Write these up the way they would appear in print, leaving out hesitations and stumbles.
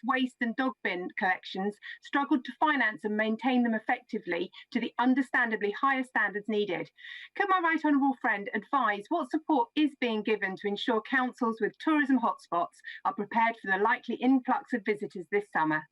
waste and dog bin collections struggled to finance and maintain them effectively to the understandably higher standards needed. Can my right honourable friend advise what support is being given to ensure councils with tourism hotspots are prepared for the likely influx of visitors this summer?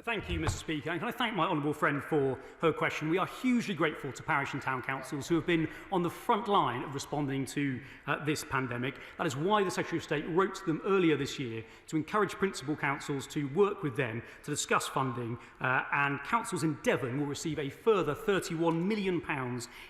Thank you, Mr. Speaker, and can I thank my honourable friend for her question. We are hugely grateful to parish and town councils who have been on the front line of responding to this pandemic. That is why the Secretary of State wrote to them earlier this year to encourage principal councils to work with them to discuss funding, and councils in Devon will receive a further £31 million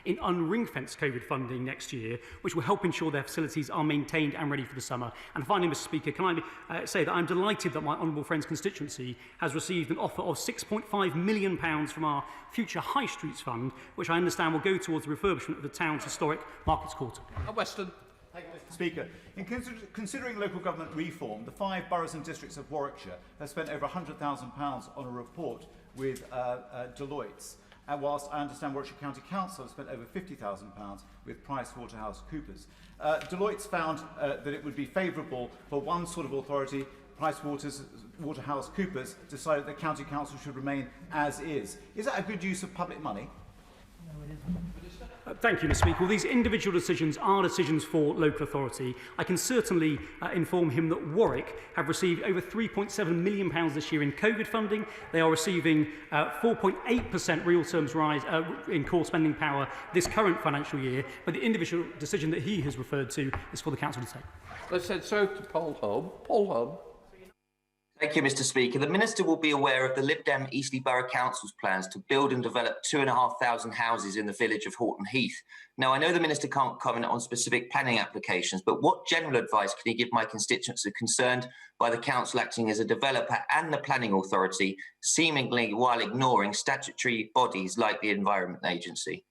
in unring-fenced COVID funding next year, which will help ensure their facilities are maintained and ready for the summer. And finally, Mr. Speaker, can I say that I'm delighted that my honourable friend's constituency has received an offer of £6.5 million from our Future High Streets Fund, which I understand will go towards the refurbishment of the town's historic Markets Quarter. Weston. Thank you, Mr. Speaker. In considering local government reform, the 5 boroughs and districts of Warwickshire have spent over £100,000 on a report with Deloitte, whilst I understand Warwickshire County Council have spent over £50,000 with PricewaterhouseCoopers. Deloitte's found that it would be favourable for one sort of authority. PricewaterhouseCoopers decided that County Council should remain as is. Is that a good use of public money? No, it isn't. Thank you, Mr. Speaker. Well, these individual decisions are decisions for local authority. I can certainly inform him that Warwick have received over £3.7 million this year in COVID funding. They are receiving 4.8% real terms rise in core spending power this current financial year, but the individual decision that he has referred to is for the Council to take. Let's send so to Paul Home. Paul Home. Thank you, Mr. Speaker. The Minister will be aware of the Lib Dem Eastleigh Borough Council's plans to build and develop 2,500 houses in the village of Horton Heath. Now, I know the Minister can't comment on specific planning applications, but what general advice can he give my constituents who are concerned by the Council acting as a developer and the planning authority, seemingly while ignoring statutory bodies like the Environment Agency?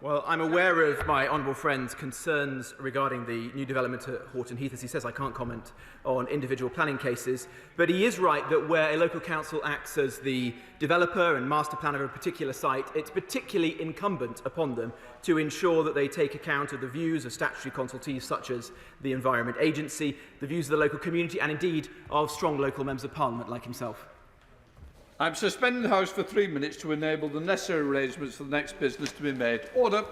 Well, I'm aware of my honourable friend's concerns regarding the new development at Horton Heath. As he says, I can't comment on individual planning cases, but he is right that where a local council acts as the developer and master planner of a particular site, it's particularly incumbent upon them to ensure that they take account of the views of statutory consultees such as the Environment Agency, the views of the local community, and indeed of strong local members of Parliament like himself. I'm suspending the House for 3 minutes to enable the necessary arrangements for the next business to be made. Order.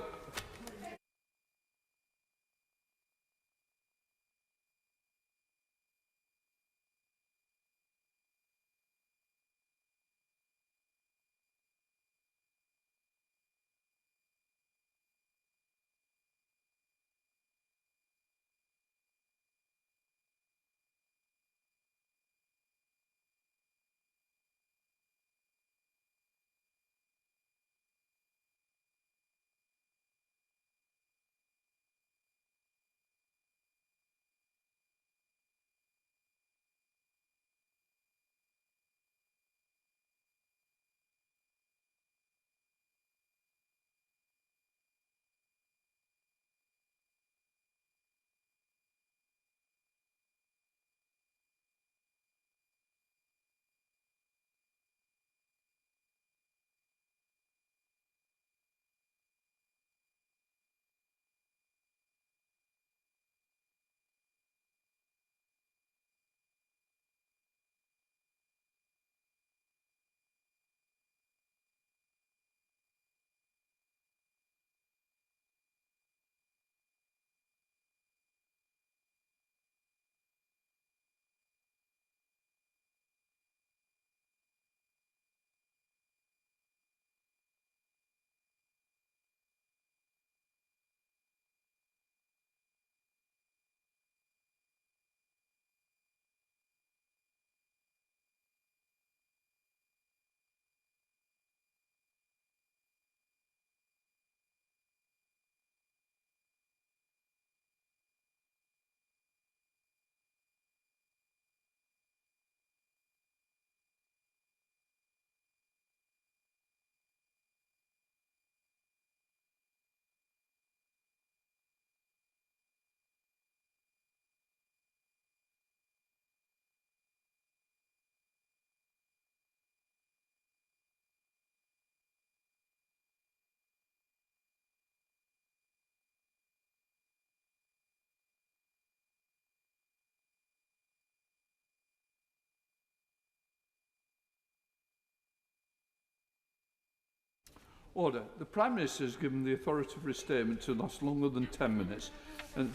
Order. The Prime Minister has given the authority for his statement to last longer than 10 minutes. And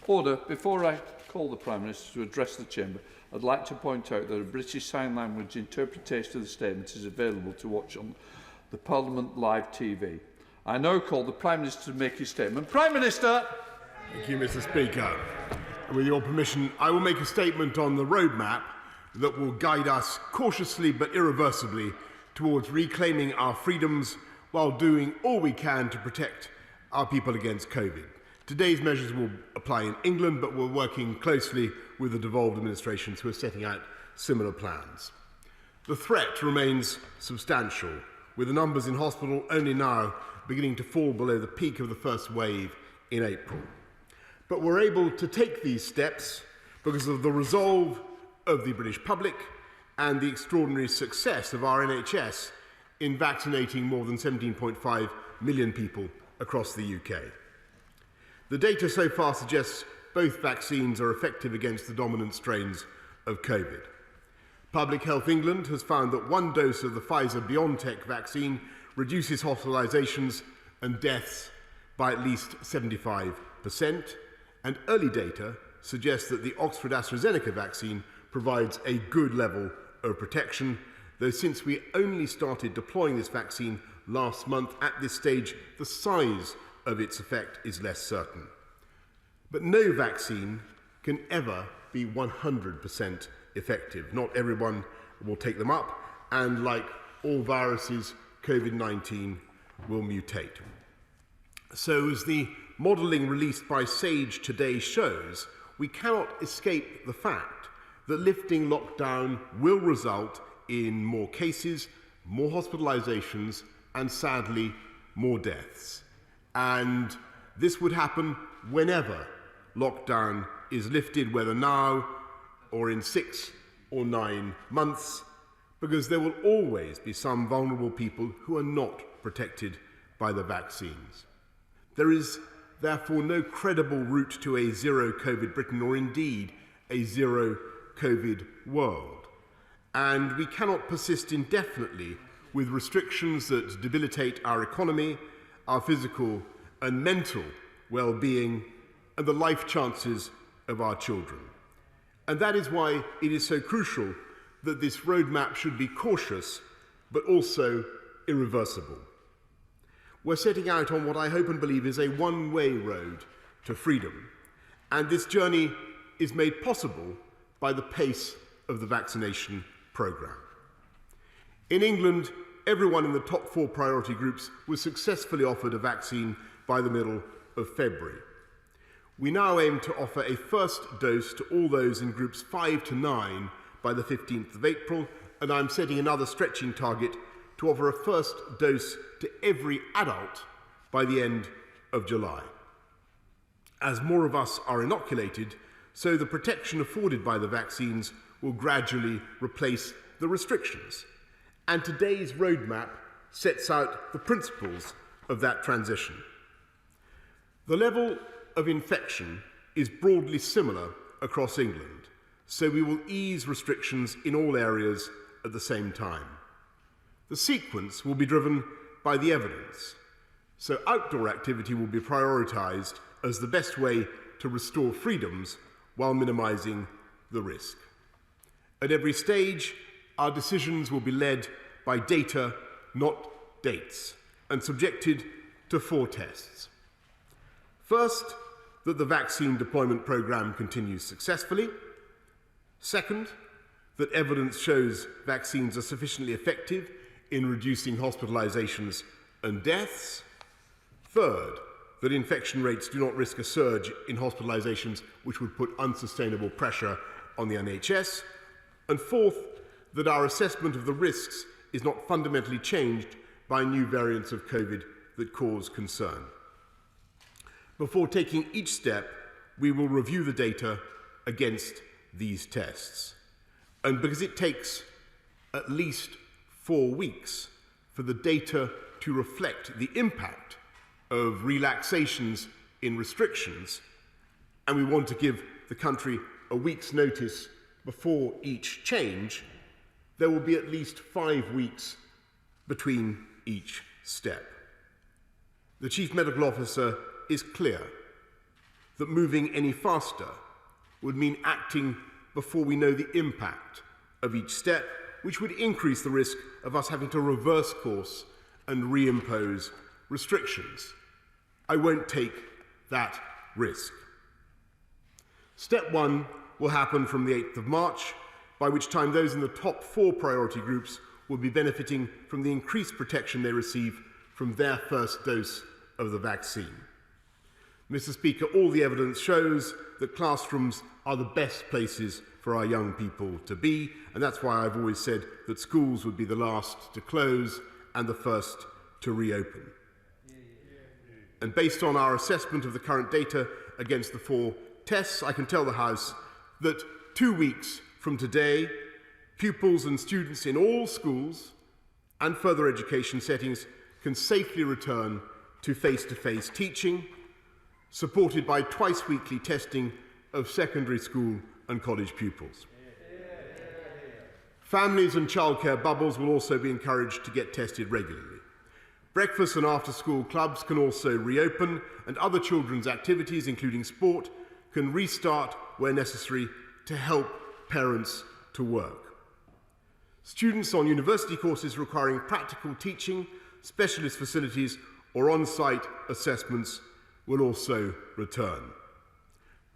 Order. Before I call the Prime Minister to address the Chamber, I'd like to point out that a British Sign Language interpretation of the statement is available to watch on the Parliament Live TV. I now call the Prime Minister to make his statement. Prime Minister! Thank you, Mr. Speaker. And with your permission, I will make a statement on the roadmap that will guide us cautiously but irreversibly towards reclaiming our freedoms while doing all we can to protect our people against COVID. Today's measures will apply in England, but we're working closely with the devolved administrations who are setting out similar plans. The threat remains substantial, with the numbers in hospital only now beginning to fall below the peak of the first wave in April. But we're able to take these steps because of the resolve of the British public and the extraordinary success of our NHS in vaccinating more than 17.5 million people across the UK. The data so far suggests both vaccines are effective against the dominant strains of COVID. Public Health England has found that one dose of the Pfizer-BioNTech vaccine reduces hospitalisations and deaths by at least 75%, and early data suggests that the Oxford-AstraZeneca vaccine provides a good level of protection, though since we only started deploying this vaccine last month, at this stage, the size of its effect is less certain. But no vaccine can ever be 100% effective. Not everyone will take them up, and like all viruses, COVID-19 will mutate. So as the modelling released by SAGE today shows, we cannot escape the fact that lifting lockdown will result in more cases, more hospitalisations, and sadly, more deaths. And this would happen whenever lockdown is lifted, whether now or in 6 or 9 months, because there will always be some vulnerable people who are not protected by the vaccines. There is therefore no credible route to a zero COVID Britain, or indeed a zero COVID world. And we cannot persist indefinitely with restrictions that debilitate our economy, our physical and mental well-being, and the life chances of our children. And that is why it is so crucial that this roadmap should be cautious, but also irreversible. We're setting out on what I hope and believe is a one-way road to freedom, and this journey is made possible by the pace of the vaccination programme. In England, everyone in the top 4 priority groups was successfully offered a vaccine by the middle of February. We now aim to offer a first dose to all those in groups 5 to 9 by the 15th of April, and I'm setting another stretching target to offer a first dose to every adult by the end of July. As more of us are inoculated, so the protection afforded by the vaccines will gradually replace the restrictions. And today's roadmap sets out the principles of that transition. The level of infection is broadly similar across England, so we will ease restrictions in all areas at the same time. The sequence will be driven by the evidence, so outdoor activity will be prioritised as the best way to restore freedoms while minimising the risk. At every stage, our decisions will be led by data, not dates, and subjected to 4 tests. First, that the vaccine deployment programme continues successfully. Second, that evidence shows vaccines are sufficiently effective in reducing hospitalisations and deaths. Third, that infection rates do not risk a surge in hospitalisations which would put unsustainable pressure on the NHS. And fourth, that our assessment of the risks is not fundamentally changed by new variants of COVID that cause concern. Before taking each step, we will review the data against these tests. And because it takes at least 4 weeks for the data to reflect the impact of relaxations in restrictions, and we want to give the country a week's notice before each change, there will be at least 5 weeks between each step. The Chief Medical Officer is clear that moving any faster would mean acting before we know the impact of each step, which would increase the risk of us having to reverse course and reimpose restrictions. I won't take that risk. Step 1 will happen from the 8th of March, by which time those in the top 4 priority groups will be benefiting from the increased protection they receive from their first dose of the vaccine. Mr. Speaker, all the evidence shows that classrooms are the best places for our young people to be, and that's why I've always said that schools would be the last to close and the first to reopen. And based on our assessment of the current data against the 4 tests, I can tell the House that 2 weeks from today, pupils and students in all schools and further education settings can safely return to face-to-face teaching, supported by twice-weekly testing of secondary school and college pupils. Families and childcare bubbles will also be encouraged to get tested regularly. Breakfast and after-school clubs can also reopen, and other children's activities, including sport, can restart where necessary to help parents to work. Students on university courses requiring practical teaching, specialist facilities, or on-site assessments will also return.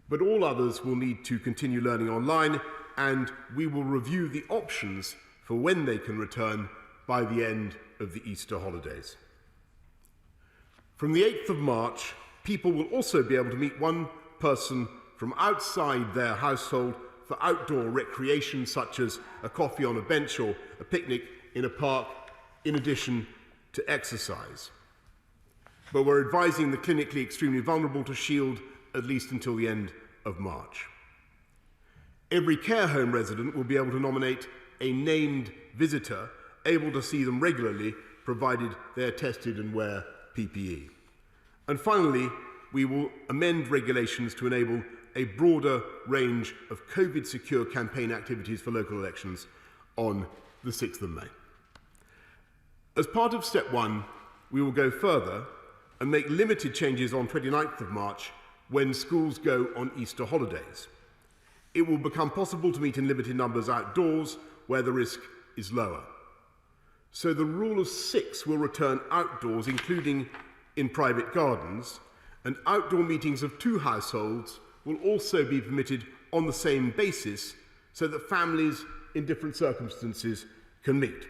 But all others will need to continue learning online, and we will review the options for when they can return by the end of the Easter holidays. From the 8th of March, people will also be able to meet one person from outside their household for outdoor recreation, such as a coffee on a bench or a picnic in a park, in addition to exercise. But we're advising the clinically extremely vulnerable to shield at least until the end of March. Every care home resident will be able to nominate a named visitor able to see them regularly, provided they're tested and wear PPE. And finally, we will amend regulations to enable a broader range of COVID-secure campaign activities for local elections on the 6th of May. As part of Step 1, we will go further and make limited changes on 29th of March when schools go on Easter holidays. It will become possible to meet in limited numbers outdoors where the risk is lower. So the rule of 6 will return outdoors, including in private gardens, and outdoor meetings of 2 households will also be permitted on the same basis so that families in different circumstances can meet.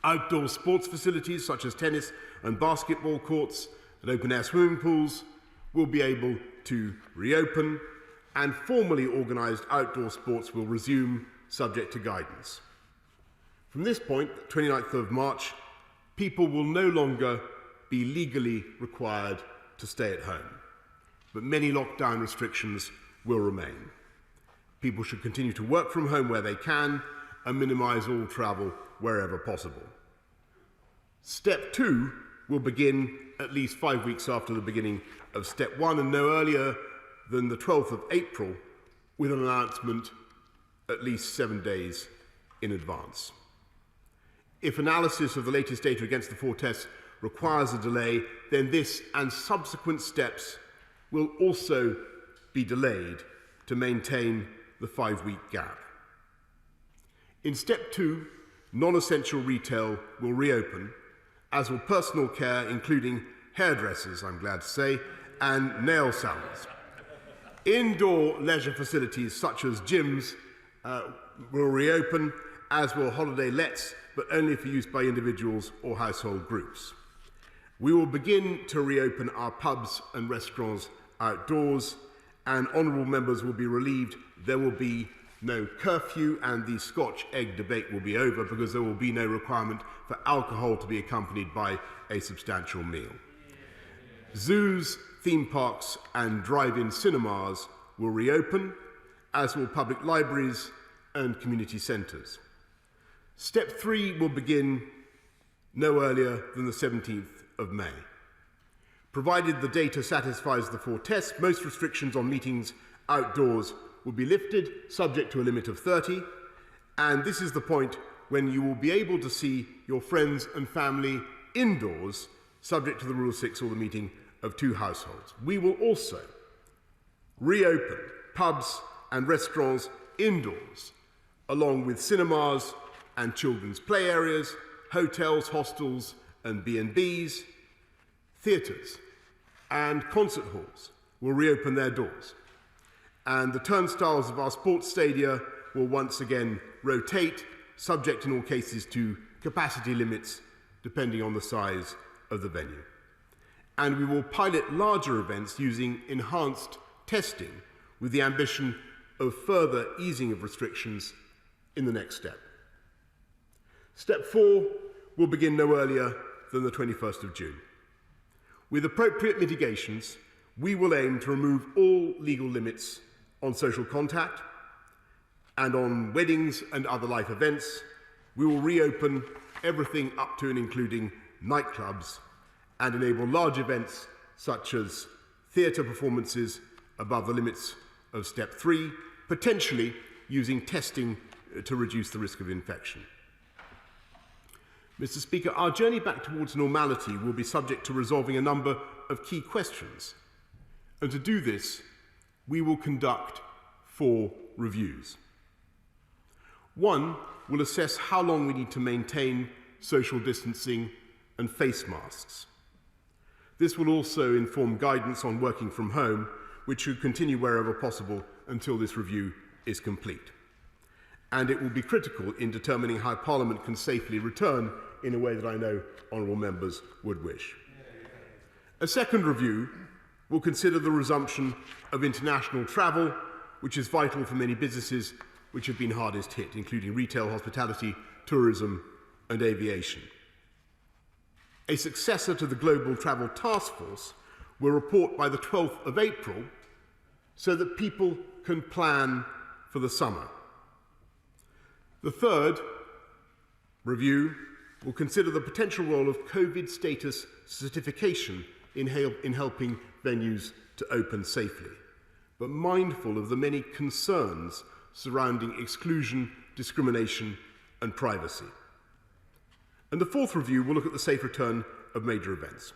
Outdoor sports facilities such as tennis and basketball courts and open-air swimming pools will be able to reopen, and formally organised outdoor sports will resume, subject to guidance. From this point, 29th of March, people will no longer be legally required to stay at home, but many lockdown restrictions will remain. People should continue to work from home where they can and minimise all travel wherever possible. Step 2 will begin at least 5 weeks after the beginning of Step 1 and no earlier than the 12th of April, with an announcement at least 7 days in advance. If analysis of the latest data against the 4 tests requires a delay, then this and subsequent steps will also be delayed to maintain the 5-week gap. In Step 2, non-essential retail will reopen, as will personal care, including hairdressers, I'm glad to say, and nail salons. Indoor leisure facilities such as gyms will reopen, as will holiday lets, but only for use by individuals or household groups. We will begin to reopen our pubs and restaurants outdoors, and honourable members will be relieved there will be no curfew and the Scotch egg debate will be over, because there will be no requirement for alcohol to be accompanied by a substantial meal. Zoos, theme parks and drive-in cinemas will reopen, as will public libraries and community centres. Step 3 will begin no earlier than the 17th of May. Provided the data satisfies the 4 tests, most restrictions on meetings outdoors will be lifted, subject to a limit of 30, and this is the point when you will be able to see your friends and family indoors, subject to the Rule 6 or the meeting of 2 households. We will also reopen pubs and restaurants indoors, along with cinemas and children's play areas, hotels, hostels and B&Bs, theatres and concert halls will reopen their doors. And the turnstiles of our sports stadia will once again rotate, subject in all cases to capacity limits depending on the size of the venue. And we will pilot larger events using enhanced testing with the ambition of further easing of restrictions in the next step. Step 4 will begin no earlier than the 21st of June. With appropriate mitigations, we will aim to remove all legal limits on social contact, and on weddings and other life events, we will reopen everything up to and including nightclubs and enable large events such as theatre performances above the limits of Step 3, potentially using testing to reduce the risk of infection. Mr. Speaker, our journey back towards normality will be subject to resolving a number of key questions. And to do this, we will conduct 4 reviews. 1 will assess how long we need to maintain social distancing and face masks. This will also inform guidance on working from home, which should continue wherever possible until this review is complete. And it will be critical in determining how Parliament can safely return in a way that I know honourable members would wish. A second review will consider the resumption of international travel, which is vital for many businesses which have been hardest hit, including retail, hospitality, tourism and aviation. A successor to the Global Travel Task Force will report by the 12th of April so that people can plan for the summer. The third review will consider the potential role of COVID status certification in helping venues to open safely, but mindful of the many concerns surrounding exclusion, discrimination and privacy. And the fourth review will look at the safe return of major events.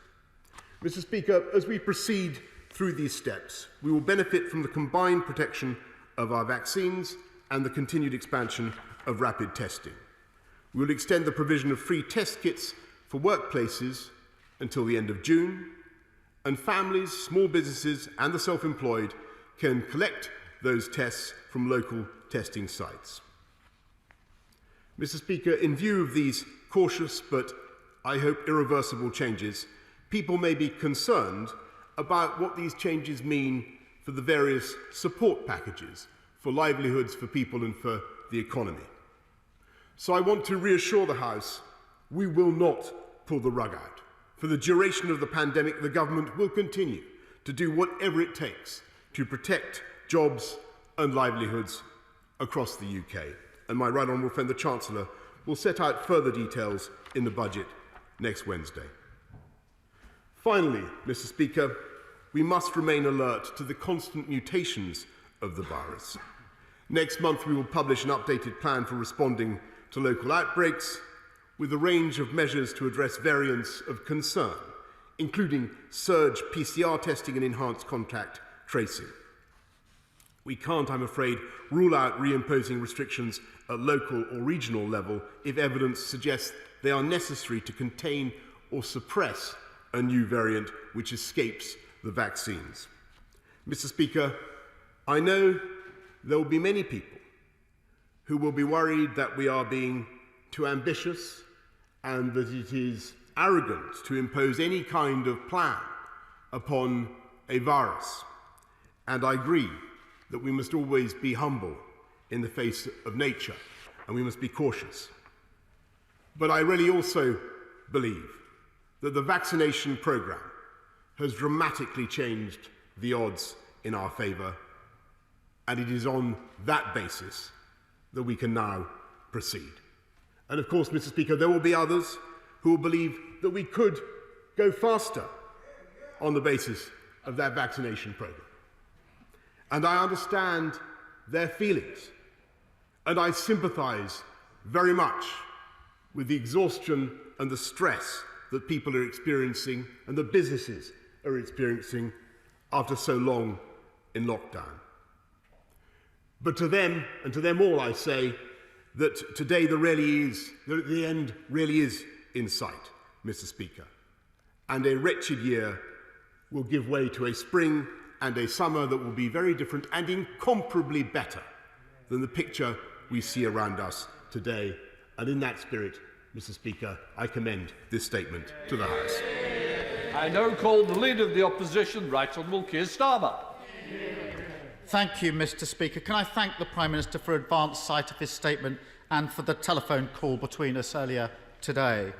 Mr. Speaker, as we proceed through these steps, we will benefit from the combined protection of our vaccines and the continued expansion of rapid testing. We will extend the provision of free test kits for workplaces until the end of June, and families, small businesses and the self-employed can collect those tests from local testing sites. Mr. Speaker, in view of these cautious but I hope irreversible changes, people may be concerned about what these changes mean for the various support packages for livelihoods for people and for the economy. So I want to reassure the House, we will not pull the rug out. For the duration of the pandemic, the government will continue to do whatever it takes to protect jobs and livelihoods across the UK. And my right honourable friend, the Chancellor, will set out further details in the budget next Wednesday. Finally, Mr. Speaker, we must remain alert to the constant mutations of the virus. Next month, we will publish an updated plan for responding to local outbreaks with a range of measures to address variants of concern, including surge PCR testing and enhanced contact tracing. We can't, I'm afraid, rule out reimposing restrictions at local or regional level if evidence suggests they are necessary to contain or suppress a new variant which escapes the vaccines. Mr. Speaker, I know there will be many people who will be worried that we are being too ambitious and that it is arrogant to impose any kind of plan upon a virus. And I agree that we must always be humble in the face of nature and we must be cautious. But I really also believe that the vaccination programme has dramatically changed the odds in our favour, and it is on that basis that we can now proceed. And of course, Mr. Speaker, there will be others who will believe that we could go faster on the basis of that vaccination programme. And I understand their feelings. And I sympathise very much with the exhaustion and the stress that people are experiencing and that businesses are experiencing after so long in lockdown. But to them, and to them all, I say that today the end really is in sight, Mr. Speaker. And a wretched year will give way to a spring and a summer that will be very different and incomparably better than the picture we see around us today. And in that spirit, Mr. Speaker, I commend this statement to the House. I now call the Leader of the Opposition, Right Honourable Keir Starmer. Thank you, Mr. Speaker. Can I thank the Prime Minister for advance sight of his statement and for the telephone call between us earlier today.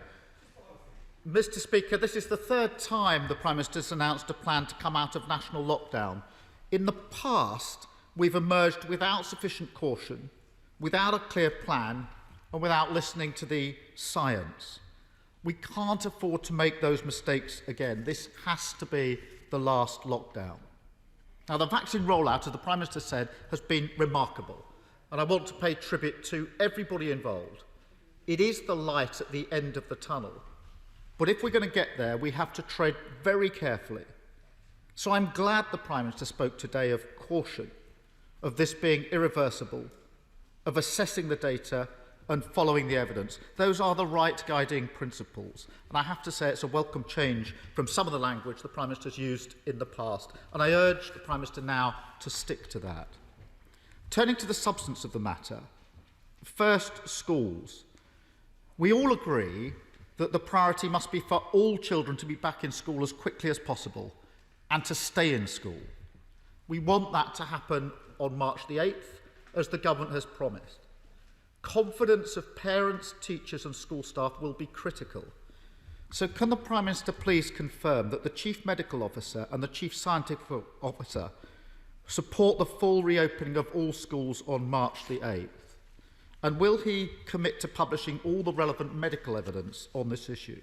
Mr. Speaker, this is the third time the Prime Minister has announced a plan to come out of national lockdown. In the past, we've emerged without sufficient caution, without a clear plan, and without listening to the science. We can't afford to make those mistakes again. This has to be the last lockdown. Now, the vaccine rollout, as the Prime Minister said, has been remarkable, and I want to pay tribute to everybody involved. It is the light at the end of the tunnel, but if we're going to get there, we have to tread very carefully. So I'm glad the Prime Minister spoke today of caution, of this being irreversible, of assessing the data and following the evidence. Those are the right guiding principles. And I have to say it's a welcome change from some of the language the Prime Minister has used in the past. And I urge the Prime Minister now to stick to that. Turning to the substance of the matter, first, schools. We all agree that the priority must be for all children to be back in school as quickly as possible and to stay in school. We want that to happen on March the 8th, as the government has promised. Confidence of parents, teachers and school staff will be critical. So can the Prime Minister please confirm that the Chief Medical Officer and the Chief Scientific Officer support the full reopening of all schools on March the 8th? And will he commit to publishing all the relevant medical evidence on this issue?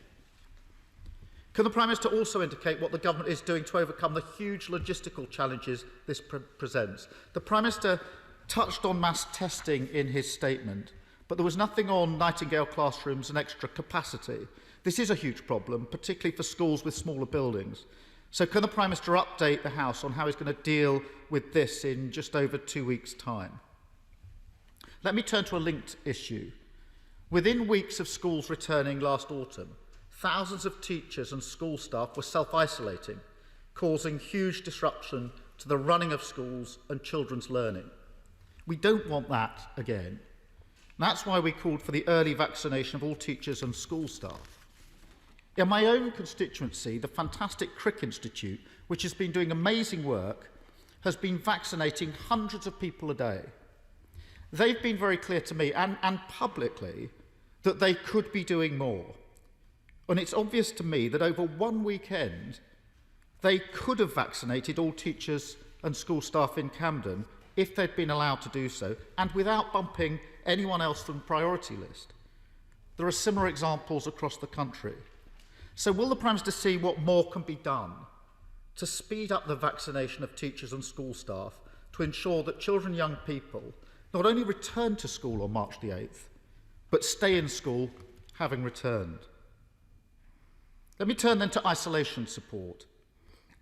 Can the Prime Minister also indicate what the government is doing to overcome the huge logistical challenges this presents? The Prime Minister touched on mass testing in his statement, but there was nothing on Nightingale classrooms and extra capacity. This is a huge problem, particularly for schools with smaller buildings. So can the Prime Minister update the House on how he's going to deal with this in just over 2 weeks' time? Let me turn to a linked issue. Within weeks of schools returning last autumn, thousands of teachers and school staff were self-isolating, causing huge disruption to the running of schools and children's learning. We don't want that again. That's why we called for the early vaccination of all teachers and school staff. In my own constituency, the fantastic Crick Institute, which has been doing amazing work, has been vaccinating hundreds of people a day. They've been very clear to me and publicly that they could be doing more. And it's obvious to me that over one weekend, they could have vaccinated all teachers and school staff in Camden if they'd been allowed to do so, and without bumping anyone else from the priority list. There are similar examples across the country. So will the Prime Minister see what more can be done to speed up the vaccination of teachers and school staff to ensure that children and young people not only return to school on March the 8th, but stay in school having returned? Let me turn then to isolation support.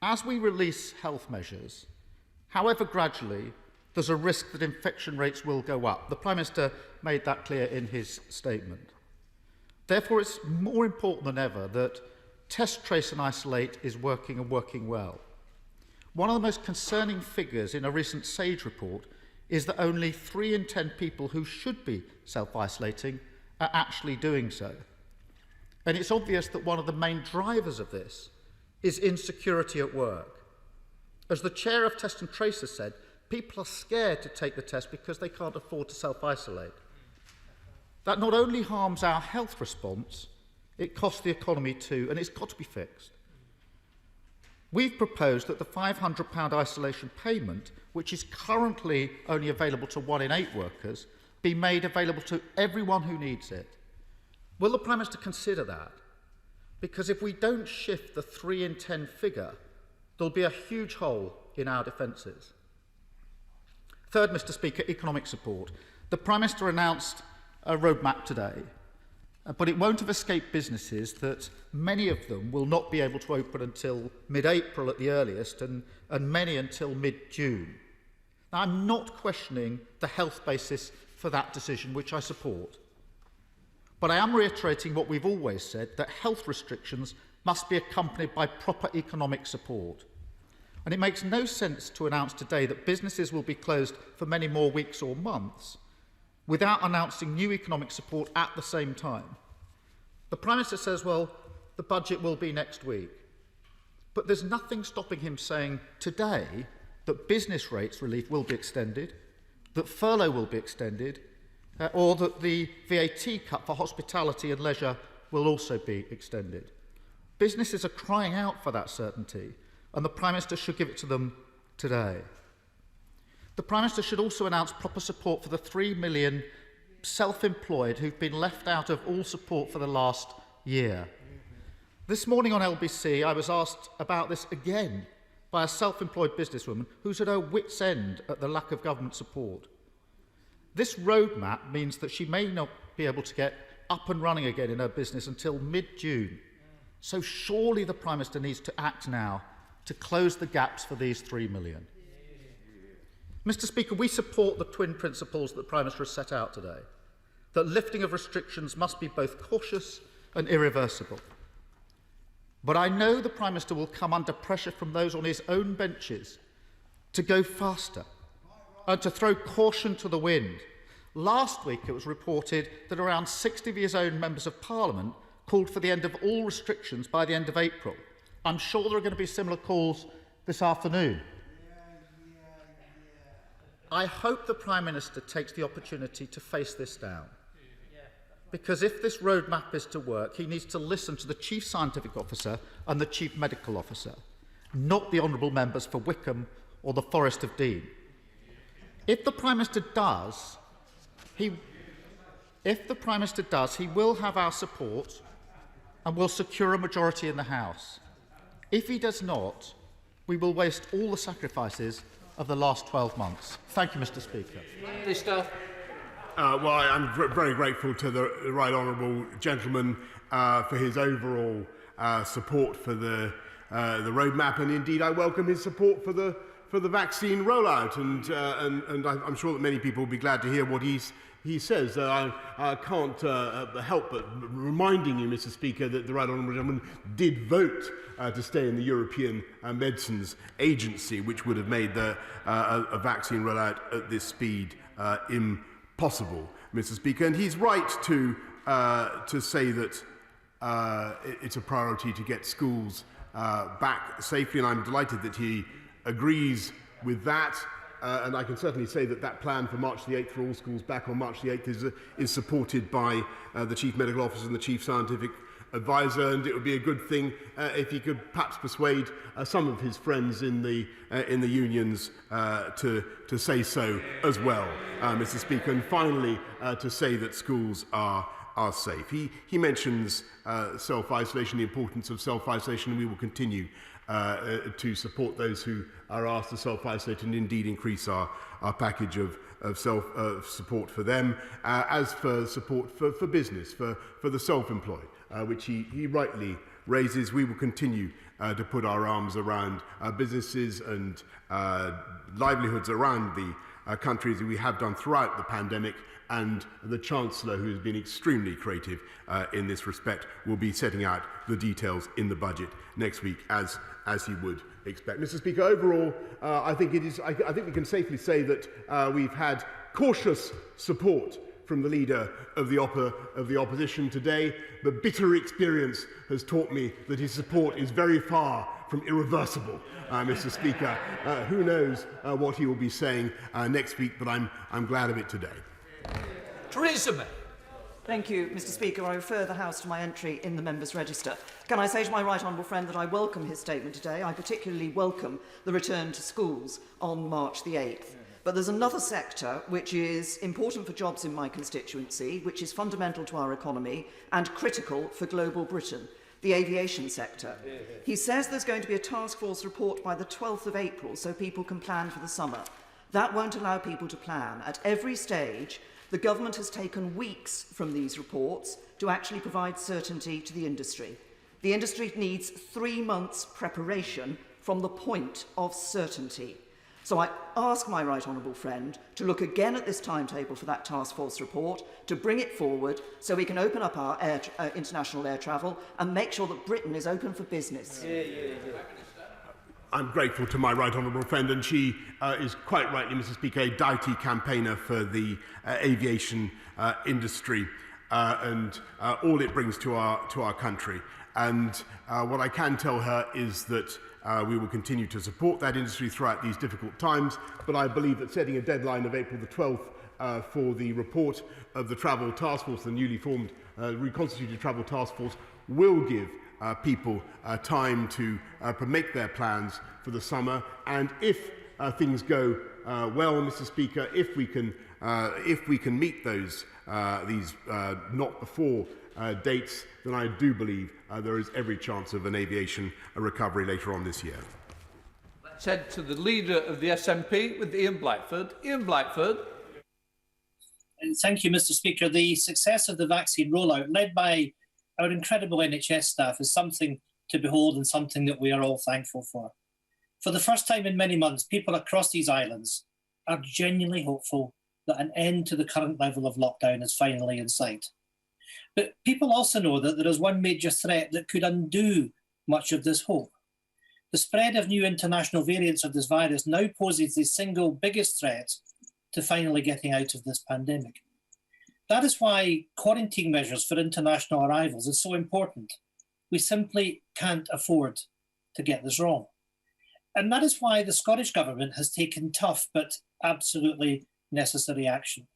As we release health measures, however gradually, there's a risk that infection rates will go up. The Prime Minister made that clear in his statement. Therefore, it's more important than ever that test, trace and isolate is working and working well. One of the most concerning figures in a recent SAGE report is that only 3 in 10 people who should be self-isolating are actually doing so. And it's obvious that one of the main drivers of this is insecurity at work. As the chair of Test and Trace has said, people are scared to take the test because they can't afford to self-isolate. That not only harms our health response, it costs the economy too, and it's got to be fixed. We've proposed that the £500 isolation payment, which is currently only available to 1 in 8 workers, be made available to everyone who needs it. Will the Prime Minister consider that? Because if we don't shift the 3 in 10 figure, there'll be a huge hole in our defences. Third, Mr. Speaker, economic support. The Prime Minister announced a roadmap today, but it won't have escaped businesses that many of them will not be able to open until mid-April at the earliest, and many until mid-June. Now, I'm not questioning the health basis for that decision, which I support. But I am reiterating what we've always said, that health restrictions must be accompanied by proper economic support. And it makes no sense to announce today that businesses will be closed for many more weeks or months without announcing new economic support at the same time. The Prime Minister says, well, the budget will be next week. But there's nothing stopping him saying today that business rates relief will be extended, that furlough will be extended, or that the VAT cut for hospitality and leisure will also be extended. Businesses are crying out for that certainty, and the Prime Minister should give it to them today. The Prime Minister should also announce proper support for the 3 million self-employed who've been left out of all support for the last year. This morning on LBC, I was asked about this again by a self-employed businesswoman who's at her wit's end at the lack of government support. This roadmap means that she may not be able to get up and running again in her business until mid-June. So surely the Prime Minister needs to act now to close the gaps for these 3 million. Mr. Speaker, we support the twin principles that the Prime Minister has set out today, that lifting of restrictions must be both cautious and irreversible. But I know the Prime Minister will come under pressure from those on his own benches to go faster and to throw caution to the wind. Last week it was reported that around 60 of his own members of Parliament called for the end of all restrictions by the end of April. I'm sure there are going to be similar calls this afternoon. I hope the Prime Minister takes the opportunity to face this down. Because if this roadmap is to work, he needs to listen to the Chief Scientific Officer and the Chief Medical Officer, not the honourable members for Wickham or the Forest of Dean. If the Prime Minister does, he will have our support and will secure a majority in the House. If he does not, we will waste all the sacrifices of the last 12 months. Thank you, Mr. Speaker. Minister. Well, I'm very grateful to the right honourable gentleman for his overall support for the roadmap, and indeed I welcome his support for the vaccine rollout, and I'm sure that many people will be glad to hear what he says. I can't help but reminding you, Mr. Speaker, that the right honourable gentleman did vote to stay in the European Medicines Agency, which would have made a vaccine rollout at this speed impossible, Mr. Speaker. And he's right to say that it's a priority to get schools back safely, and I'm delighted that he agrees with that. And I can certainly say that plan for March the 8th for all schools back on March the 8th is supported by the Chief Medical Officer and the Chief Scientific Advisor, and it would be a good thing if he could perhaps persuade some of his friends in the unions to say so as well, Mr. Speaker. And finally, to say that schools are safe. He mentions self-isolation, the importance of self-isolation, and we will continue to support those who are asked to self-isolate and indeed increase our package of support for them. As for support for business, for the self-employed, which he rightly raises, we will continue to put our arms around businesses and livelihoods around the country, as we have done throughout the pandemic. And the Chancellor, who has been extremely creative in this respect, will be setting out the details in the budget next week, as he would expect. Mr. Speaker, overall, I think we can safely say that we've had cautious support from the leader of the opposition today, but bitter experience has taught me that his support is very far from irreversible, Mr. Speaker. Who knows what he will be saying next week, but I'm glad of it today. Theresa May. Thank you, Mr. Speaker. I refer the House to my entry in the Members' Register. Can I say to my right honourable friend that I welcome his statement today? I particularly welcome the return to schools on March the 8th. But there's another sector which is important for jobs in my constituency, which is fundamental to our economy and critical for global Britain, the aviation sector. He says there's going to be a task force report by the 12th of April so people can plan for the summer. That won't allow people to plan. At every stage, the government has taken weeks from these reports to actually provide certainty to the industry. The industry needs 3 months' preparation from the point of certainty. So I ask my right honourable friend to look again at this timetable for that task force report, to bring it forward so we can open up our international air travel and make sure that Britain is open for business. I'm grateful to my right honourable friend, and she is quite rightly, Mr. Speaker, a doughty campaigner for the aviation industry and all it brings to our country. And what I can tell her is that we will continue to support that industry throughout these difficult times, but I believe that setting a deadline of April the 12th for the report of the Travel Task Force, the newly formed reconstituted Travel Task Force, will give people time to make their plans for the summer. And if things go well, Mr. Speaker, if we can meet those these not before dates, then I do believe there is every chance of an aviation recovery later on this year. Let's head to the leader of the SNP with Ian Blackford. Ian Blackford. Thank you, Mr. Speaker. The success of the vaccine rollout, led by our incredible NHS staff, is something to behold and something that we are all thankful for. For the first time in many months, people across these islands are genuinely hopeful that an end to the current level of lockdown is finally in sight. But people also know that there is one major threat that could undo much of this hope. The spread of new international variants of this virus now poses the single biggest threat to finally getting out of this pandemic. That is why quarantine measures for international arrivals is so important. We simply can't afford to get this wrong. And that is why the Scottish Government has taken tough but absolutely necessary action.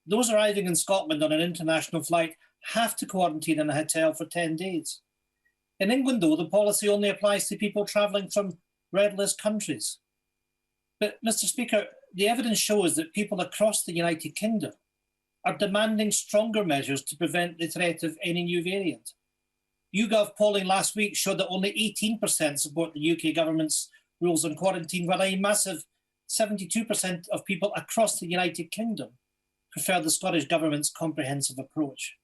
Those arriving in Scotland on an international flight have to quarantine in a hotel for 10 days. In England, though, the policy only applies to people travelling from red list countries. But, Mr. Speaker, the evidence shows that people across the United Kingdom are demanding stronger measures to prevent the threat of any new variant. YouGov polling last week showed that only 18% support the UK government's rules on quarantine, while a massive 72% of people across the United Kingdom prefer the Scottish Government's comprehensive approach.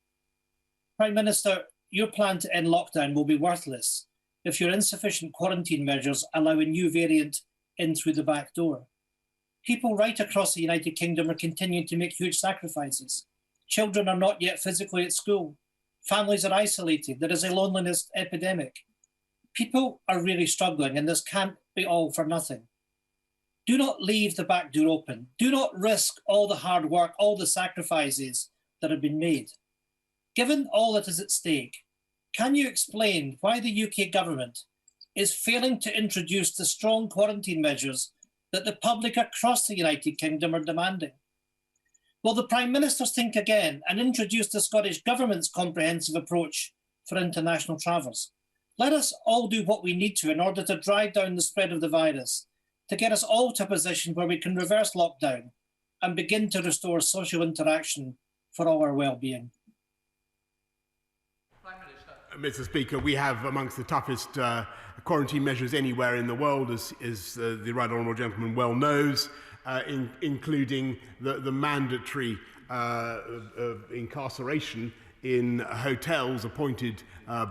Prime Minister, your plan to end lockdown will be worthless if your insufficient quarantine measures allow a new variant in through the back door. People right across the United Kingdom are continuing to make huge sacrifices. Children are not yet physically at school. Families are isolated. There is a loneliness epidemic. People are really struggling, and this can't be all for nothing. Do not leave the back door open. Do not risk all the hard work, all the sacrifices that have been made. Given all that is at stake, can you explain why the UK government is failing to introduce the strong quarantine measures that the public across the United Kingdom are demanding? Will the Prime Minister think again and introduce the Scottish Government's comprehensive approach for international travellers? Let us all do what we need to in order to drive down the spread of the virus, to get us all to a position where we can reverse lockdown and begin to restore social interaction for all our well-being. Mr. Speaker, we have amongst the toughest quarantine measures anywhere in the world, as the Right Honourable Gentleman well knows, including the mandatory incarceration in hotels appointed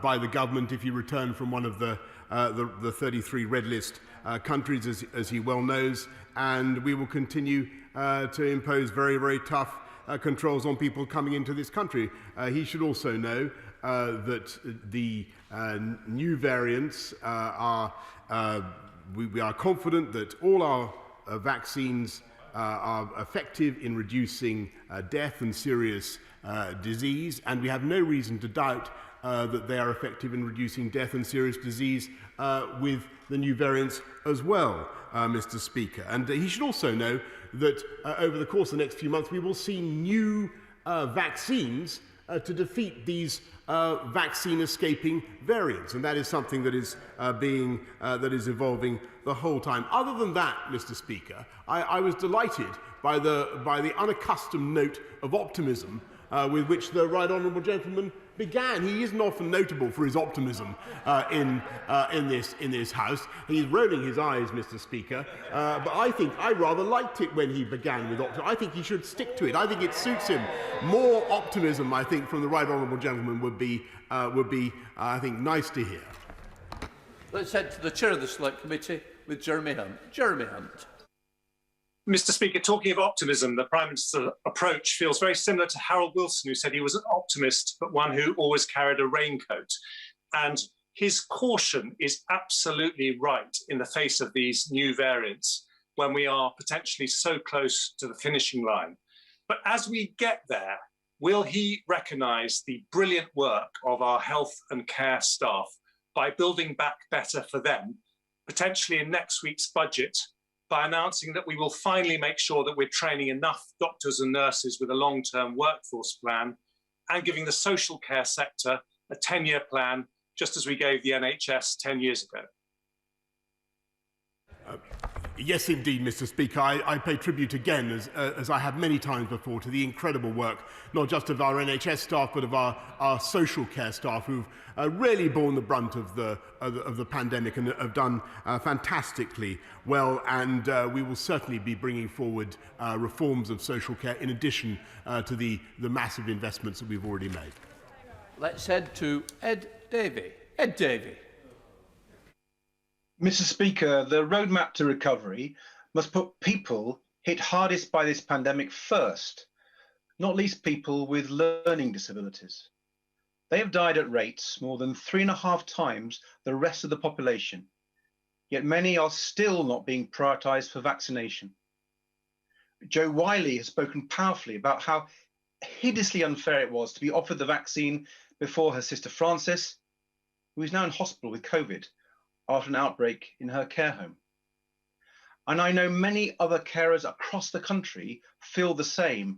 by the government if you return from one of the 33 red list countries, as he well knows. And we will continue to impose very, very tough controls on people coming into this country. He should also know that the new variants we are confident that all our vaccines are effective in reducing death and serious disease, and we have no reason to doubt that they are effective in reducing death and serious disease with the new variants as well, Mr. Speaker. And he should also know that over the course of the next few months we will see new vaccines to defeat these vaccine-escaping variants, and that is something that is that is evolving the whole time. Other than that, Mr. Speaker, I was delighted by the unaccustomed note of optimism with which the Right Honourable Gentleman began. He isn't often notable for his optimism in this House. He's rolling his eyes, Mr. Speaker, but I rather liked it when he began with optimism. I think he should stick to it. I think it suits him. More optimism, I think, from the right honourable gentleman would be I think, nice to hear. Let's head to the chair of the Select Committee with Jeremy Hunt. Jeremy Hunt. Mr. Speaker, talking of optimism, the Prime Minister's approach feels very similar to Harold Wilson, who said he was an optimist, but one who always carried a raincoat. And his caution is absolutely right in the face of these new variants, when we are potentially so close to the finishing line. But as we get there, will he recognise the brilliant work of our health and care staff by building back better for them, potentially in next week's budget, by announcing that we will finally make sure that we're training enough doctors and nurses with a long-term workforce plan, and giving the social care sector a 10-year plan, just as we gave the NHS 10 years ago? Yes, indeed, Mr. Speaker. I pay tribute again, as I have many times before, to the incredible work, not just of our NHS staff, but of our social care staff, who've really borne the brunt of the pandemic and have done fantastically well. And we will certainly be bringing forward reforms of social care in addition to the massive investments that we've already made. Let's head to Ed Davey. Ed Davey. Mr. Speaker, the roadmap to recovery must put people hit hardest by this pandemic first, not least people with learning disabilities. They have died at rates more than 3.5 times the rest of the population, yet many are still not being prioritised for vaccination. Jo Whiley has spoken powerfully about how hideously unfair it was to be offered the vaccine before her sister Frances, who is now in hospital with COVID, after an outbreak in her care home. And I know many other carers across the country feel the same,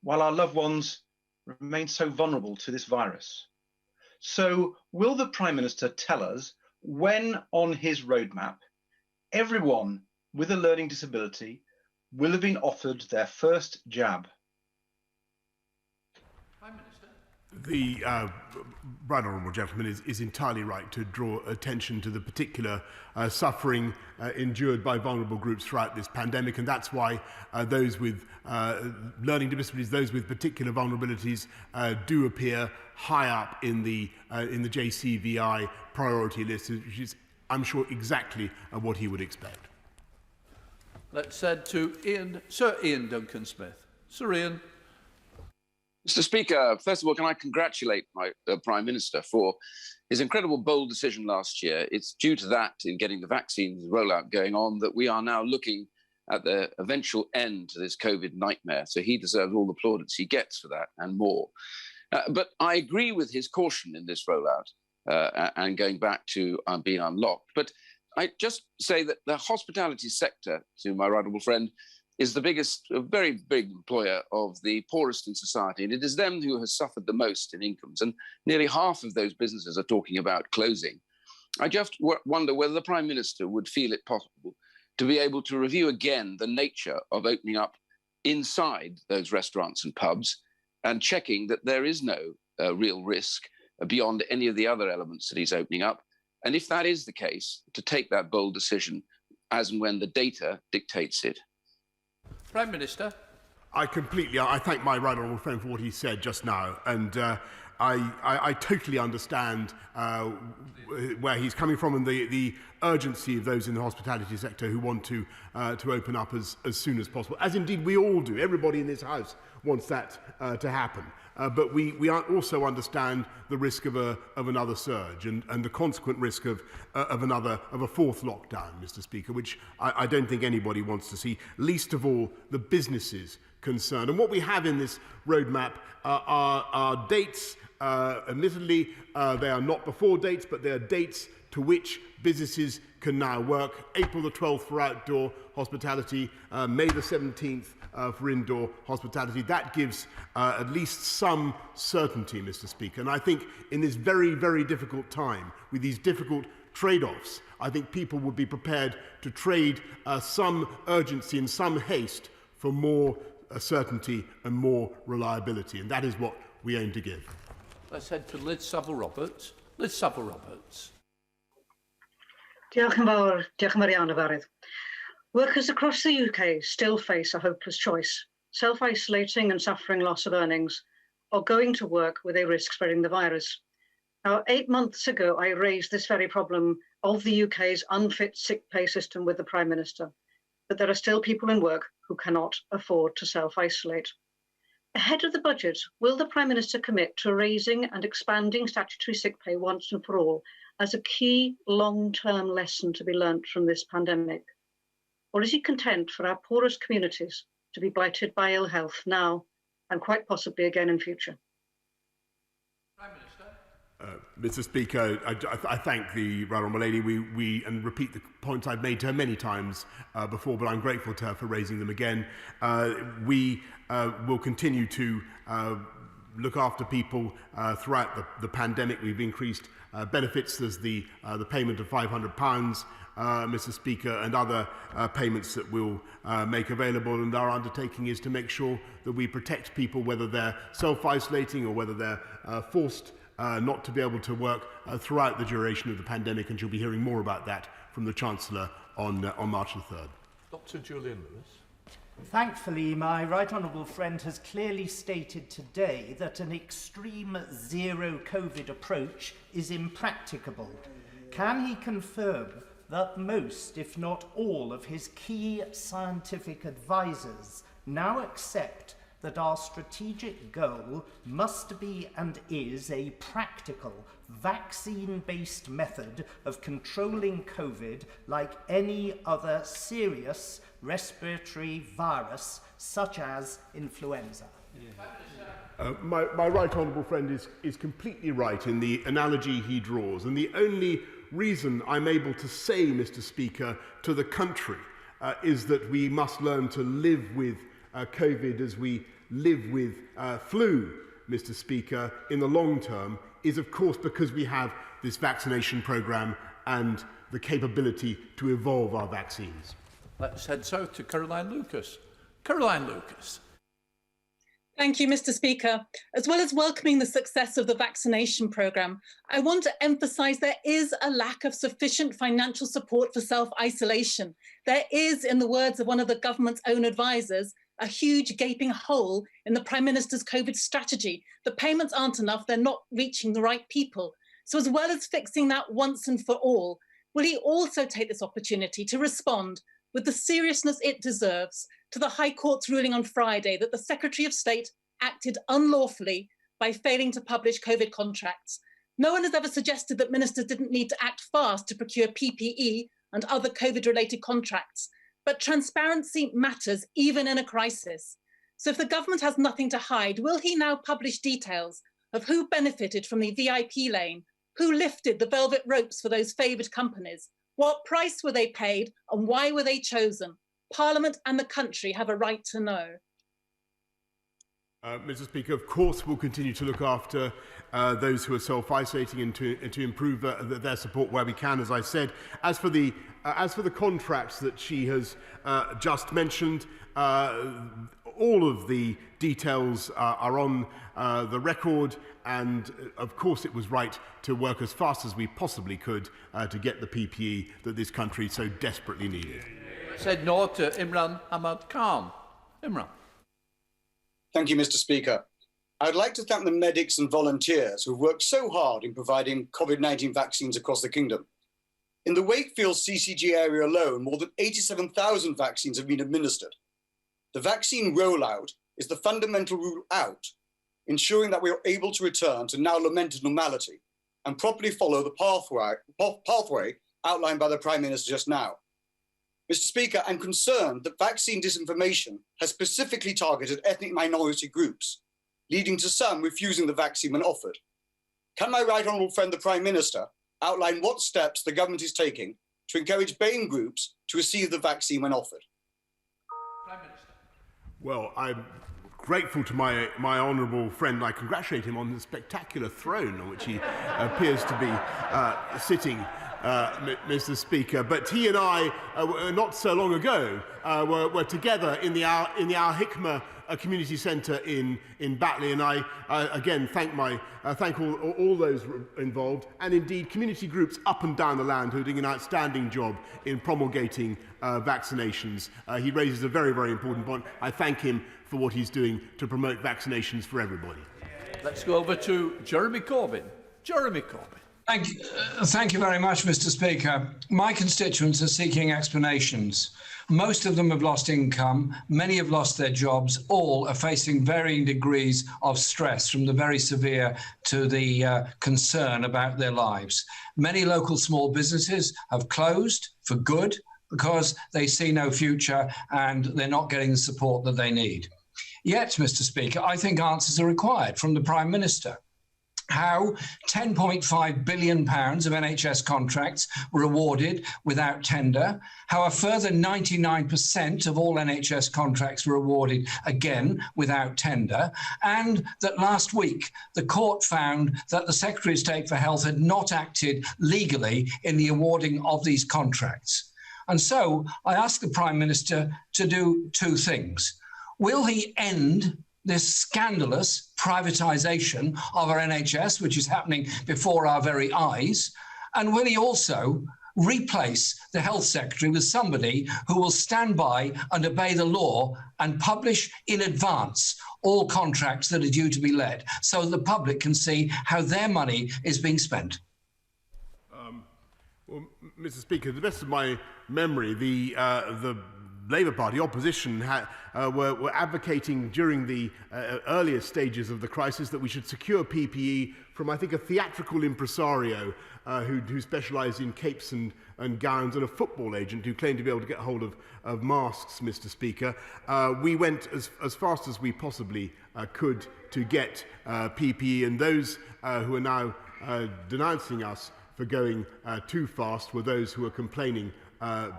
while our loved ones remain so vulnerable to this virus. So will the Prime Minister tell us when on his roadmap everyone with a learning disability will have been offered their first jab? The right honourable gentleman is entirely right to draw attention to the particular suffering endured by vulnerable groups throughout this pandemic, and that's why those with learning disabilities, those with particular vulnerabilities, do appear high up in the JCVI priority list, which is, I'm sure, exactly what he would expect. Let's head to Sir Ian Duncan-Smith. Sir Ian. Mr. Speaker, first of all, can I congratulate my Prime Minister for his incredible bold decision last year. It's due to that, in getting the vaccines rollout going on, that we are now looking at the eventual end to this COVID nightmare. So he deserves all the plaudits he gets for that and more. But I agree with his caution in this rollout and going back to being unlocked. But I just say that the hospitality sector, to my right honourable friend, is the biggest, very big employer of the poorest in society. And it is them who has suffered the most in incomes. And nearly half of those businesses are talking about closing. I just wonder whether the Prime Minister would feel it possible to be able to review again the nature of opening up inside those restaurants and pubs and checking that there is no real risk beyond any of the other elements that he's opening up. And if that is the case, to take that bold decision as and when the data dictates it. Prime Minister. I thank my right honourable friend for what he said just now, and I totally understand where he's coming from and the urgency of those in the hospitality sector who want to open up as soon as possible, as indeed we all do. Everybody in this House wants that to happen. But we also understand the risk of another surge and the consequent risk of a fourth lockdown, Mr. Speaker, which I don't think anybody wants to see, least of all the businesses concerned. And what we have in this roadmap are dates. Admittedly, they are not before dates, but they are dates to which businesses can now work. April the 12th for outdoor hospitality, May the 17th for indoor hospitality. That gives at least some certainty, Mr. Speaker. And I think in this very, very difficult time, with these difficult trade-offs, I think people would be prepared to trade some urgency and some haste for more certainty and more reliability. And that is what we aim to give. Let's head to Liz Savile-Roberts. Liz Savile-Roberts. Diolch yn fawr iawn, Yfarydd. Workers across the UK still face a hopeless choice, self-isolating and suffering loss of earnings, or going to work where they risk spreading the virus. Now, 8 months ago, I raised this very problem of the UK's unfit sick pay system with the Prime Minister, but there are still people in work who cannot afford to self-isolate. Ahead of the budget, will the Prime Minister commit to raising and expanding statutory sick pay once and for all as a key long-term lesson to be learnt from this pandemic? Or is he content for our poorest communities to be blighted by ill health now and quite possibly again in future? Prime Minister. Mr. Speaker, I thank the Right Honourable Lady. We and repeat the points I've made to her many times before, but I'm grateful to her for raising them again. We will continue to look after people throughout the pandemic. We've increased benefits. There's the payment of £500, Mr. Speaker, and other payments that we'll make available. And our undertaking is to make sure that we protect people, whether they're self-isolating or whether they're forced not to be able to work throughout the duration of the pandemic. And you'll be hearing more about that from the Chancellor on March the 3rd. Dr. Julian Lewis. Thankfully, my right honourable friend has clearly stated today that an extreme zero COVID approach is impracticable. Can he confirm that most, if not all, of his key scientific advisors now accept that our strategic goal must be and is a practical, vaccine-based method of controlling COVID like any other serious respiratory virus, such as influenza? My right honourable friend is completely right in the analogy he draws, and the only reason I'm able to say, Mr. Speaker, to the country is that we must learn to live with COVID as we live with flu, Mr. Speaker, in the long term, is of course because we have this vaccination programme and the capability to evolve our vaccines. Let's head south to Caroline Lucas. Caroline Lucas. Thank you, Mr. Speaker. As well as welcoming the success of the vaccination programme, I want to emphasise there is a lack of sufficient financial support for self-isolation. There is, in the words of one of the government's own advisers, a huge gaping hole in the Prime Minister's COVID strategy. The payments aren't enough, they're not reaching the right people. So as well as fixing that once and for all, will he also take this opportunity to respond with the seriousness it deserves to the High Court's ruling on Friday that the Secretary of State acted unlawfully by failing to publish COVID contracts? No one has ever suggested that ministers didn't need to act fast to procure PPE and other COVID-related contracts, but transparency matters even in a crisis. So if the government has nothing to hide, will he now publish details of who benefited from the VIP lane, who lifted the velvet ropes for those favoured companies, what price were they paid and why were they chosen? Parliament and the country have a right to know. Mr. Speaker, of course we'll continue to look after those who are self-isolating and to improve their support where we can, as I said. As for the contracts that she has just mentioned, all of the details are on the record, and of course it was right to work as fast as we possibly could to get the PPE that this country so desperately needed. Said no to Imran Ahmad Khan. Imran. Thank you, Mr. Speaker. I would like to thank the medics and volunteers who have worked so hard in providing COVID-19 vaccines across the kingdom. In the Wakefield CCG area alone, more than 87,000 vaccines have been administered. The vaccine rollout is the fundamental rule out, ensuring that we are able to return to now lamented normality and properly follow the pathway outlined by the Prime Minister just now. Mr. Speaker, I'm concerned that vaccine disinformation has specifically targeted ethnic minority groups, leading to some refusing the vaccine when offered. Can my right honourable friend, the Prime Minister, outline what steps the government is taking to encourage BAME groups to receive the vaccine when offered? Prime Minister. Well, I'm grateful to my honourable friend. I congratulate him on the spectacular throne on which he appears to be sitting Mr. Speaker. But he and I, not so long ago, were together in our Hikmah community centre in Batley, and I again thank all those involved, and indeed community groups up and down the land who are doing an outstanding job in promulgating vaccinations. He raises a very, very important point. I thank him for what he's doing to promote vaccinations for everybody. Let's go over to Jeremy Corbyn. Jeremy Corbyn. Thank you very much, Mr. Speaker. My constituents are seeking explanations. Most of them have lost income, many have lost their jobs, all are facing varying degrees of stress, from the very severe to the concern about their lives. Many local small businesses have closed for good because they see no future and they're not getting the support that they need. Yet, Mr. Speaker, I think answers are required from the Prime Minister. How £10.5 billion of NHS contracts were awarded without tender, how a further 99% of all NHS contracts were awarded again without tender, and that last week the court found that the Secretary of State for Health had not acted legally in the awarding of these contracts. And so I ask the Prime Minister to do two things. Will he end this scandalous privatisation of our NHS, which is happening before our very eyes? And will he also replace the Health Secretary with somebody who will stand by and obey the law and publish in advance all contracts that are due to be let, so the public can see how their money is being spent? Well, Mr. Speaker, to the best of my memory, the Labour Party opposition were advocating during the earlier stages of the crisis that we should secure PPE from, I think, a theatrical impresario who specialised in capes and gowns, and a football agent who claimed to be able to get hold of masks, Mr. Speaker. We went as fast as we possibly could to get PPE, and those who are now denouncing us for going too fast were those who were complaining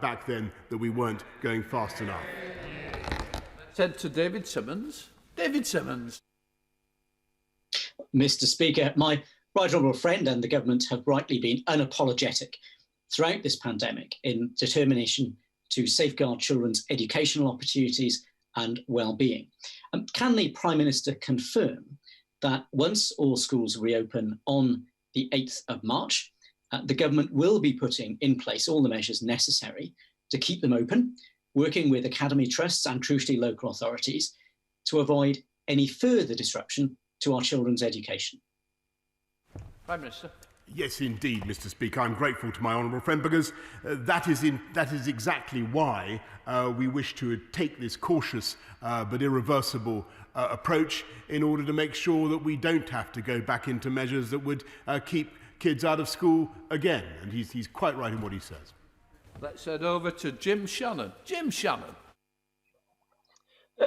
back then that we weren't going fast enough. Said to David Simmons. David Simmons. Mr. Speaker, my right honourable friend and the government have rightly been unapologetic throughout this pandemic in determination to safeguard children's educational opportunities and well-being. Can the Prime Minister confirm that once all schools reopen on the 8th of March, the government will be putting in place all the measures necessary to keep them open, working with academy trusts and crucially local authorities to avoid any further disruption to our children's education? Prime Minister. Yes, indeed, Mr. Speaker. I'm grateful to my honourable friend because that is exactly why we wish to take this cautious but irreversible approach, in order to make sure that we don't have to go back into measures that would keep kids out of school again. And he's quite right in what he says. Let's head over to Jim Shannon. Jim Shannon.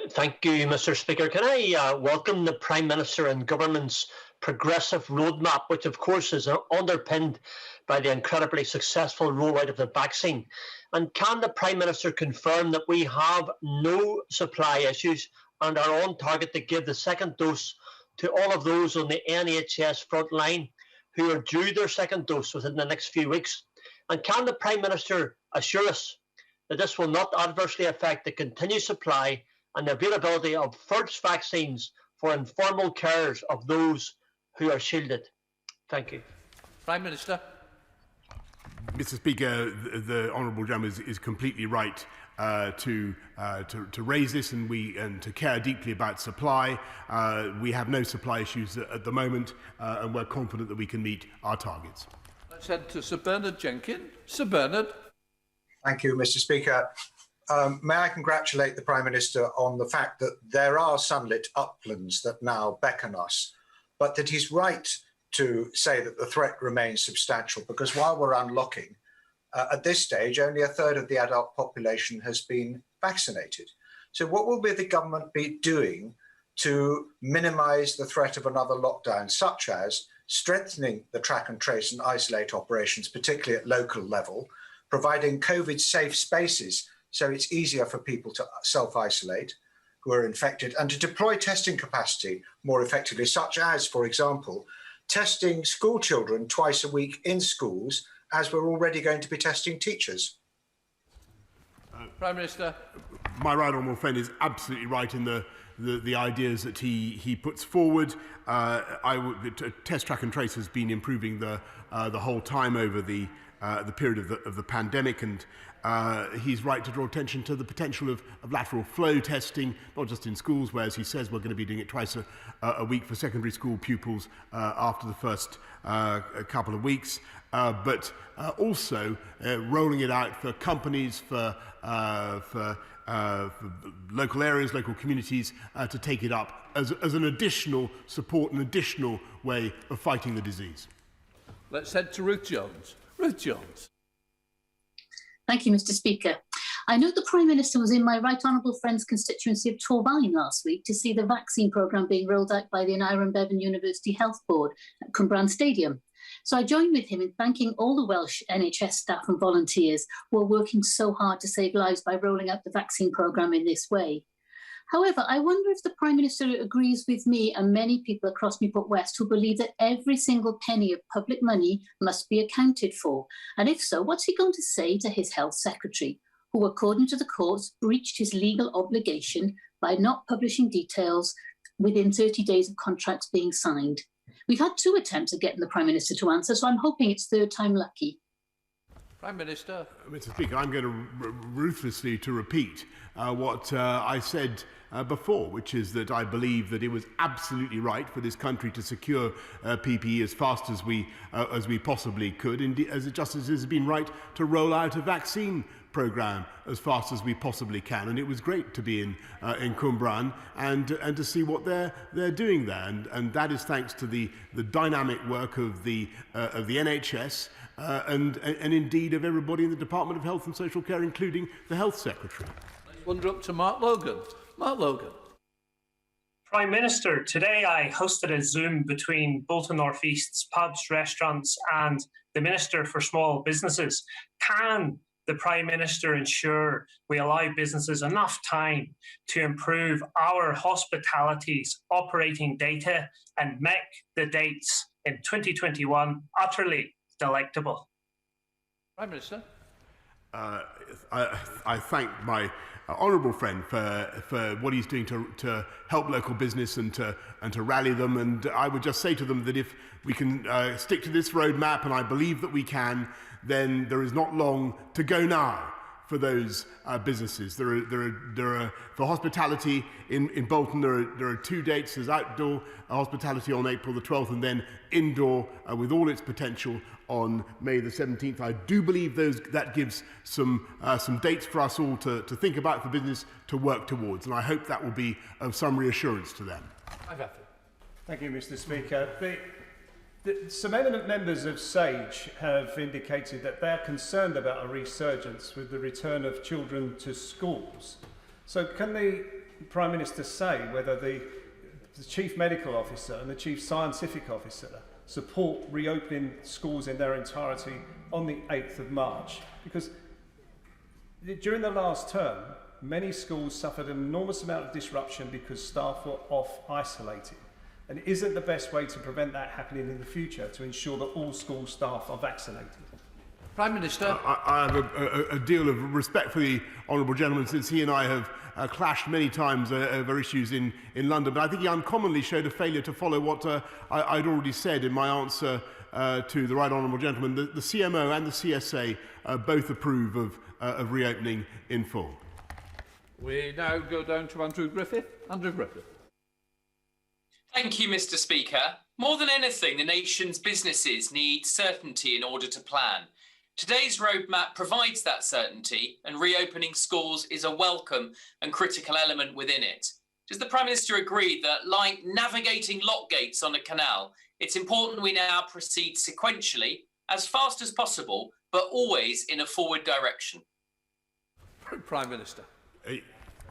Thank you, Mr. Speaker. Can I welcome the Prime Minister and Government's progressive roadmap, which of course is underpinned by the incredibly successful rollout of the vaccine? And can the Prime Minister confirm that we have no supply issues and are on target to give the second dose to all of those on the NHS front line who are due their second dose within the next few weeks? And can the Prime Minister assure us that this will not adversely affect the continued supply and the availability of first vaccines for informal carers of those who are shielded? Thank you. Prime Minister. Mr. Speaker, the Honourable Gentleman is completely right to raise this, and to care deeply about supply. We have no supply issues at the moment, and we're confident that we can meet our targets. Let's head to Sir Bernard Jenkin. Sir Bernard. Thank you, Mr. Speaker. May I congratulate the Prime Minister on the fact that there are sunlit uplands that now beckon us, but that he's right to say that the threat remains substantial, because while we're unlocking, at this stage, only a third of the adult population has been vaccinated. So what will the government be doing to minimise the threat of another lockdown, such as strengthening the track and trace and isolate operations, particularly at local level, providing COVID-safe spaces so it's easier for people to self-isolate who are infected, and to deploy testing capacity more effectively, such as, for example, testing school children twice a week in schools as we're already going to be testing teachers? Prime Minister. My right honourable friend is absolutely right in the ideas that he puts forward. Test, track and trace has been improving the whole time over the period of the pandemic, and he's right to draw attention to the potential of lateral flow testing, not just in schools, where, as he says, we're going to be doing it twice a week for secondary school pupils after the first couple of weeks, but also rolling it out for companies, for local areas, local communities, to take it up as an additional support, an additional way of fighting the disease. Let's head to Ruth Jones. Ruth Jones. Thank you, Mr. Speaker. I know the Prime Minister was in my right honourable friend's constituency of Torfaen last week to see the vaccine programme being rolled out by the Aneurin Bevan University Health Board at Cwmbran Stadium. So I joined with him in thanking all the Welsh NHS staff and volunteers who are working so hard to save lives by rolling out the vaccine programme in this way. However, I wonder if the Prime Minister agrees with me and many people across Newport West who believe that every single penny of public money must be accounted for. And if so, what's he going to say to his Health Secretary, who, according to the courts, breached his legal obligation by not publishing details within 30 days of contracts being signed? We've had 2 attempts at getting the Prime Minister to answer, so I'm hoping it's third time lucky. Prime Minister. Mr. Speaker, I'm going to ruthlessly to repeat what I said before, which is that I believe that it was absolutely right for this country to secure PPE as fast as we possibly could, indeed, as just as it has been right to roll out a vaccine programme as fast as we possibly can. And it was great to be in Cwmbran and to see what they're doing there. And that is thanks to the dynamic work of the NHS and indeed of everybody in the Department of Health and Social Care, including the Health Secretary. Wander up to Mark Logan. Mark Logan. Prime Minister, today I hosted a Zoom between Bolton North East's pubs, restaurants and the Minister for Small Businesses. Can the Prime Minister ensure we allow businesses enough time to improve our hospitality's operating data and make the dates in 2021 utterly delectable? Prime Minister. I thank my honourable friend for what he's doing to help local business and to rally them. And I would just say to them that if we can stick to this roadmap, and I believe that we can, then there is not long to go now for those businesses. There are for hospitality in Bolton. There are 2 dates. There's outdoor hospitality on April the 12th, and then indoor with all its potential on May the 17th. I do believe that gives some dates for us all to think about, for business to work towards, and I hope that will be of some reassurance to them. Thank you, Mr. Speaker. Some eminent members of SAGE have indicated that they're concerned about a resurgence with the return of children to schools. So can the Prime Minister say whether the Chief Medical Officer and the Chief Scientific Officer support reopening schools in their entirety on the 8th of March? Because during the last term, many schools suffered an enormous amount of disruption because staff were off isolating. And isn't the best way to prevent that happening in the future to ensure that all school staff are vaccinated? Prime Minister. I have a deal of respect for the honourable gentleman, since he and I have clashed many times over issues in London. But I think he uncommonly showed a failure to follow what I'd already said in my answer to the right honourable gentleman. The CMO and the CSA both approve of reopening in full. We now go down to Andrew Griffith. Andrew Griffith. Thank you, Mr. Speaker. More than anything, the nation's businesses need certainty in order to plan. Today's roadmap provides that certainty, and reopening schools is a welcome and critical element within it. Does the Prime Minister agree that, like navigating lock gates on a canal, it's important we now proceed sequentially, as fast as possible, but always in a forward direction? Prime Minister.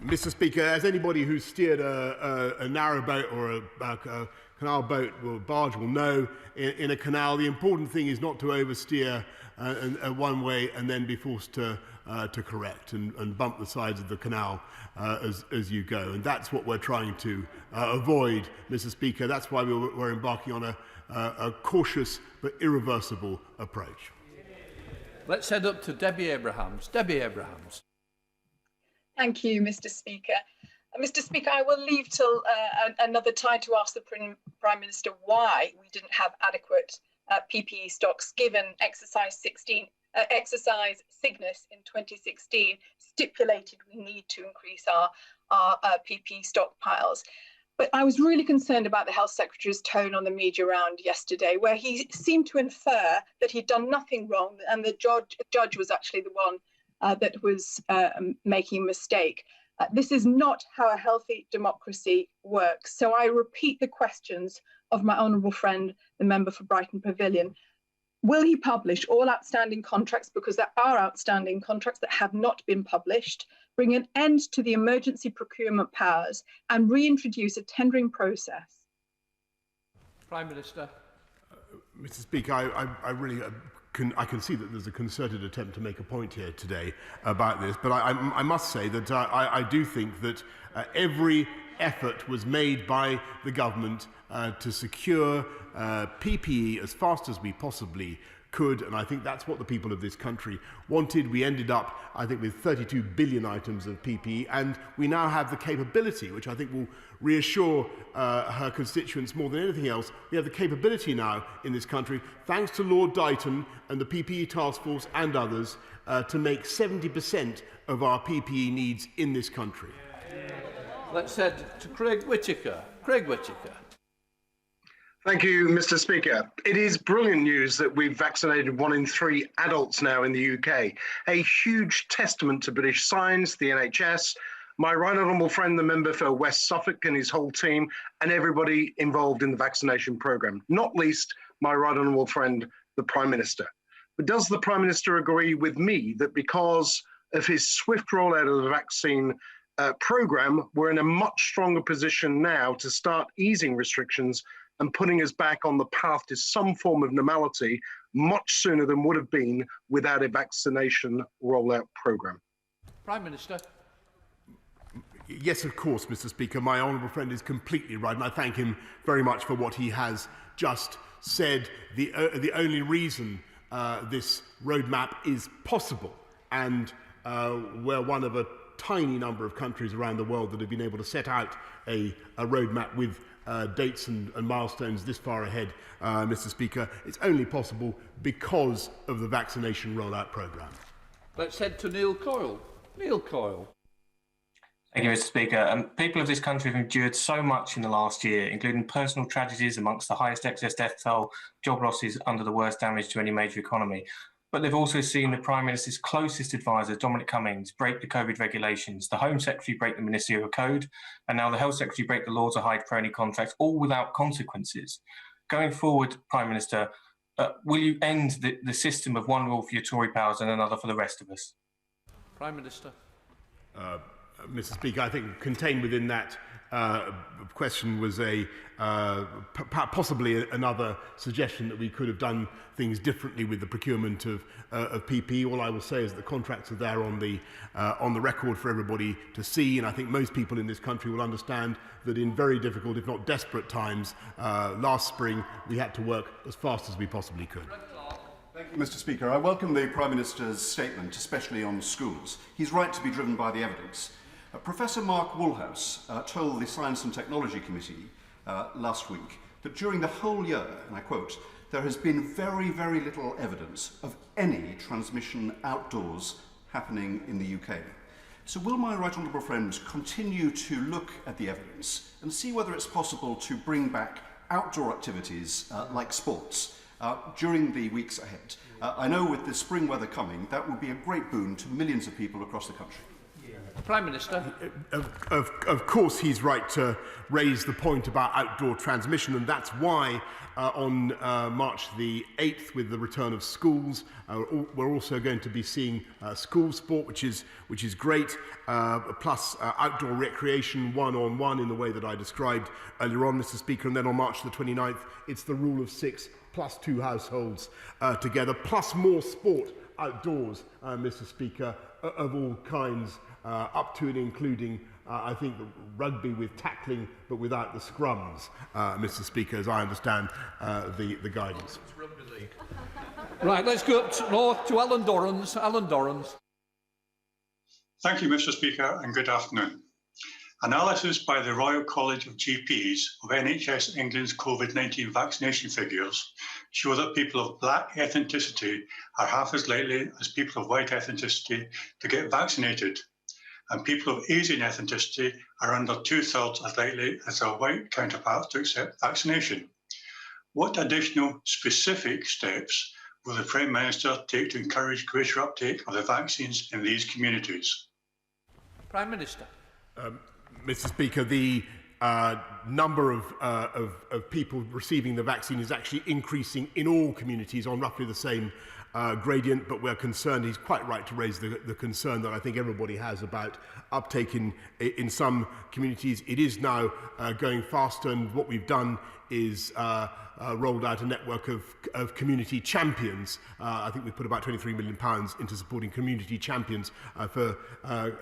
Mr. Speaker, as anybody who's steered a narrow boat or a canal boat or barge will know, in a canal, the important thing is not to oversteer one way and then be forced to correct and bump the sides of the canal as you go. And that's what we're trying to avoid, Mr. Speaker. That's why we're embarking on a cautious but irreversible approach. Let's head up to Debbie Abrahams. Debbie Abrahams. Thank you, Mr. Speaker. Mr. Speaker, I will leave till another time to ask the Prime Minister why we didn't have adequate PPE stocks, given exercise Cygnus in 2016 stipulated we need to increase our PPE stockpiles. But I was really concerned about the Health Secretary's tone on the media round yesterday, where he seemed to infer that he'd done nothing wrong and the judge was actually the one that was making a mistake. This is not how a healthy democracy works. So I repeat the questions of my honourable friend, the member for Brighton Pavilion. Will he publish all outstanding contracts, because there are outstanding contracts that have not been published, bring an end to the emergency procurement powers and reintroduce a tendering process? Prime Minister. Mr. Speaker, I really I can see that there's a concerted attempt to make a point here today about this, but I must say that I do think that every effort was made by the government to secure PPE as fast as we possibly could, and I think that's what the people of this country wanted. We ended up, I think, with 32 billion items of PPE, and we now have the capability, which I think will reassure her constituents more than anything else. We have the capability now in this country, thanks to Lord Dighton and the PPE Task Force and others, to make 70% of our PPE needs in this country. Let's head to Craig Whittaker. Craig Whittaker. Thank you, Mr. Speaker. It is brilliant news that we've vaccinated 1 in 3 adults now in the UK. A huge testament to British science, the NHS, my right honourable friend, the member for West Suffolk and his whole team, and everybody involved in the vaccination programme, not least my right honourable friend, the Prime Minister. But does the Prime Minister agree with me that because of his swift rollout of the vaccine programme, we're in a much stronger position now to start easing restrictions and putting us back on the path to some form of normality much sooner than would have been without a vaccination rollout programme? Prime Minister. Yes, of course, Mr. Speaker. My honourable friend is completely right, and I thank him very much for what he has just said. The only reason this roadmap is possible, and we're one of a tiny number of countries around the world that have been able to set out a roadmap with dates and milestones this far ahead, Mr. Speaker. It's only possible because of the vaccination rollout programme. Let's head to Neil Coyle. Neil Coyle. Thank you, Mr. Speaker. People of this country have endured so much in the last year, including personal tragedies amongst the highest excess death toll, job losses under the worst damage to any major economy. But they've also seen the Prime Minister's closest advisor, Dominic Cummings, break the COVID regulations, the Home Secretary break the Ministerial Code, and now the Health Secretary break the law to hide crony contracts, all without consequences. Going forward, Prime Minister, will you end the system of one rule for your Tory powers and another for the rest of us? Prime Minister. Mr. Speaker, I think contained within that question was possibly another suggestion that we could have done things differently with the procurement of PPE. All I will say is that the contracts are there on the record for everybody to see, and I think most people in this country will understand that in very difficult, if not desperate times, last spring we had to work as fast as we possibly could. Thank you, Mr. Speaker. I welcome the Prime Minister's statement, especially on schools. He's right to be driven by the evidence. Professor Mark Woolhouse told the Science and Technology Committee last week that during the whole year, and I quote, there has been very, very little evidence of any transmission outdoors happening in the UK. So will my right honourable friend continue to look at the evidence and see whether it's possible to bring back outdoor activities like sports during the weeks ahead? I know with the spring weather coming, that would be a great boon to millions of people across the country. Prime Minister. Of course he's right to raise the point about outdoor transmission, and that's why on March the 8th, with the return of schools, we're also going to be seeing school sport, which is great, plus outdoor recreation one-on-one in the way that I described earlier on, Mr. Speaker. And then on March the 29th, it's the rule of 6 plus 2 households together, plus more sport outdoors, Mr. Speaker, of all kinds, up to and including, I think, rugby with tackling, but without the scrums, Mr. Speaker, as I understand the guidance. Rugby league. Right, let's go up north to Alan Dorrans. Alan Dorrans. Thank you, Mr. Speaker, and good afternoon. Analysis by the Royal College of GPs of NHS England's COVID-19 vaccination figures show that people of black ethnicity are half as likely as people of white ethnicity to get vaccinated, and people of Asian ethnicity are under 2/3 as likely as their white counterparts to accept vaccination. What additional specific steps will the Prime Minister take to encourage greater uptake of the vaccines in these communities? Prime Minister. Mr. Speaker, the number of people receiving the vaccine is actually increasing in all communities on roughly the same gradient, but we're concerned, he's quite right to raise the concern that I think everybody has about uptake in some communities. It is now going faster, and what we've done is rolled out a network of community champions. I think we've put about £23 million into supporting community champions for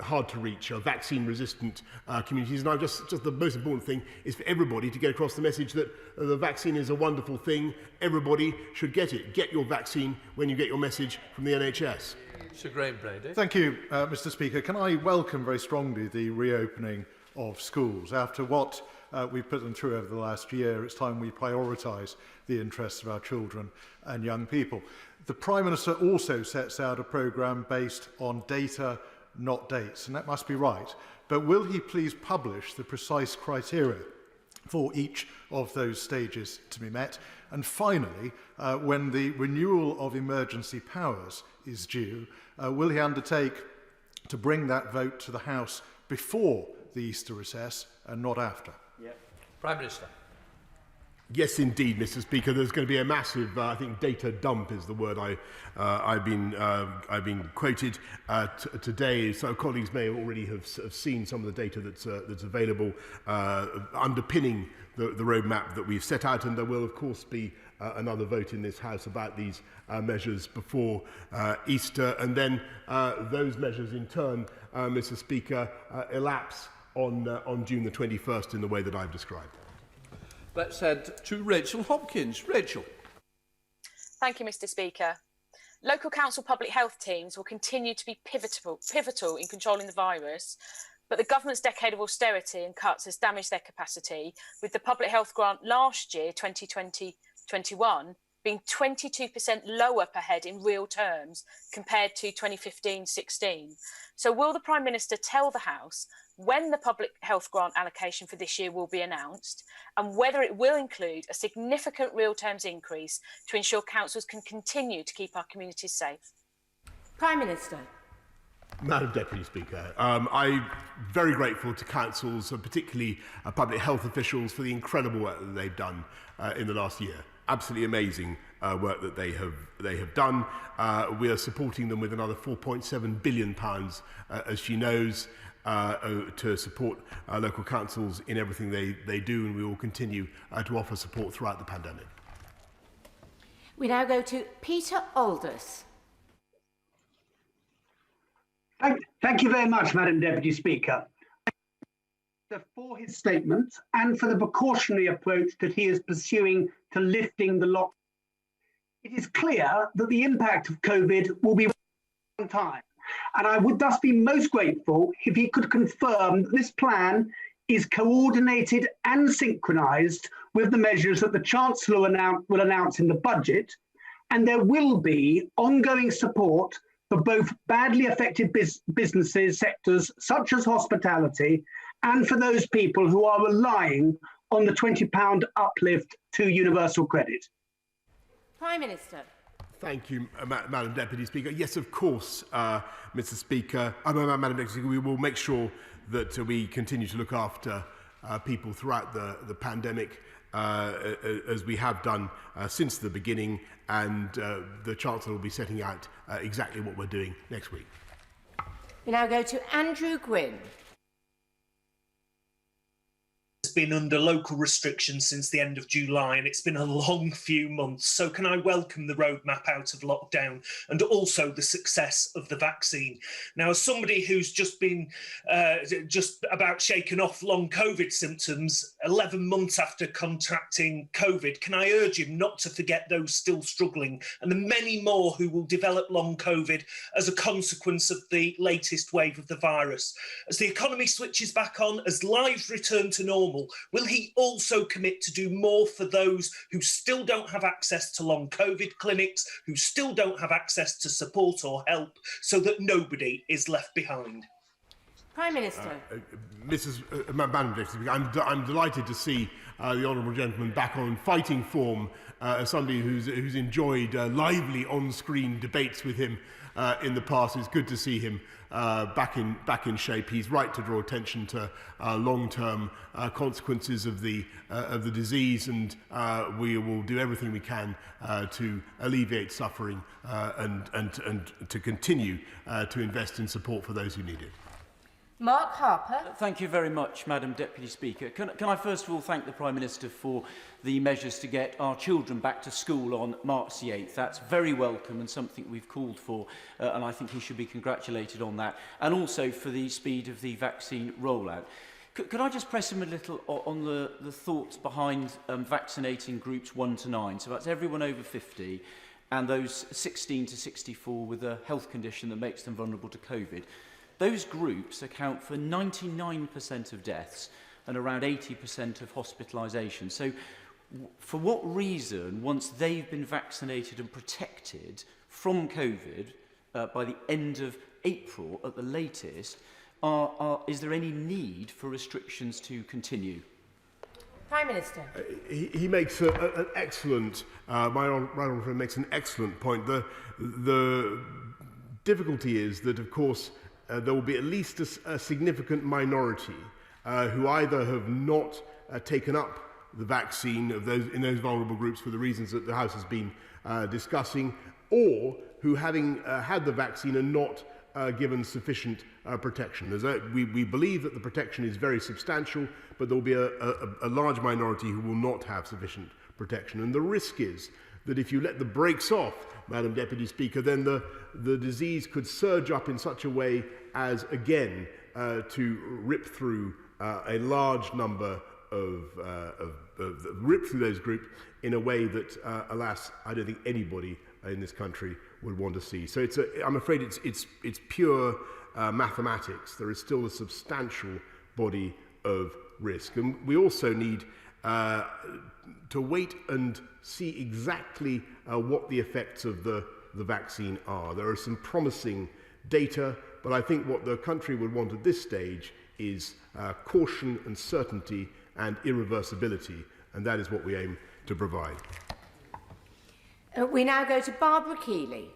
hard-to-reach, vaccine-resistant communities. And just the most important thing is for everybody to get across the message that the vaccine is a wonderful thing. Everybody should get it. Get your vaccine when you get your message from the NHS. Sir Graham Brady. Thank you, Mr. Speaker. Can I welcome very strongly the reopening of schools? After what we've put them through over the last year, it's time we prioritise the interests of our children and young people. The Prime Minister also sets out a programme based on data, not dates, and that must be right. But will he please publish the precise criteria for each of those stages to be met? And finally, when the renewal of emergency powers is due, will he undertake to bring that vote to the House before the Easter recess and not after? Prime Minister. Yes, indeed, Mr. Speaker. There's going to be a massive, I think, data dump is the word I've been quoted today. So colleagues may already have seen some of the data that's available underpinning the roadmap that we've set out, and there will, of course, be another vote in this House about these measures before Easter, and then those measures, in turn, Mr. Speaker, elapse on June the 21st in the way that I've described. Let's head to Rachel Hopkins. Rachel. Thank you, Mr. Speaker. Local council public health teams will continue to be pivotal in controlling the virus, but the government's decade of austerity and cuts has damaged their capacity, with the public health grant last year, 2020-21, being 22% lower per head in real terms compared to 2015-16. So will the Prime Minister tell the House when the public health grant allocation for this year will be announced, and whether it will include a significant real terms increase to ensure councils can continue to keep our communities safe? Prime Minister. Madam Deputy Speaker, I'm very grateful to councils, and particularly public health officials, for the incredible work that they've done in the last year. Absolutely amazing work that they have done. We are supporting them with another £4.7 billion, as she knows, to support local councils in everything they do, and we will continue to offer support throughout the pandemic. We now go to Peter Aldous. Thank you very much, Madam Deputy Speaker, for his statement and for the precautionary approach that he is pursuing to lifting the lockdown. It is clear that the impact of COVID will be one time, and I would thus be most grateful if he could confirm that this plan is coordinated and synchronised with the measures that the Chancellor will announce in the budget, and there will be ongoing support for both badly affected businesses, sectors such as hospitality, and for those people who are relying on the £20 uplift to universal credit. Prime Minister. Thank you, Madam Deputy Speaker. Yes, of course, Mr. Speaker. Madam Deputy Speaker, we will make sure that we continue to look after people throughout the pandemic, as we have done since the beginning, and the Chancellor will be setting out exactly what we're doing next week. We now go to Andrew Gwynn. been under local restrictions since the end of July, and it's been a long few months. So can I welcome the roadmap out of lockdown and also the success of the vaccine? Now, as somebody who's just been just about shaken off long COVID symptoms 11 months after contracting COVID, can I urge him not to forget those still struggling and the many more who will develop long COVID as a consequence of the latest wave of the virus? As the economy switches back on, as lives return to normal, will he also commit to do more for those who still don't have access to long COVID clinics, who still don't have access to support or help, so that nobody is left behind? Prime Minister. Madam Deputy, I'm delighted to see the honourable gentleman back on fighting form as somebody who's enjoyed lively on-screen debates with him in the past. It's good to see him back in shape. He's right to draw attention to long-term consequences of the disease, and we will do everything we can to alleviate suffering and to continue to invest in support for those who need it. Mark Harper. Thank you very much, Madam Deputy Speaker. Can I first of all thank the Prime Minister for the measures to get our children back to school on March the 8th. That's very welcome and something we've called for, and I think he should be congratulated on that, and also for the speed of the vaccine rollout. Could I just press him a little on the thoughts behind vaccinating groups 1 to 9? So that's everyone over 50 and those 16 to 64 with a health condition that makes them vulnerable to COVID. Those groups account for 99% of deaths and around 80% of hospitalisation. So for what reason, once they've been vaccinated and protected from COVID by the end of April at the latest, is there any need for restrictions to continue? Prime Minister. He makes an excellent, my honourable friend makes an excellent point. The difficulty is that, of course, there will be at least a significant minority who either have not taken up the vaccine in those vulnerable groups for the reasons that the House has been discussing, or who, having had the vaccine, are not given sufficient protection. We believe that the protection is very substantial, but there will be a large minority who will not have sufficient protection. And the risk is that if you let the brakes off, Madam Deputy Speaker, then the disease could surge up in such a way as, again, to rip through a large number rip through those groups in a way that, alas, I don't think anybody in this country would want to see. So I'm afraid it's pure mathematics. There is still a substantial body of risk. And we also need to wait and see exactly what the effects of the vaccine are. There are some promising data, but I think what the country would want at this stage is caution and certainty and irreversibility, and that is what we aim to provide. We now go to Barbara Keeley.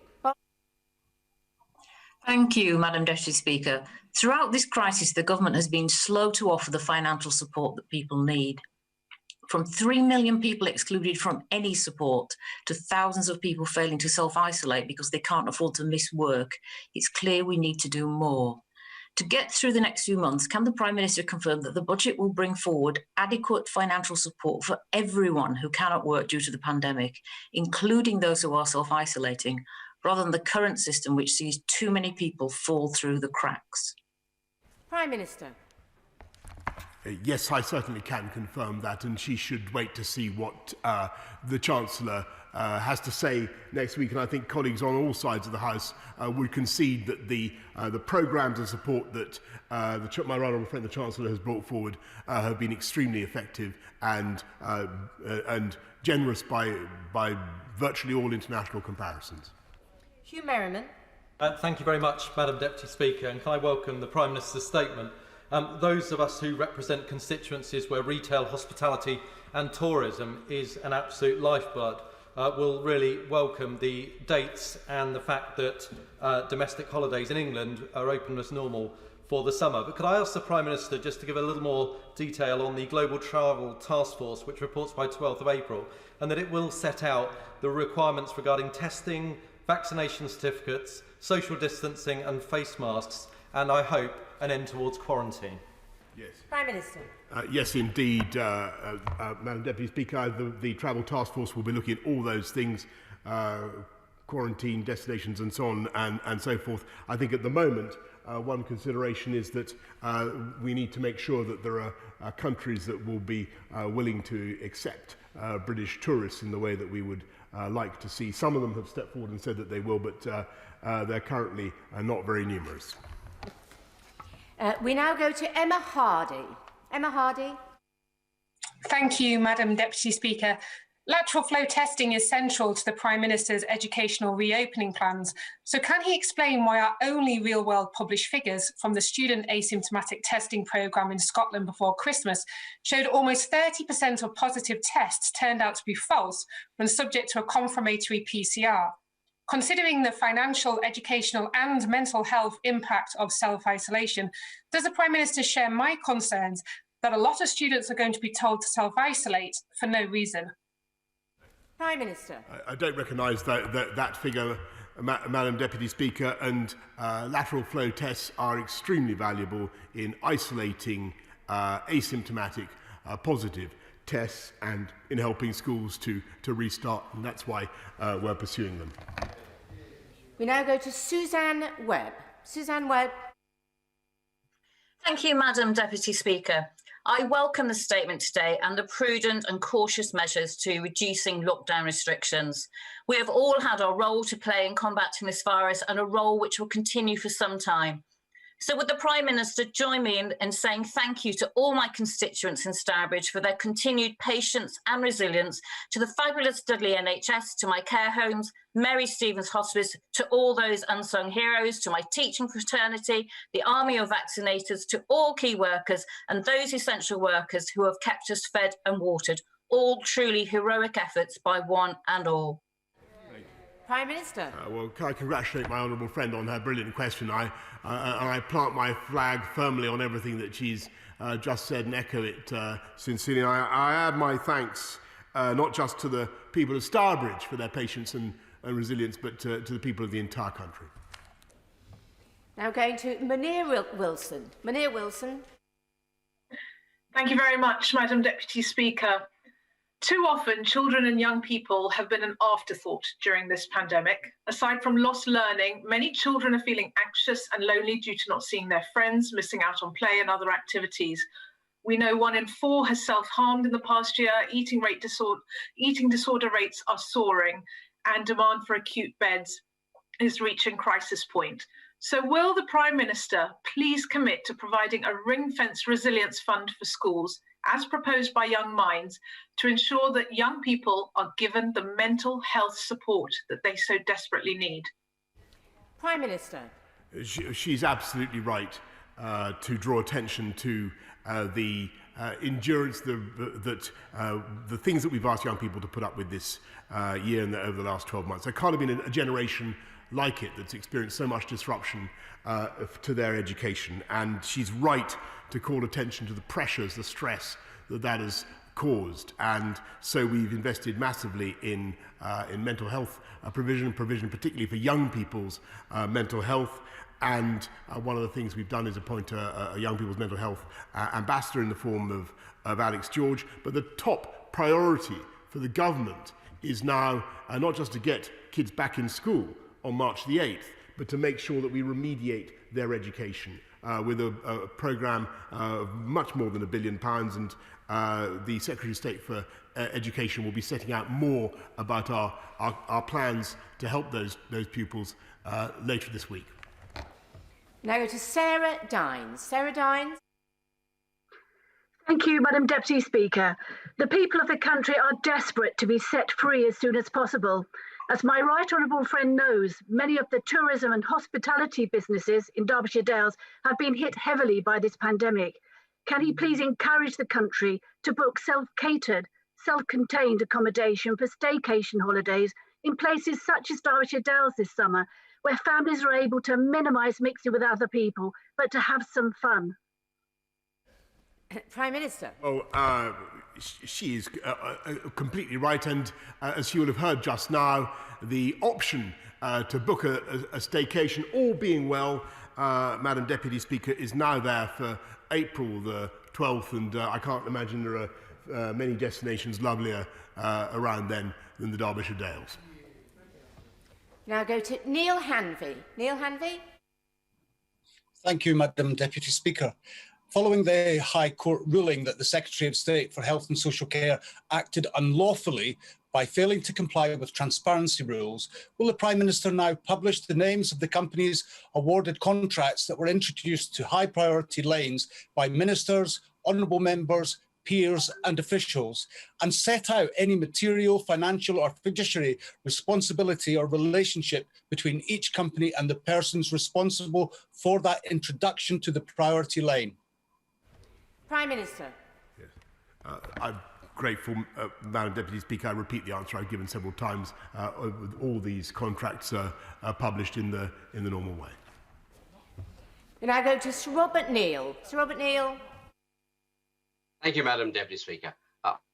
Thank you, Madam Deputy Speaker. Throughout this crisis, the government has been slow to offer the financial support that people need. From 3 million people excluded from any support to thousands of people failing to self-isolate because they can't afford to miss work, it's clear we need to do more. To get through the next few months, can the Prime Minister confirm that the budget will bring forward adequate financial support for everyone who cannot work due to the pandemic, including those who are self-isolating, rather than the current system which sees too many people fall through the cracks? Prime Minister. Yes, I certainly can confirm that, and she should wait to see what the Chancellor has to say next week. And I think colleagues on all sides of the House would concede that the programmes of support that my honourable friend the Chancellor has brought forward have been extremely effective and generous by virtually all international comparisons. Hugh Merriman. Thank you very much, Madam Deputy Speaker, and can I welcome the Prime Minister's statement. Those of us who represent constituencies where retail, hospitality and tourism is an absolute lifeblood will really welcome the dates and the fact that domestic holidays in England are open as normal for the summer. But could I ask the Prime Minister just to give a little more detail on the Global Travel Task Force, which reports by 12th of April, and that it will set out the requirements regarding testing, vaccination certificates, social distancing and face masks, and I hope an end towards quarantine. Yes. Prime Minister. Yes, indeed, Madam Deputy Speaker. The Travel Task Force will be looking at all those things, quarantine destinations and so on and so forth. I think at the moment, one consideration is that we need to make sure that there are countries that will be willing to accept British tourists in the way that we would like to see. Some of them have stepped forward and said that they will, but they're currently not very numerous. We now go to Emma Hardy. Emma Hardy. Thank you, Madam Deputy Speaker. Lateral flow testing is central to the Prime Minister's educational reopening plans. So can he explain why our only real-world published figures from the student asymptomatic testing programme in Scotland before Christmas showed almost 30% of positive tests turned out to be false when subject to a confirmatory PCR? Considering the financial, educational and mental health impact of self-isolation, does the Prime Minister share my concerns that a lot of students are going to be told to self-isolate for no reason? Prime Minister. I don't recognise that figure, Madam Deputy Speaker, and lateral flow tests are extremely valuable in isolating asymptomatic positive tests and in helping schools to restart, and that's why we're pursuing them. We now go to Suzanne Webb. Suzanne Webb. Thank you, Madam Deputy Speaker. I welcome the statement today and the prudent and cautious measures to reducing lockdown restrictions. We have all had our role to play in combating this virus and a role which will continue for some time. So would the Prime Minister join me in saying thank you to all my constituents in Stourbridge for their continued patience and resilience, to the fabulous Dudley NHS, to my care homes, Mary Stevens Hospice, to all those unsung heroes, to my teaching fraternity, the army of vaccinators, to all key workers and those essential workers who have kept us fed and watered, all truly heroic efforts by one and all. Prime Minister. Well, can I congratulate my honourable friend on her brilliant question. I plant my flag firmly on everything that she's just said and echo it sincerely. I add my thanks not just to the people of Stourbridge for their patience and resilience, but to the people of the entire country. Now going to Munir Wilson. Munir Wilson. Thank you very much, Madam Deputy Speaker. Too often, children and young people have been an afterthought during this pandemic. Aside from lost learning, many children are feeling anxious and lonely due to not seeing their friends, missing out on play and other activities. We know 1 in 4 has self-harmed in the past year, eating disorder rates are soaring, and demand for acute beds is reaching crisis point. So will the Prime Minister please commit to providing a ring-fence resilience fund for schools, as proposed by Young Minds, to ensure that young people are given the mental health support that they so desperately need? Prime Minister. She's absolutely right to draw attention to the endurance, the things that we've asked young people to put up with this year and over the last 12 months. There can't have been a generation like it that's experienced so much disruption to their education. And she's right to call attention to the pressures, the stress that has caused. And so we've invested massively in mental health provision particularly for young people's mental health. And one of the things we've done is appoint a young people's mental health ambassador in the form of Alex George. But the top priority for the government is now not just to get kids back in school on March the 8th, but to make sure that we remediate their education with a programme of much more than £1 billion. And the Secretary of State for Education will be setting out more about our plans to help those pupils later this week. Now go to Sarah Dines. Sarah Dines. Thank you, Madam Deputy Speaker. The people of the country are desperate to be set free as soon as possible. As my right honourable friend knows, many of the tourism and hospitality businesses in Derbyshire Dales have been hit heavily by this pandemic. Can he please encourage the country to book self-catered, self-contained accommodation for staycation holidays in places such as Derbyshire Dales this summer, where families are able to minimise mixing with other people, but to have some fun? Prime Minister. Well, she is completely right, and as you will have heard just now, the option to book a staycation, all being well, Madam Deputy Speaker, is now there for April the 12th, and I can't imagine there are many destinations lovelier around then than the Derbyshire Dales. Now go to Neil Hanvey. Neil Hanvey. Thank you, Madam Deputy Speaker. Following the High Court ruling that the Secretary of State for Health and Social Care acted unlawfully by failing to comply with transparency rules, will the Prime Minister now publish the names of the companies awarded contracts that were introduced to high priority lanes by ministers, honourable members, peers and officials, and set out any material, financial or fiduciary responsibility or relationship between each company and the persons responsible for that introduction to the priority lane? Prime Minister. Yes. I'm grateful, Madam Deputy Speaker. I repeat the answer I've given several times. All these contracts are published in the normal way. We now go to Sir Robert Neal. Sir Robert Neal. Thank you, Madam Deputy Speaker.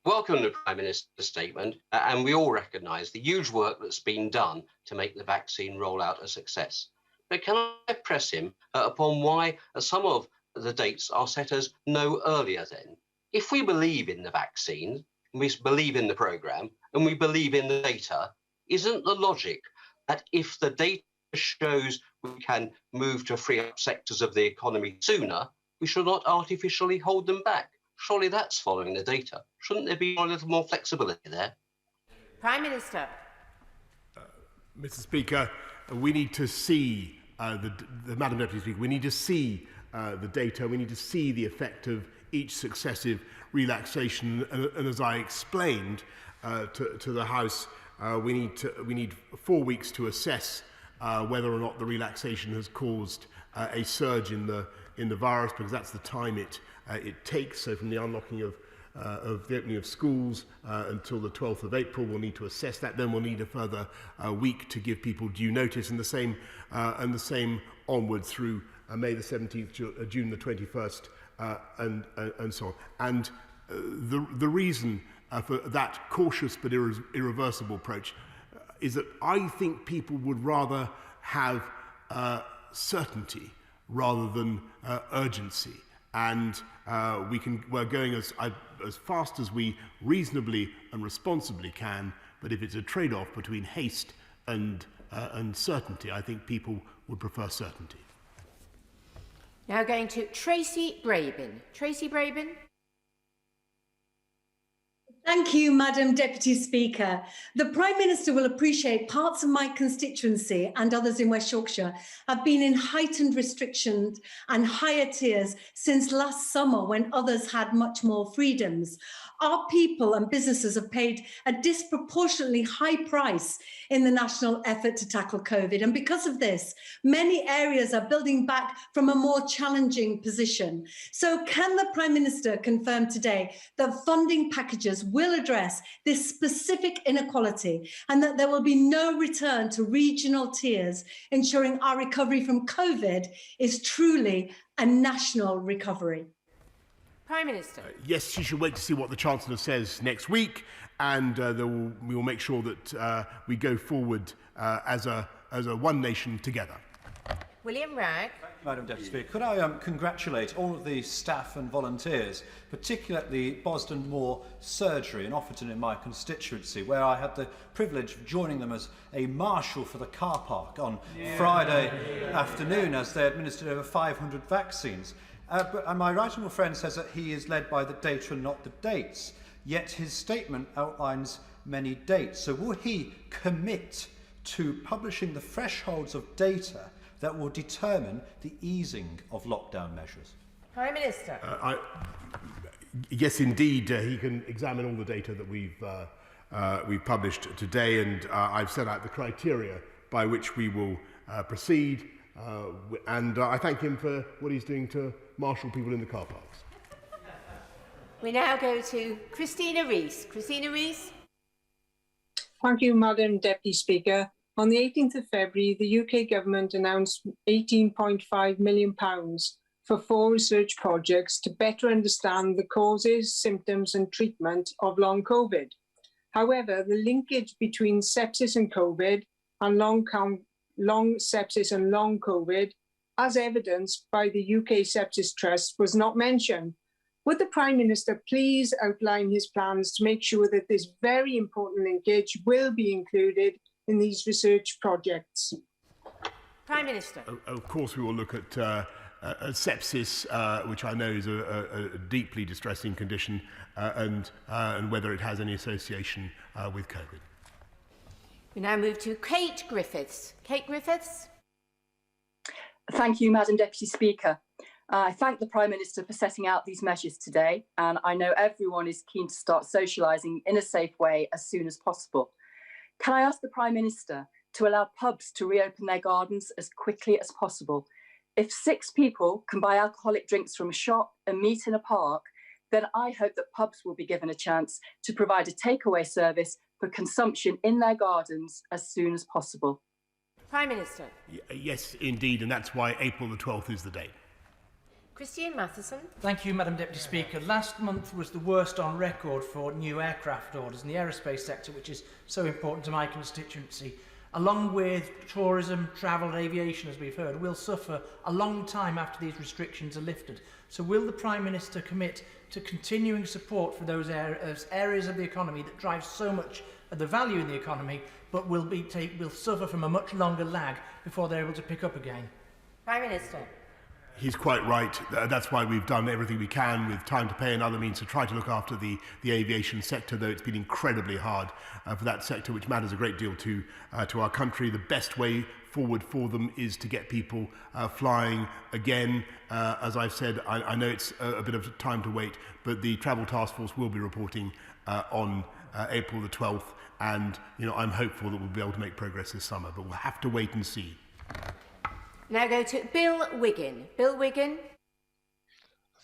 Welcome the Prime Minister's statement, and we all recognise the huge work that's been done to make the vaccine rollout a success. But can I press him upon why some of the dates are set as no earlier then? If we believe in the vaccine, we believe in the programme, and we believe in the data, isn't the logic that if the data shows we can move to free up sectors of the economy sooner, we should not artificially hold them back? Surely that's following the data. Shouldn't there be a little more flexibility there? Prime Minister. Mr. Speaker, we need to see, Madam Deputy Speaker, we need to see the data, we need to see the effect of each successive relaxation, and as I explained to the House, we need 4 weeks to assess whether or not the relaxation has caused a surge in the virus, because that's the time it takes. So from the unlocking of the opening of schools until the 12th of April, we'll need to assess that. Then we'll need a further week to give people due notice, and the same onward through May the 17th, June the 21st, and so on. And the reason for that cautious but irreversible approach is that I think people would rather have certainty rather than urgency. And we're going as fast as we reasonably and responsibly can, but if it's a trade-off between haste and certainty, I think people would prefer certainty. Now going to Tracy Brabin. Tracy Brabin. Thank you, Madam Deputy Speaker. The Prime Minister will appreciate parts of my constituency and others in West Yorkshire have been in heightened restrictions and higher tiers since last summer, when others had much more freedoms. Our people and businesses have paid a disproportionately high price in the national effort to tackle COVID. And because of this, many areas are building back from a more challenging position. So can the Prime Minister confirm today that funding packages will address this specific inequality and that there will be no return to regional tiers, ensuring our recovery from COVID is truly a national recovery? Prime Minister. Yes, she should wait to see what the Chancellor says next week, and we will make sure that we go forward as a one nation together. William Wragg. Madam Deputy Speaker, could I congratulate all of the staff and volunteers, particularly at the Boston Moor Surgery in Offerton in my constituency, where I had the privilege of joining them as a marshal for the car park on Friday afternoon as they administered over 500 vaccines. And my right honourable friend says that he is led by the data and not the dates, yet his statement outlines many dates. So will he commit to publishing the thresholds of data that will determine the easing of lockdown measures? Prime Minister. Yes, indeed, he can examine all the data that we've published today, and I've set out the criteria by which we will proceed. And I thank him for what he's doing to marshal people in the car parks. We now go to Christina Rees. Christina Rees. Thank you, Madam Deputy Speaker. On the 18th of February, the UK government announced £18.5 million for 4 research projects to better understand the causes, symptoms and treatment of long COVID. However, the linkage between sepsis and COVID and long sepsis and long COVID as evidenced by the UK Sepsis Trust, was not mentioned. Would the Prime Minister please outline his plans to make sure that this very important linkage will be included in these research projects? Prime Minister. Of course, we will look at sepsis, which I know is a deeply distressing condition, and whether it has any association with COVID. We now move to Kate Griffiths. Kate Griffiths. Thank you, Madam Deputy Speaker. I thank the Prime Minister for setting out these measures today, and I know everyone is keen to start socialising in a safe way as soon as possible. Can I ask the Prime Minister to allow pubs to reopen their gardens as quickly as possible? If 6 people can buy alcoholic drinks from a shop and meet in a park, then I hope that pubs will be given a chance to provide a takeaway service for consumption in their gardens as soon as possible. Prime Minister. Yes, indeed, and that's why April the 12th is the date. Christian Matheson. Thank you, Madam Deputy Speaker. Last month was the worst on record for new aircraft orders in the aerospace sector, which is so important to my constituency. Along with tourism, travel and aviation, as we've heard, will suffer a long time after these restrictions are lifted. So will the Prime Minister commit to continuing support for those areas of the economy that drive so much of the value in the economy, but will suffer from a much longer lag before they're able to pick up again? Prime Minister. He's quite right. That's why we've done everything we can with Time to Pay and other means to try to look after the aviation sector, though it's been incredibly hard for that sector, which matters a great deal to our country. The best way forward for them is to get people flying again. As I've said, I know it's a bit of time to wait, but the Travel Task Force will be reporting on April the 12th, and I'm hopeful that we'll be able to make progress this summer, but we'll have to wait and see. Now go to Bill Wiggin. Bill Wiggin.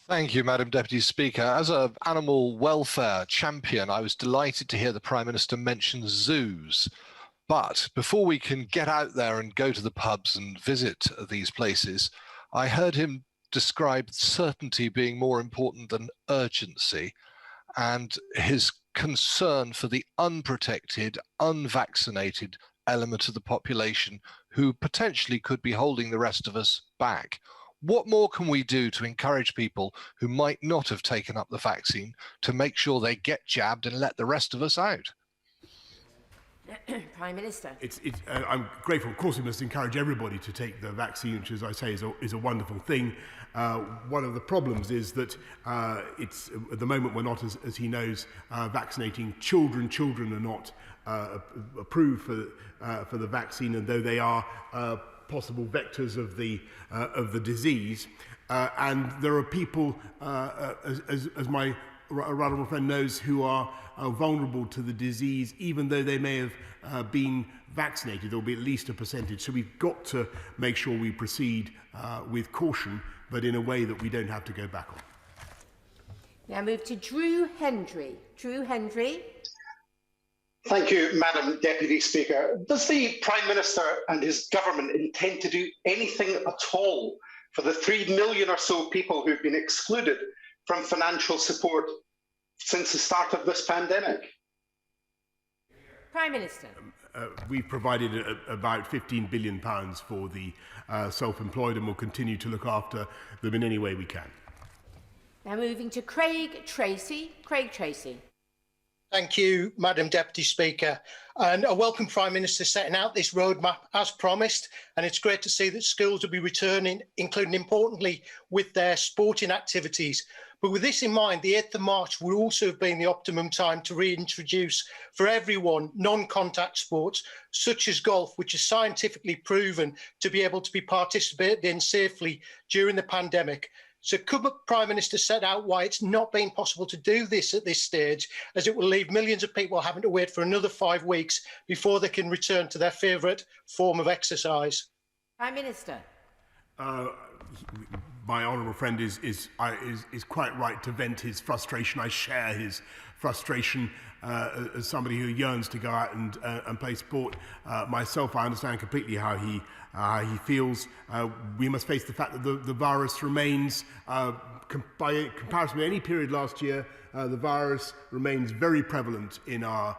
Thank you, Madam Deputy Speaker. As an animal welfare champion, I was delighted to hear the Prime Minister mention zoos. But before we can get out there and go to the pubs and visit these places, I heard him describe certainty being more important than urgency, and his concern for the unprotected, unvaccinated element of the population who potentially could be holding the rest of us back. What more can we do to encourage people who might not have taken up the vaccine to make sure they get jabbed and let the rest of us out? Prime Minister. I'm grateful. Of course, we must encourage everybody to take the vaccine, which, as I say, is a wonderful thing. One of the problems is that it's at the moment we're not, as he knows, vaccinating children. Children are not approved for the vaccine, and though they are possible vectors of the disease, and there are people, as my honourable friend knows, who are vulnerable to the disease, even though they may have been vaccinated. There will be at least a percentage. So we've got to make sure we proceed with caution, but in a way that we don't have to go back on. Now move to Drew Hendry. Drew Hendry. Thank you, Madam Deputy Speaker. Does the Prime Minister and his government intend to do anything at all for the 3 million or so people who've been excluded from financial support since the start of this pandemic? Prime Minister. We've provided about £15 billion for the self-employed, and will continue to look after them in any way we can. Now moving to Craig Tracy. Craig Tracy. Thank you, Madam Deputy Speaker. And I welcome Prime Minister setting out this roadmap as promised. And it's great to see that schools will be returning, including importantly with their sporting activities. But with this in mind, the 8th of March would also have been the optimum time to reintroduce for everyone non-contact sports, such as golf, which is scientifically proven to be able to be participated in safely during the pandemic. So could the Prime Minister set out why it's not been possible to do this at this stage, as it will leave millions of people having to wait for another 5 weeks before they can return to their favourite form of exercise? Prime Minister. My honourable friend is quite right to vent his frustration. I share his frustration as somebody who yearns to go out and play sport. Myself, I understand completely how he feels. We must face the fact that the virus remains, by comparison with any period last year, the virus remains very prevalent in our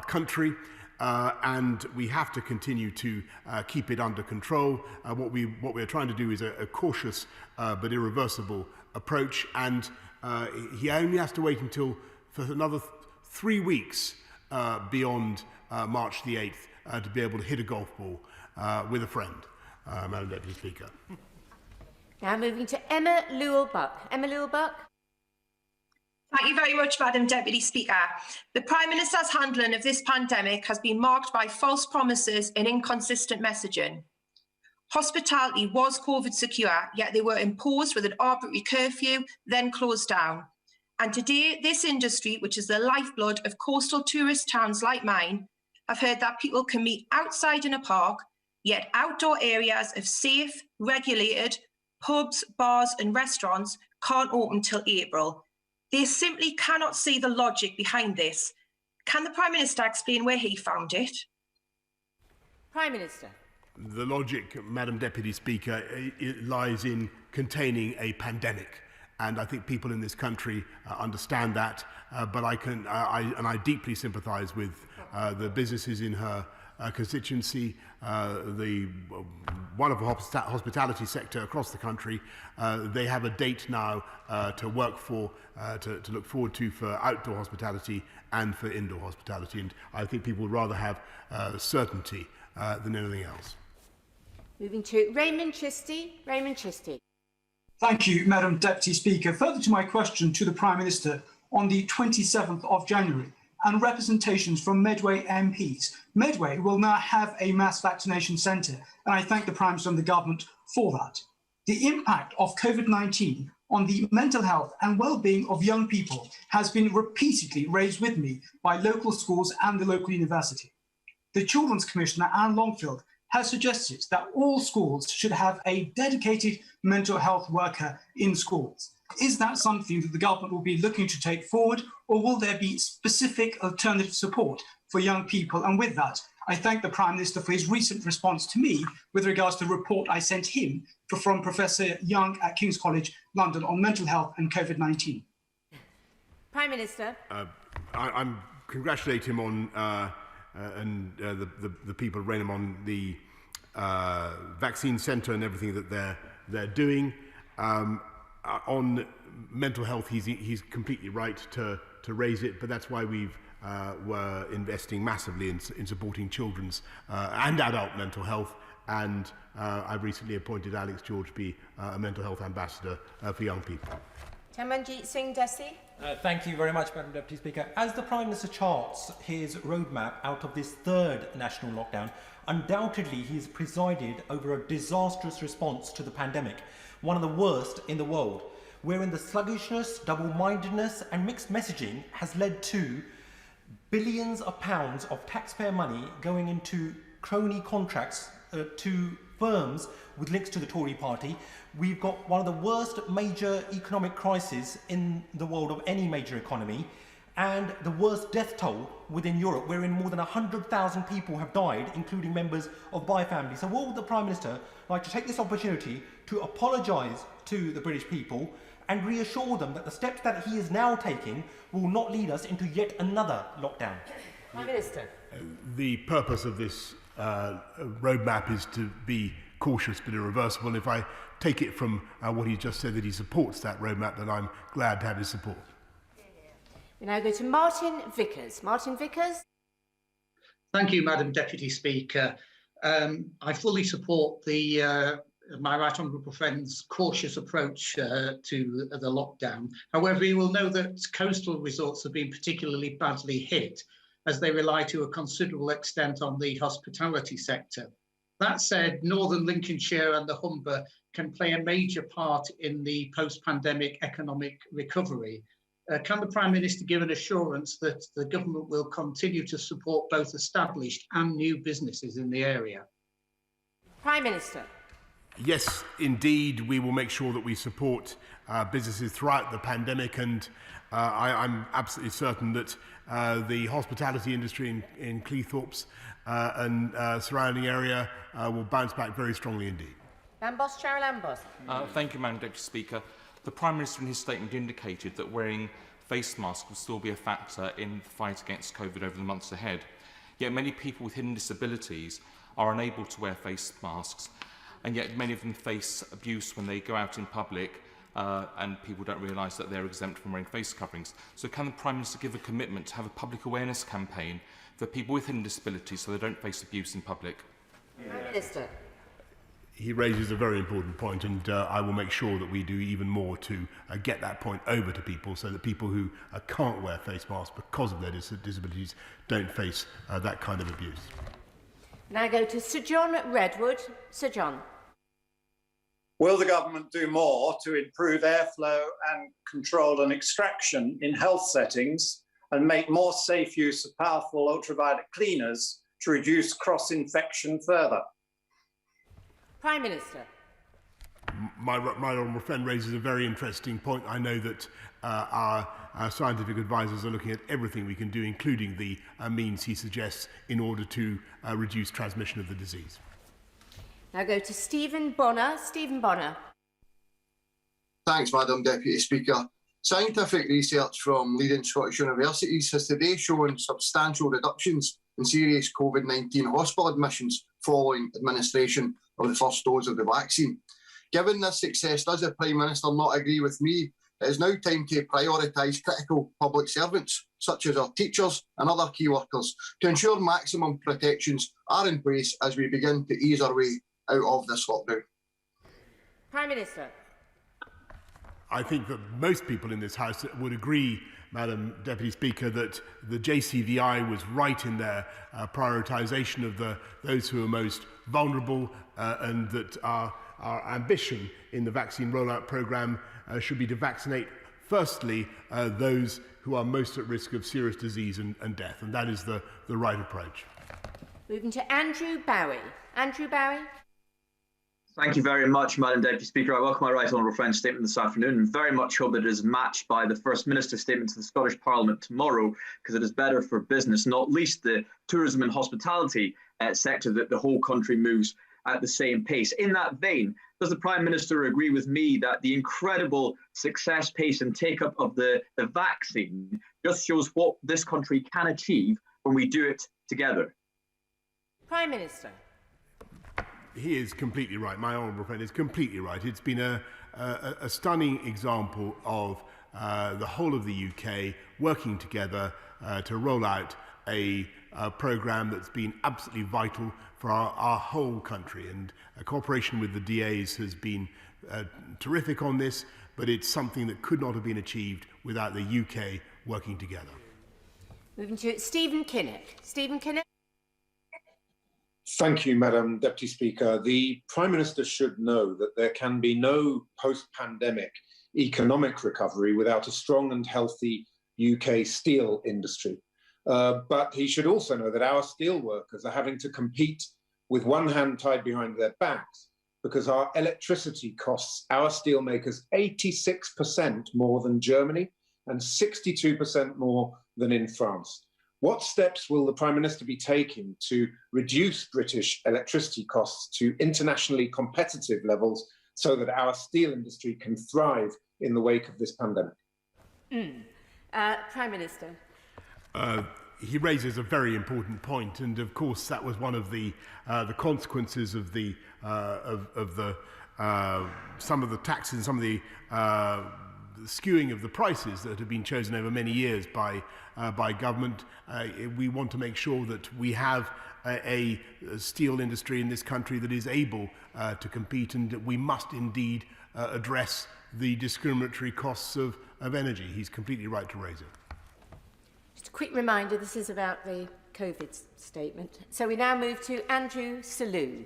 country. and we have to continue to keep it under control. What we're trying to do is a cautious but irreversible approach, and he only has to wait until for another 3 weeks beyond March the 8th to be able to hit a golf ball with a friend, Madam Deputy Speaker. Now moving to Emma Lewell-Buck. Emma Lewell-Buck. Thank you very much, Madam Deputy Speaker. The Prime Minister's handling of this pandemic has been marked by false promises and inconsistent messaging. Hospitality was COVID secure, yet they were imposed with an arbitrary curfew, then closed down. And today, this industry, which is the lifeblood of coastal tourist towns like mine, have heard that people can meet outside in a park, yet outdoor areas of safe, regulated pubs, bars and restaurants can't open till April. They simply cannot see the logic behind this. Can the Prime Minister explain where he found it? Prime Minister. The logic, Madam Deputy Speaker, it lies in containing a pandemic. And I think people in this country understand that, but I deeply sympathise with the businesses in her constituency, the wonderful hospitality sector across the country. They have a date now to work for, to look forward to for outdoor hospitality and for indoor hospitality. And I think people would rather have certainty than anything else. Moving to Raymond Chisty. Raymond Chisty. Thank you, Madam Deputy Speaker. Further to my question to the Prime Minister, on the 27th of January, and representations from Medway MPs. Medway will now have a mass vaccination centre, and I thank the Prime Minister and the government for that. The impact of COVID-19 on the mental health and well-being of young people has been repeatedly raised with me by local schools and the local university. The Children's Commissioner, Anne Longfield, has suggested that all schools should have a dedicated mental health worker in schools. Is that something that the government will be looking to take forward, or will there be specific alternative support for young people? And with that, I thank the Prime Minister for his recent response to me with regards to the report I sent him from Professor Young at King's College London on mental health and COVID-19. Prime Minister. I congratulate him on the people of Raynham on the vaccine centre and everything that they're doing. On mental health, he's completely right to raise it, but that's why we're investing massively in supporting children's and adult mental health. And I've recently appointed Alex George to be a mental health ambassador for young people. Tamanjeet Singh Desi. Thank you very much, Madam Deputy Speaker. As the Prime Minister charts his roadmap out of this third national lockdown, undoubtedly he's presided over a disastrous response to the pandemic, one of the worst in the world, wherein the sluggishness, double-mindedness and mixed messaging has led to billions of pounds of taxpayer money going into crony contracts to firms with links to the Tory party. We've got one of the worst major economic crises in the world of any major economy, and the worst death toll within Europe, wherein more than 100,000 people have died, including members of my family. So would the Prime Minister like to take this opportunity to apologise to the British people and reassure them that the steps that he is now taking will not lead us into yet another lockdown? Prime Minister. The purpose of this roadmap is to be cautious but irreversible. And if I take it from what he just said, that he supports that roadmap, then I'm glad to have his support. We now go to Martin Vickers. Martin Vickers. Thank you, Madam Deputy Speaker. I fully support my right honourable friend's cautious approach to the lockdown. However, you will know that coastal resorts have been particularly badly hit, as they rely to a considerable extent on the hospitality sector. That said, Northern Lincolnshire and the Humber can play a major part in the post-pandemic economic recovery. Can the Prime Minister give an assurance that the government will continue to support both established and new businesses in the area? Prime Minister. Yes, indeed, we will make sure that we support businesses throughout the pandemic, and I'm absolutely certain that the hospitality industry in Cleethorpes and surrounding area will bounce back very strongly indeed. Lambos, Cheryl Lambos. Thank you, Madam Deputy Speaker. The Prime Minister in his statement indicated that wearing face masks will still be a factor in the fight against COVID over the months ahead. Yet many people with hidden disabilities are unable to wear face masks, and yet many of them face abuse when they go out in public, and people don't realise that they're exempt from wearing face coverings. So can the Prime Minister give a commitment to have a public awareness campaign for people with hidden disabilities so they don't face abuse in public? Prime Minister. He raises a very important point, and I will make sure that we do even more to get that point over to people, so that people who can't wear face masks because of their disabilities don't face that kind of abuse. Now go to Sir John Redwood. Sir John. Will the government do more to improve airflow and control and extraction in health settings and make more safe use of powerful ultraviolet cleaners to reduce cross-infection further? Prime Minister. My honourable friend raises a very interesting point. I know that our scientific advisors are looking at everything we can do, including the means he suggests, in order to reduce transmission of the disease. Now go to Stephen Bonner. Stephen Bonner. Thanks, Madam Deputy Speaker. Scientific research from leading Scottish universities has today shown substantial reductions in serious COVID-19 hospital admissions following administration of the first dose of the vaccine. Given this success, does the Prime Minister not agree with me? It is now time to prioritise critical public servants, such as our teachers and other key workers, to ensure maximum protections are in place as we begin to ease our way out of this lockdown. Prime Minister. I think that most people in this House would agree, Madam Deputy Speaker, that the JCVI was right in their prioritisation of those who are most vulnerable, and that our ambition in the vaccine rollout programme should be to vaccinate, firstly, those who are most at risk of serious disease and death, and that is the right approach. Moving to Andrew Bowie. Andrew Bowie. Thank you very much, Madam Deputy Speaker. I welcome my right honourable friend's statement this afternoon and very much hope that it is matched by the First Minister's statement to the Scottish Parliament tomorrow, because it is better for business, not least the tourism and hospitality sector, that the whole country moves at the same pace. In that vein, does the Prime Minister agree with me that the incredible success, pace and take-up of the vaccine just shows what this country can achieve when we do it together? Prime Minister. He is completely right. My honourable friend is completely right. It's been a stunning example of the whole of the UK working together to roll out a programme that's been absolutely vital for our whole country. And cooperation with the DAs has been terrific on this, but it's something that could not have been achieved without the UK working together. Moving to Stephen Kinnock. Stephen Kinnock. Thank you, Madam Deputy Speaker. The Prime Minister should know that there can be no post-pandemic economic recovery without a strong and healthy UK steel industry. But he should also know that our steel workers are having to compete with one hand tied behind their backs because our electricity costs our steelmakers 86% more than Germany and 62% more than in France. What steps will the Prime Minister be taking to reduce British electricity costs to internationally competitive levels so that our steel industry can thrive in the wake of this pandemic? Prime Minister. He raises a very important point, and of course that was one of the consequences of the some of the taxes and some of the skewing of the prices that have been chosen over many years by government. We want to make sure that we have a steel industry in this country that is able to compete, and that we must indeed address the discriminatory costs of energy. He's completely right to raise it. Just a quick reminder, this is about the COVID statement. So we now move to Andrew Selous.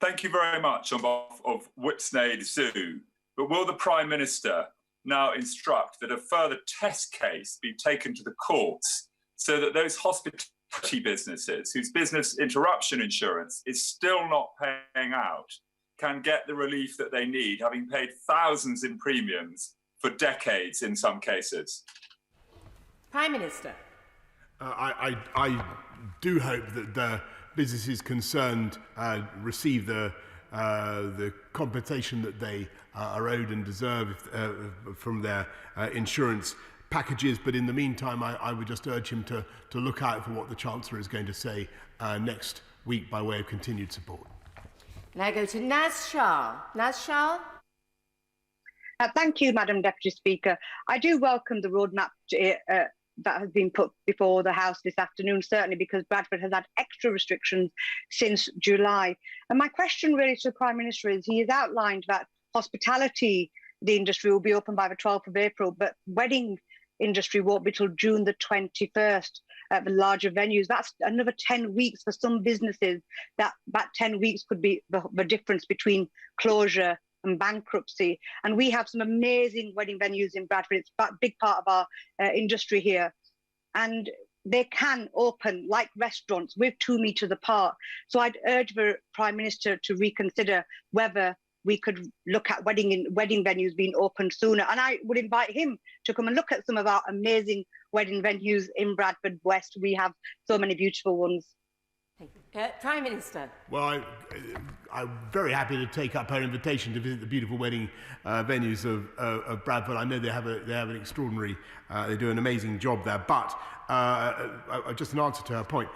Thank you very much on behalf of Whipsnade Zoo. But will the Prime Minister now instruct that a further test case be taken to the courts so that those hospitality businesses whose business interruption insurance is still not paying out can get the relief that they need, having paid thousands in premiums for decades in some cases? Prime Minister. I do hope that the businesses concerned receive the the compensation that they are owed and deserve from their insurance packages. But in the meantime, I would just urge him to look out for what the Chancellor is going to say next week by way of continued support. Now go to Naz Shah. Naz Shah. Thank you, Madam Deputy Speaker. I do welcome the roadmap that has been put before the House this afternoon, certainly because Bradford has had extra restrictions since July. And my question really to the Prime Minister is, he has outlined that hospitality, the industry, will be open by the 12th of April, but wedding industry won't be till June the 21st at the larger venues. That's another 10 weeks for some businesses. That 10 weeks could be the difference between closure and bankruptcy. And we have some amazing wedding venues in Bradford. It's a big part of our industry here. And they can open like restaurants with 2 meters apart. So I'd urge the Prime Minister to reconsider whether we could look at wedding venues being opened sooner. And I would invite him to come and look at some of our amazing wedding venues in Bradford West. We have so many beautiful ones. Prime Minister. Well, I'm very happy to take up her invitation to visit the beautiful wedding venues of Bradford. I know they have an extraordinary, they do an amazing job there. But just an answer to her point,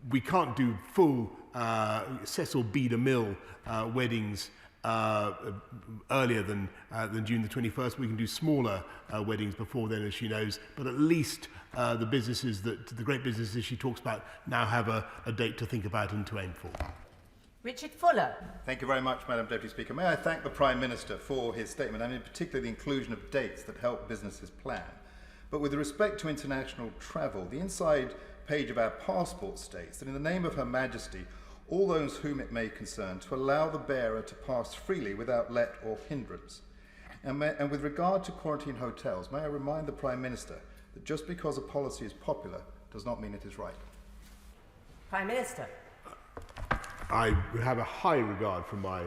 we can't do full Cecil B. DeMille weddings earlier than June the 21st. We can do smaller weddings before then, as she knows, but at least the great businesses she talks about now have a date to think about and to aim for. Richard Fuller. Thank you very much, Madam Deputy Speaker. May I thank the Prime Minister for his statement, and in particular the inclusion of dates that help businesses plan. But with respect to international travel, the inside page of our passport states that in the name of Her Majesty, all those whom it may concern, to allow the bearer to pass freely without let or hindrance. And with regard to quarantine hotels, may I remind the Prime Minister that just because a policy is popular does not mean it is right. Prime Minister. I have a high regard for my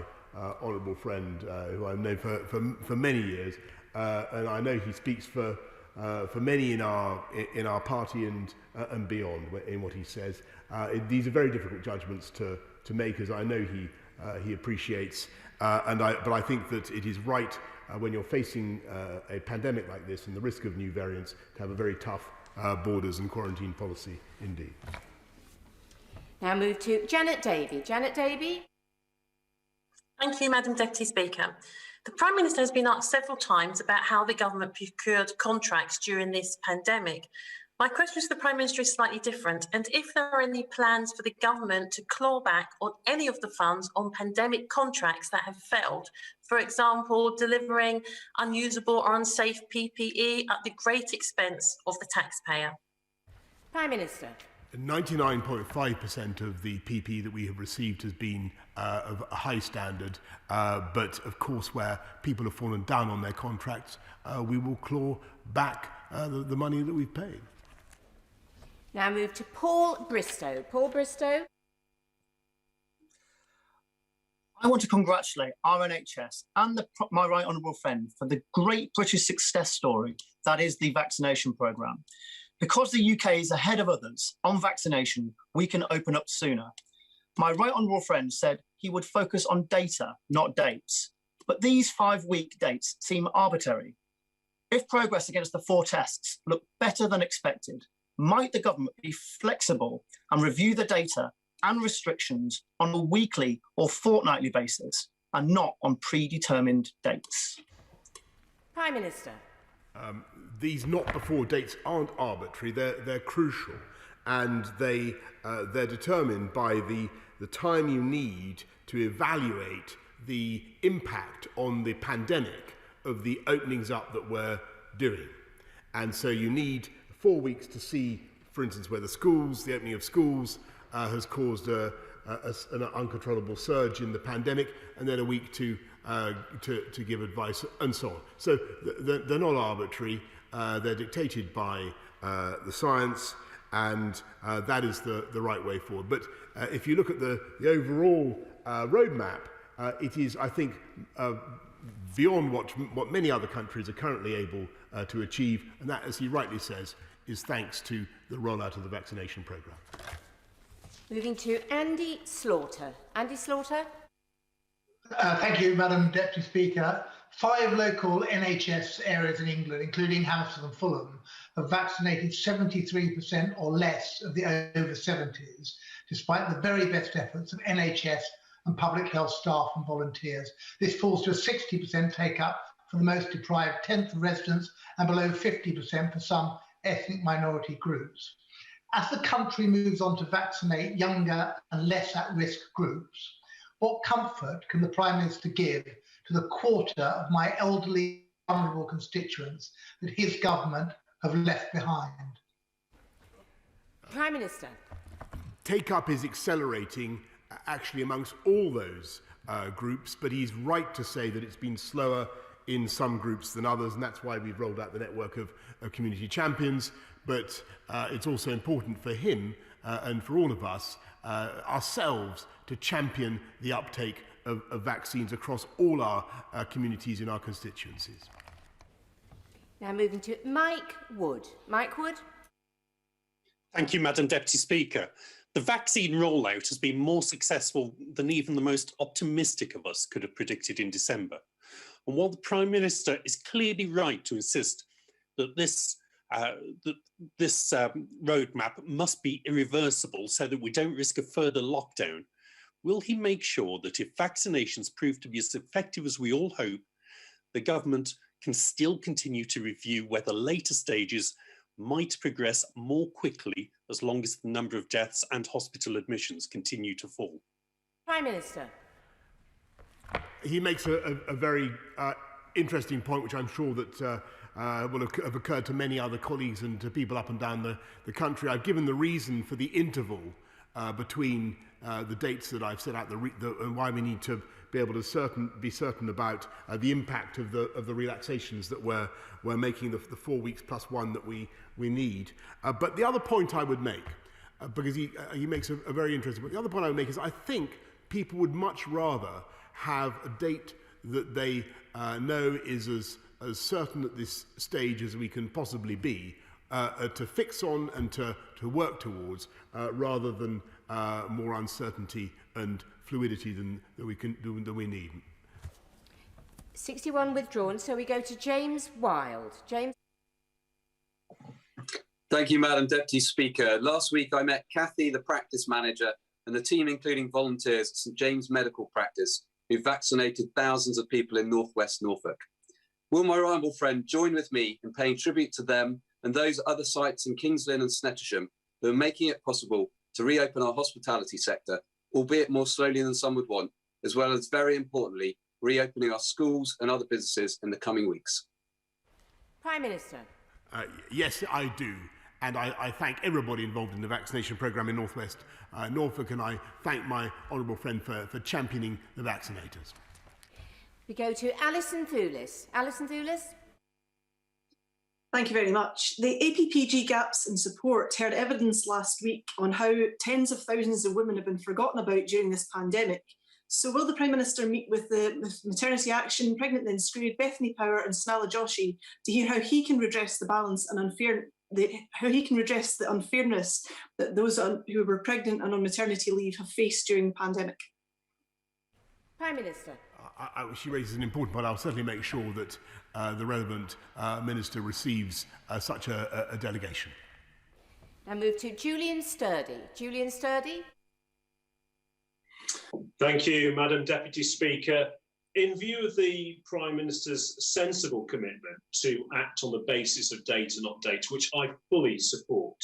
honourable friend, who I've known for many years, and I know he speaks for many in our party and beyond in what he says. These are very difficult judgments to make, as I know he appreciates. But I think that it is right when you're facing a pandemic like this and the risk of new variants to have a very tough borders and quarantine policy indeed. Now move to Janet Davey. Janet Davey. Thank you, Madam Deputy Speaker. The Prime Minister has been asked several times about how the government procured contracts during this pandemic. My question to the Prime Minister is slightly different, and if there are any plans for the government to claw back on any of the funds on pandemic contracts that have failed, for example, delivering unusable or unsafe PPE at the great expense of the taxpayer. Prime Minister. 99.5% of the PPE that we have received has been of a high standard, but of course where people have fallen down on their contracts, we will claw back the money that we've paid. Now move to Paul Bristow. Paul Bristow. I want to congratulate our NHS and my right honourable friend for the great British success story that is the vaccination programme. Because the UK is ahead of others on vaccination, we can open up sooner. My right honourable friend said he would focus on data, not dates. But these 5-week dates seem arbitrary. If progress against the 4 tests look better than expected, might the government be flexible and review the data and restrictions on a weekly or fortnightly basis and not on predetermined dates? Prime Minister. These not before dates aren't arbitrary, they're crucial, and they're determined by the time you need to evaluate the impact on the pandemic of the openings up that we're doing. And so you need 4 weeks to see, for instance, whether the opening of schools has caused an uncontrollable surge in the pandemic, and then a week to give advice and so on. So they're not arbitrary, they're dictated by the science, and that is the right way forward. But if you look at the overall roadmap, it is, I think, beyond what many other countries are currently able to achieve, and that, as he rightly says, is thanks to the rollout of the vaccination programme. Moving to Andy Slaughter. Andy Slaughter. Thank you, Madam Deputy Speaker. 5 local NHS areas in England, including Hampstead and Fulham, have vaccinated 73% or less of the over 70s, despite the very best efforts of NHS and public health staff and volunteers. This falls to a 60% take-up for the most deprived 10th of residents and below 50% for some ethnic minority groups. As the country moves on to vaccinate younger and less at-risk groups, what comfort can the Prime Minister give to the quarter of my elderly, vulnerable constituents that his government have left behind? Prime Minister. Take-up is accelerating actually amongst all those groups, but he's right to say that it's been slower in some groups than others, and that's why we've rolled out the network of community champions. But it's also important for him and for all of us ourselves to champion the uptake of vaccines across all our communities in our constituencies. Now moving to Mike Wood. Mike Wood. Thank you, Madam Deputy Speaker. The vaccine rollout has been more successful than even the most optimistic of us could have predicted in December. And while the Prime Minister is clearly right to insist that this roadmap must be irreversible so that we don't risk a further lockdown, will he make sure that if vaccinations prove to be as effective as we all hope, the government can still continue to review whether later stages might progress more quickly as long as the number of deaths and hospital admissions continue to fall? Prime Minister. He makes a very interesting point, which I'm sure that will have occurred to many other colleagues and to people up and down the country. I've given the reason for the interval between the dates that I've set out and why we need to be able to be certain about the impact of the relaxations that we're making, the 4 weeks plus 1 that we need. But the other point I would make, because he makes a very interesting point, the other point I would make is I think people would much rather have a date that they know is as certain at this stage as we can possibly be to fix on and to work towards, rather than more uncertainty and fluidity than we need. 61 withdrawn, so we go to James Wild. James. Thank you, Madam Deputy Speaker. Last week I met Kathy, the practice manager, and the team, including volunteers at St James Medical Practice, who vaccinated thousands of people in northwest Norfolk. Will my honourable friend join with me in paying tribute to them and those other sites in Kings Lynn and Snettisham who are making it possible to reopen our hospitality sector, albeit more slowly than some would want, as well as, very importantly, reopening our schools and other businesses in the coming weeks? Prime Minister. Yes, I do. And I thank everybody involved in the vaccination programme in northwest Norfolk, and I thank my honourable friend for championing the vaccinators. We go to Alison Thewlis. Alison Thewlis. Thank you very much. The APPG gaps in support heard evidence last week on how tens of thousands of women have been forgotten about during this pandemic. So will the Prime Minister meet with Maternity Action, Pregnant Then Screwed, Bethany Power and Snala Joshi to hear how he can redress the balance and how he can redress the unfairness that those who were pregnant and on maternity leave have faced during the pandemic? Prime Minister. She raises an important point. I'll certainly make sure that the relevant minister receives such a delegation. Now move to Julian Sturdy. Julian Sturdy. Thank you, Madam Deputy Speaker. In view of the Prime Minister's sensible commitment to act on the basis of data, not data, which I fully support,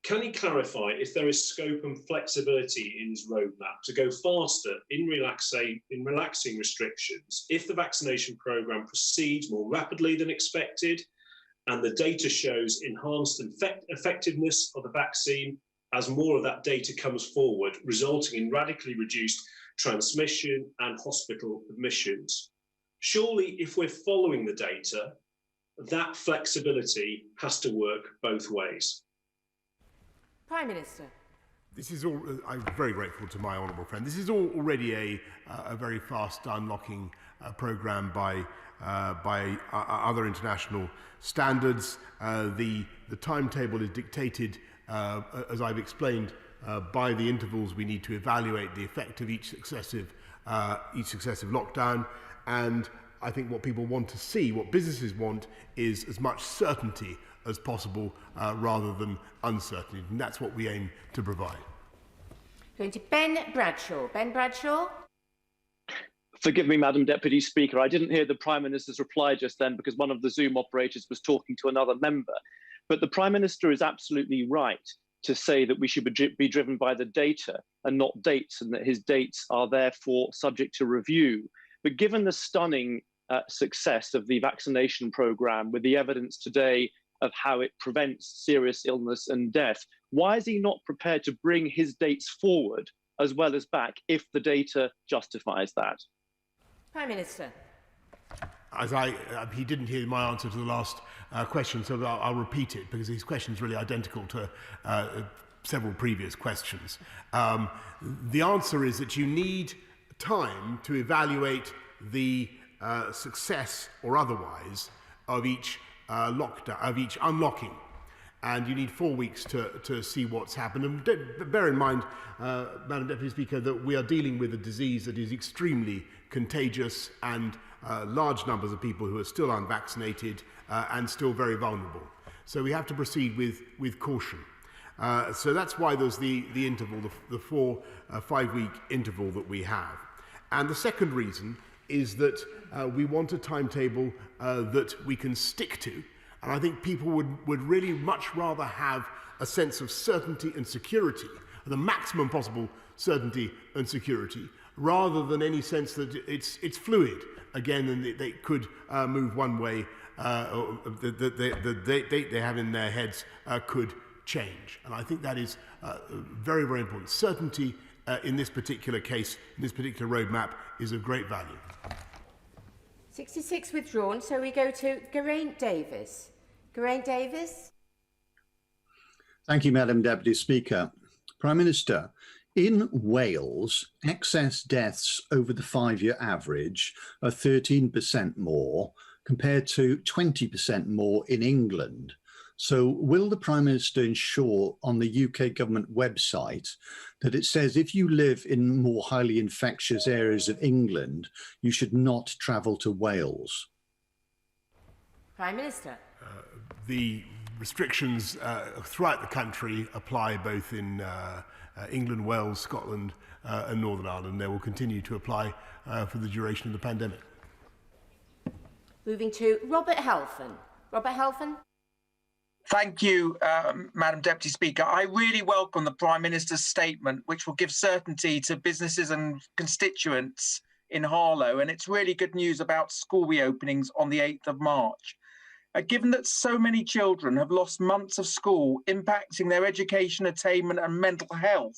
can he clarify if there is scope and flexibility in his roadmap to go faster in relaxing restrictions if the vaccination programme proceeds more rapidly than expected and the data shows enhanced effectiveness of the vaccine as more of that data comes forward, resulting in radically reduced transmission and hospital admissions? Surely, if we're following the data, that flexibility has to work both ways. Prime Minister. This is all. I'm very grateful to my honourable friend. This is already a very fast unlocking programme by other international standards. The timetable is dictated, as I've explained, by the intervals we need to evaluate the effect of each successive each successive lockdown. And I think what people want to see, what businesses want, is as much certainty as possible rather than uncertainty. And that's what we aim to provide. Going to Ben Bradshaw. Ben Bradshaw. Forgive me, Madam Deputy Speaker. I didn't hear the Prime Minister's reply just then because one of the Zoom operators was talking to another member. But the Prime Minister is absolutely right to say that we should be driven by the data and not dates, and that his dates are therefore subject to review. But given the stunning success of the vaccination programme, with the evidence today of how it prevents serious illness and death, why is he not prepared to bring his dates forward as well as back if the data justifies that? Prime Minister. He didn't hear my answer to the last question, so I'll repeat it because his question is really identical to several previous questions. The answer is that you need time to evaluate the success or otherwise of each lockdown, of each unlocking, and you need 4 weeks to see what's happened. And bear in mind, Madam Deputy Speaker, that we are dealing with a disease that is extremely contagious, and large numbers of people who are still unvaccinated and still very vulnerable. So we have to proceed with caution. So that's why there's the interval, the 5-week interval that we have. And the second reason is that we want a timetable that we can stick to. And I think people would really much rather have a sense of certainty and security, the maximum possible certainty and security, rather than any sense that it's fluid again and they could move one way, or the date they have in their heads could change. And I think that is very, very important. Certainty in this particular case, in this particular roadmap, is of great value. 66 withdrawn, so we go to Geraint Davis. Geraint Davis. Thank you, Madam Deputy Speaker. Prime Minister, in Wales, excess deaths over the 5-year average are 13% more compared to 20% more in England. So will the Prime Minister ensure on the UK government website that it says if you live in more highly infectious areas of England, you should not travel to Wales? Prime Minister. The restrictions throughout the country apply both in England, Wales, Scotland and Northern Ireland. They will continue to apply for the duration of the pandemic. Moving to Robert Halfon. Robert Halfon. Thank you, Madam Deputy Speaker. I really welcome the Prime Minister's statement, which will give certainty to businesses and constituents in Harlow. And it's really good news about school reopenings on the 8th of March. Given that so many children have lost months of school, impacting their education attainment and mental health,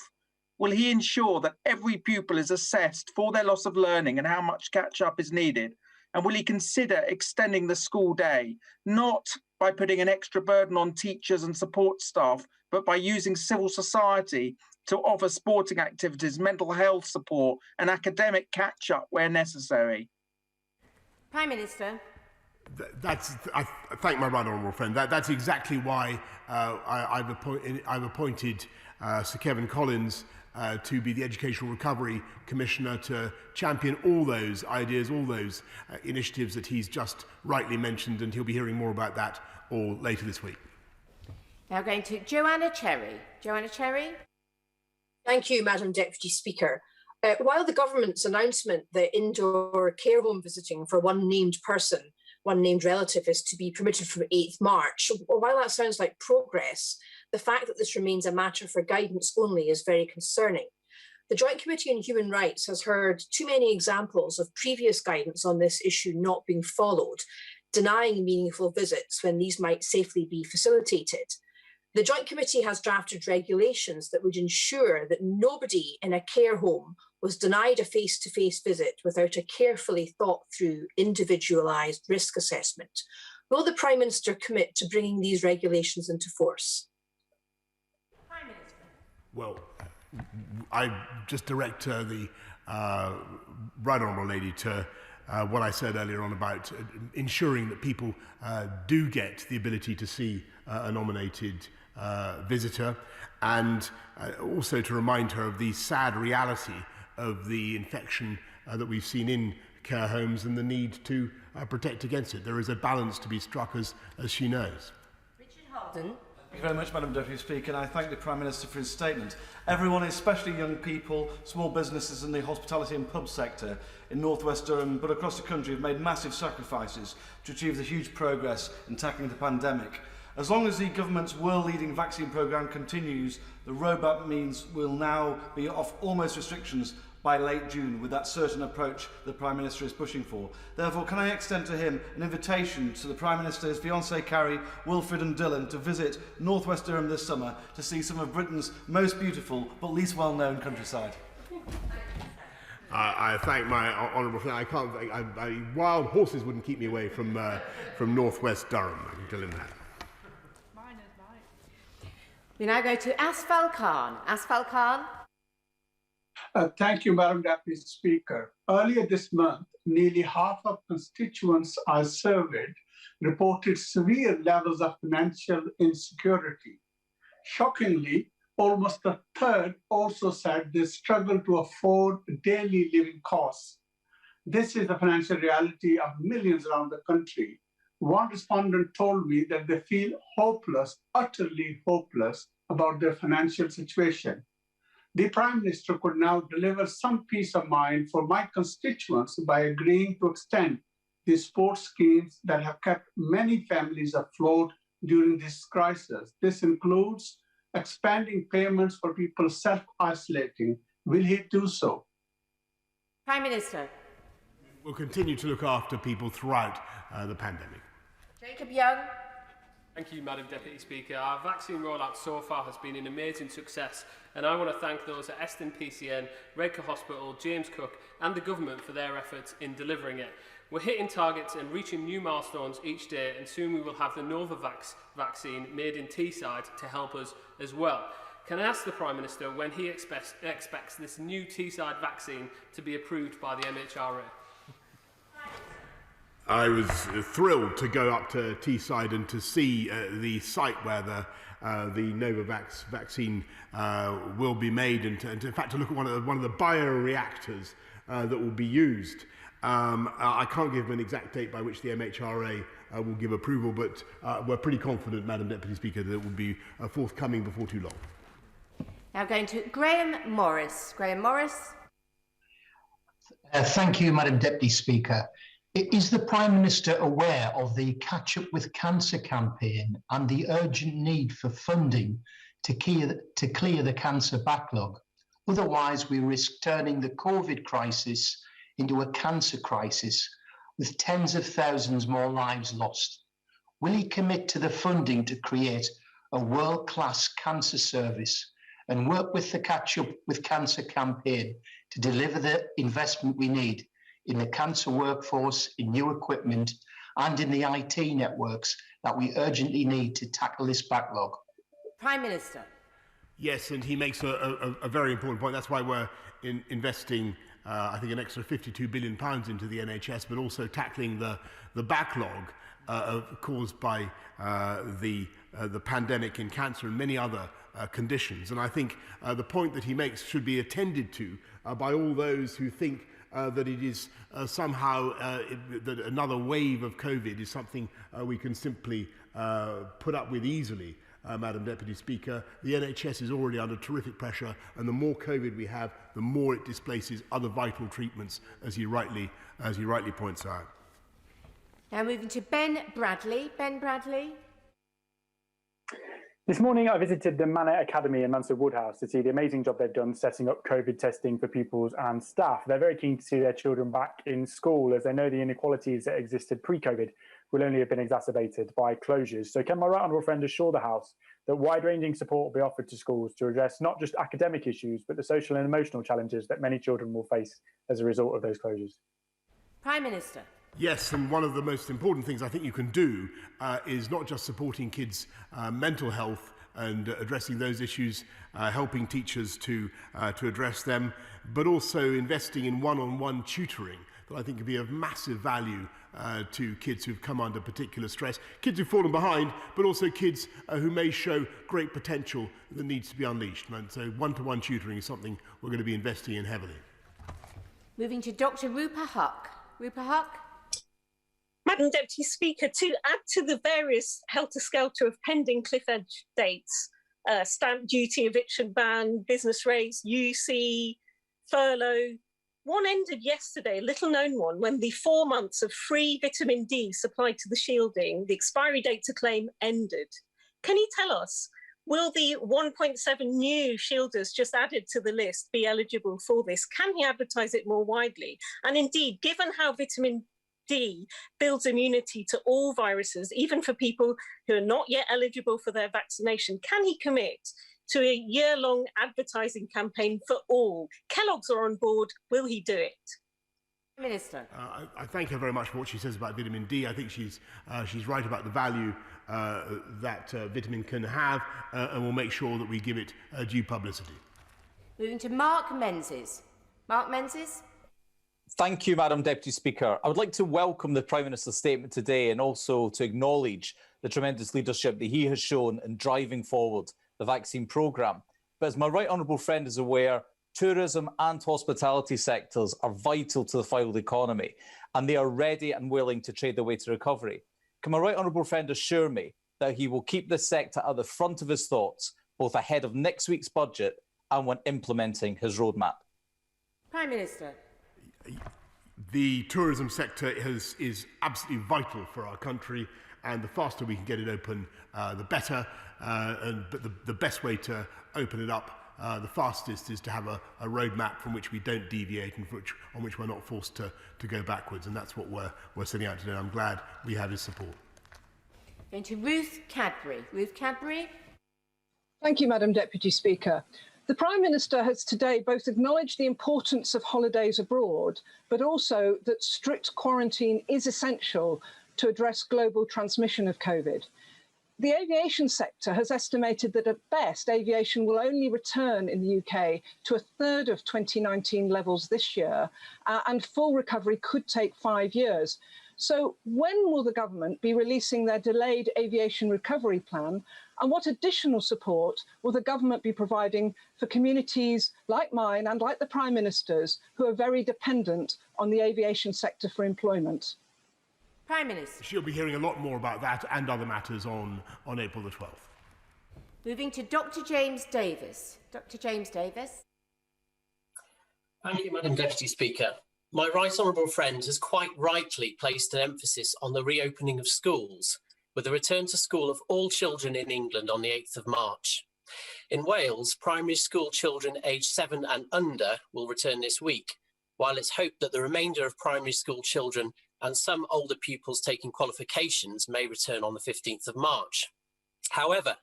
will he ensure that every pupil is assessed for their loss of learning and how much catch-up is needed? And will he consider extending the school day, not by putting an extra burden on teachers and support staff, but by using civil society to offer sporting activities, mental health support and academic catch-up where necessary? Prime Minister. I thank my right honourable friend. That's exactly why I've appointed Sir Kevin Collins to be the Educational Recovery Commissioner to champion all those ideas, all those initiatives that he's just rightly mentioned, and he'll be hearing more about that all later this week. Now going to Joanna Cherry. Joanna Cherry. Thank you, Madam Deputy Speaker. While the government's announcement that indoor care home visiting for one named person, one named relative, is to be permitted from 8th March, while that sounds like progress, the fact that this remains a matter for guidance only is very concerning. The Joint Committee on Human Rights has heard too many examples of previous guidance on this issue not being followed, denying meaningful visits when these might safely be facilitated. The Joint Committee has drafted regulations that would ensure that nobody in a care home was denied a face-to-face visit without a carefully thought-through, individualised risk assessment. Will the Prime Minister commit to bringing these regulations into force? Prime Minister. Well, I just direct the right honourable lady to what I said earlier on about ensuring that people do get the ability to see a nominated visitor, and also to remind her of the sad reality of the infection that we've seen in care homes and the need to protect against it. There is a balance to be struck, as she knows. Richard Holden. Thank you very much, Madam Deputy Speaker, and I thank the Prime Minister for his statement. Everyone, especially young people, small businesses in the hospitality and pub sector in North West Durham, but across the country, have made massive sacrifices to achieve the huge progress in tackling the pandemic. As long as the government's world-leading vaccine programme continues, the roadmap means we'll now be off almost restrictions by late June with that certain approach the Prime Minister is pushing for. Therefore, can I extend to him an invitation to the Prime Minister, his fiancée Carrie, Wilfred and Dylan to visit North West Durham this summer to see some of Britain's most beautiful but least well-known countryside? I thank my honourable friend. I can't. Wild horses wouldn't keep me away from North West Durham. I can tell him that. We now go to Asfal Khan. Asfal Khan. Thank you, Madam Deputy Speaker. Earlier this month, nearly half of constituents I surveyed reported severe levels of financial insecurity. Shockingly, almost a third also said they struggle to afford daily living costs. This is the financial reality of millions around the country. One respondent told me that they feel hopeless, utterly hopeless about their financial situation. The Prime Minister could now deliver some peace of mind for my constituents by agreeing to extend the support schemes that have kept many families afloat during this crisis. This includes expanding payments for people self-isolating. Will he do so? Prime Minister. We'll continue to look after people throughout the pandemic. Jacob Young. Thank you, Madam Deputy Speaker. Our vaccine rollout so far has been an amazing success, and I want to thank those at Eston PCN, Redcar Hospital, James Cook and the government for their efforts in delivering it. We're hitting targets and reaching new milestones each day, and soon we will have the Novavax vaccine made in Teesside to help us as well. Can I ask the Prime Minister when he expects this new Teesside vaccine to be approved by the MHRA? I was thrilled to go up to Teesside and to see the site where the Novavax vaccine will be made, and in fact to look at one of the bioreactors that will be used. I can't give an exact date by which the MHRA will give approval, but we're pretty confident, Madam Deputy Speaker, that it will be forthcoming before too long. Now going to Graham Morris. Graham Morris. Thank you, Madam Deputy Speaker. Is the Prime Minister aware of the Catch Up with Cancer campaign and the urgent need for funding to clear the cancer backlog? Otherwise, we risk turning the COVID crisis into a cancer crisis with tens of thousands more lives lost. Will he commit to the funding to create a world-class cancer service and work with the Catch Up with Cancer campaign to deliver the investment we need in the cancer workforce, in new equipment, and in the IT networks that we urgently need to tackle this backlog? Prime Minister. Yes, and he makes a very important point. That's why we're investing, I think, an extra £52 billion into the NHS, but also tackling the backlog caused by the pandemic in cancer and many other conditions. And I think the point that he makes should be attended to by all those who think that it is somehow that another wave of COVID is something we can simply put up with easily. Madam Deputy Speaker, the NHS is already under terrific pressure, and the more COVID we have, the more it displaces other vital treatments, as he rightly points out. Now moving to Ben Bradley. Ben Bradley. This morning, I visited the Manor Academy in Mansfield Woodhouse to see the amazing job they've done setting up COVID testing for pupils and staff. They're very keen to see their children back in school, as they know the inequalities that existed pre-COVID will only have been exacerbated by closures. So can my right honourable friend assure the House that wide-ranging support will be offered to schools to address not just academic issues, but the social and emotional challenges that many children will face as a result of those closures? Prime Minister. Yes, and one of the most important things I think you can do is not just supporting kids' mental health and addressing those issues, helping teachers to address them, but also investing in one-on-one tutoring that I think could be of massive value to kids who've come under particular stress, kids who've fallen behind, but also kids who may show great potential that needs to be unleashed. And so one-to-one tutoring is something we're going to be investing in heavily. Moving to Dr. Rupa Huck. Rupa Huck. Madam Deputy Speaker, to add to the various helter-skelter of pending cliff edge dates, stamp duty, eviction ban, business rates, UC, furlough, one ended yesterday, a little-known one, when the 4 months of free vitamin D supplied to the shielding, the expiry date to claim, ended. Can you tell us, will the 1.7 new shielders just added to the list be eligible for this? Can he advertise it more widely? And indeed, given how vitamin D builds immunity to all viruses, even for people who are not yet eligible for their vaccination, can he commit to a year-long advertising campaign for all? Kellogg's are on board. Will he do it? Minister. I thank her very much for what she says about vitamin D. I think she's right about the value that vitamin can have, and we'll make sure that we give it due publicity. Moving to Mark Menzies. Mark Menzies. Thank you, Madam Deputy Speaker. I would like to welcome the Prime Minister's statement today and also to acknowledge the tremendous leadership that he has shown in driving forward the vaccine programme. But as my right honourable friend is aware, tourism and hospitality sectors are vital to the foiled economy, and they are ready and willing to trade their way to recovery. Can my right honourable friend assure me that he will keep this sector at the front of his thoughts, both ahead of next week's budget and when implementing his roadmap? Prime Minister. The tourism sector is absolutely vital for our country, and the faster we can get it open, the better. But the best way to open it up the fastest is to have a roadmap from which we don't deviate and on which we're not forced to go backwards. And that's what we're setting out to do. I'm glad we have his support. Going to Ruth Cadbury. Ruth Cadbury. Thank you, Madam Deputy Speaker. The Prime Minister has today both acknowledged the importance of holidays abroad, but also that strict quarantine is essential to address global transmission of COVID. The aviation sector has estimated that at best, aviation will only return in the UK to a third of 2019 levels this year, and full recovery could take 5 years. So when will the government be releasing their delayed aviation recovery plan? And what additional support will the government be providing for communities like mine and like the Prime Minister's, who are very dependent on the aviation sector for employment? Prime Minister. She'll be hearing a lot more about that and other matters on April the 12th. Moving to Dr. James Davis. Dr. James Davis. Thank you, Madam Deputy Speaker. My right honourable friend has quite rightly placed an emphasis on the reopening of schools, with a return to school of all children in England on the 8th of March. In Wales, primary school children aged 7 and under will return this week, while it's hoped that the remainder of primary school children and some older pupils taking qualifications may return on the 15th of March. However,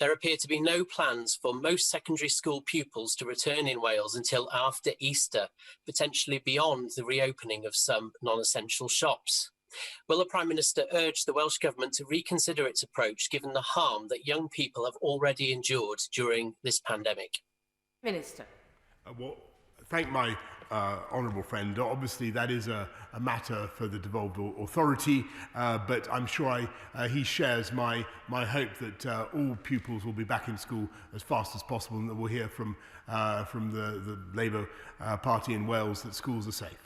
there appear to be no plans for most secondary school pupils to return in Wales until after Easter, potentially beyond the reopening of some non-essential shops. Will the Prime Minister urge the Welsh Government to reconsider its approach, given the harm that young people have already endured during this pandemic? Minister. Well, thank my honourable friend. Obviously, that is a matter for the devolved authority, but I'm sure he shares my hope that all pupils will be back in school as fast as possible, and that we'll hear from the Labour Party in Wales that schools are safe.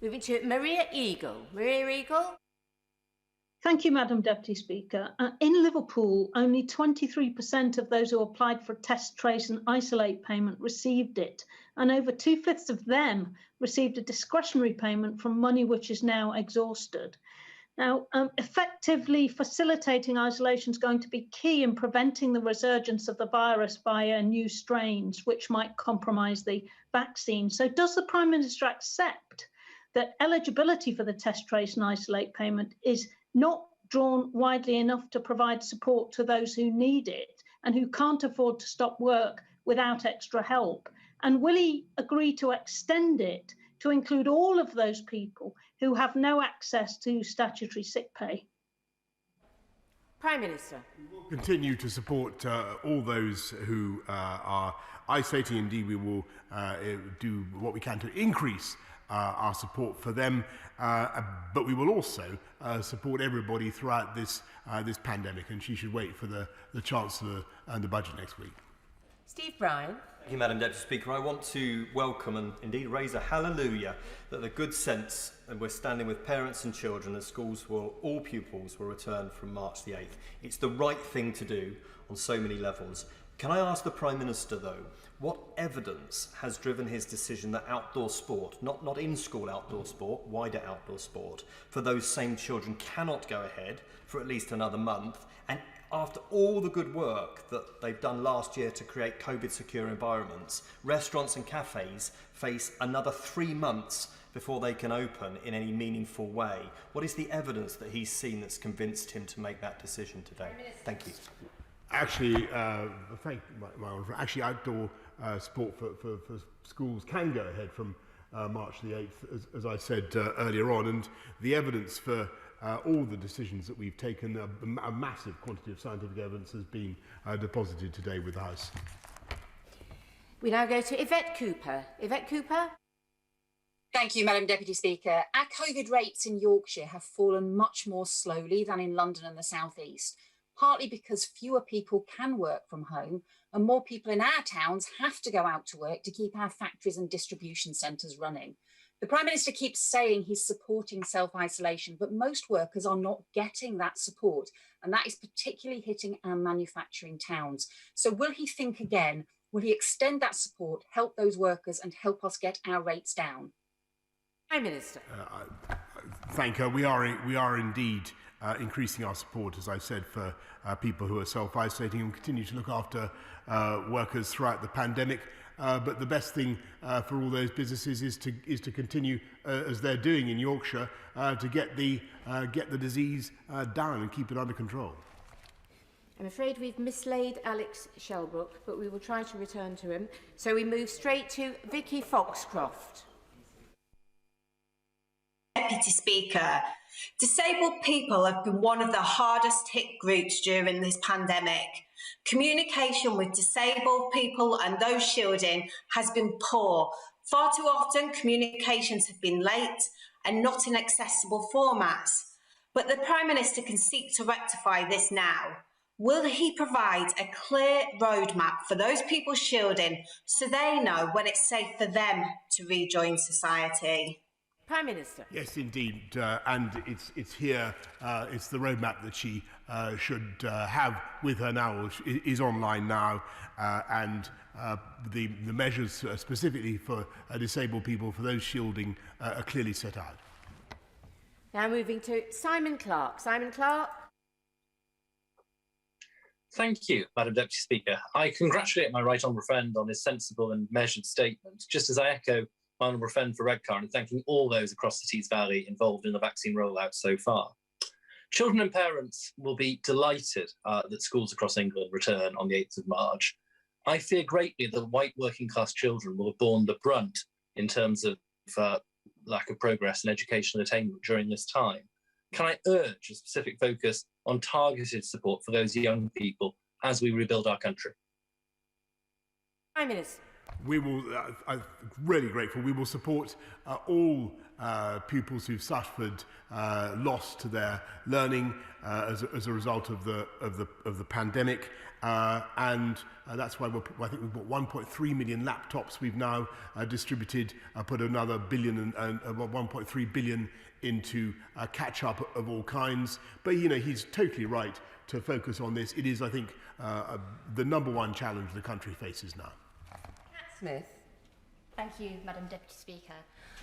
Moving to Maria Eagle. Maria Eagle. Thank you, Madam Deputy Speaker. In Liverpool, only 23% of those who applied for test, trace and isolate payment received it, and over 2/5 of them received a discretionary payment from money which is now exhausted. Now, effectively facilitating isolation is going to be key in preventing the resurgence of the virus via new strains, which might compromise the vaccine. So does the Prime Minister accept that eligibility for the test, trace and isolate payment is not drawn widely enough to provide support to those who need it and who can't afford to stop work without extra help? And will he agree to extend it to include all of those people who have no access to statutory sick pay? Prime Minister. We will continue to support all those who are isolating. Indeed, we will do what we can to increase our support for them, but we will also support everybody throughout this pandemic, and she should wait for the Chancellor and the budget next week. Steve Bryan. Thank you, Madam Deputy Speaker. I want to welcome and indeed raise a hallelujah that the good sense and we're standing with parents and children as all pupils will return from March the 8th. It's the right thing to do on so many levels. Can I ask the Prime Minister, though, what evidence has driven his decision that outdoor sport, not in-school outdoor sport, wider outdoor sport, for those same children cannot go ahead for at least another month? And after all the good work that they've done last year to create COVID-secure environments, restaurants and cafes face another 3 months before they can open in any meaningful way. What is the evidence that he's seen that's convinced him to make that decision today? Thank you. Actually, actually, outdoor sport for schools can go ahead from March the 8th, as I said earlier on, and the evidence for all the decisions that we've taken, a massive quantity of scientific evidence has been deposited today with the House. We now go to Yvette Cooper. Yvette Cooper. Thank you, Madam Deputy Speaker. Our COVID rates in Yorkshire have fallen much more slowly than in London and the South East, partly because fewer people can work from home and more people in our towns have to go out to work to keep our factories and distribution centres running. The Prime Minister keeps saying he's supporting self-isolation, but most workers are not getting that support, and that is particularly hitting our manufacturing towns. So will he think again? Will he extend that support, help those workers and help us get our rates down? Prime Minister. Thank you. We are indeed increasing our support, as I said, for people who are self-isolating, and continue to look after workers throughout the pandemic. But the best thing for all those businesses is to continue as they're doing in Yorkshire to get the disease down and keep it under control. I'm afraid we've mislaid Alex Shelbrooke, but we will try to return to him. So we move straight to Vicky Foxcroft. Deputy Speaker, disabled people have been one of the hardest hit groups during this pandemic. Communication with disabled people and those shielding has been poor. Far too often, communications have been late and not in accessible formats. But the Prime Minister can seek to rectify this now. Will he provide a clear roadmap for those people shielding so they know when it's safe for them to rejoin society? Prime Minister. Yes, indeed, and it's here. It's the roadmap that she should have with her now, which is online now, and the measures specifically for disabled people, for those shielding, are clearly set out. Now moving to Simon Clarke. Simon Clarke. Thank you, Madam Deputy Speaker. I congratulate my right honourable friend on his sensible and measured statement, just as I echo my honourable friend for Redcar and thanking all those across the Tees Valley involved in the vaccine rollout so far. Children and parents will be delighted that schools across England return on the 8th of March. I fear greatly that white working class children will have borne the brunt in terms of lack of progress in educational attainment during this time. Can I urge a specific focus on targeted support for those young people as we rebuild our country? Prime Minister. We will, I'm really grateful, we will support all pupils who've suffered loss to their learning as a result of the pandemic, and that's why I think we've bought 1.3 million laptops. We've now distributed, put another billion and 1.3 billion into catch-up of all kinds. But you know, he's totally right to focus on this. It is, I think, the #1 challenge the country faces now. Smith. Thank you, Madam Deputy Speaker.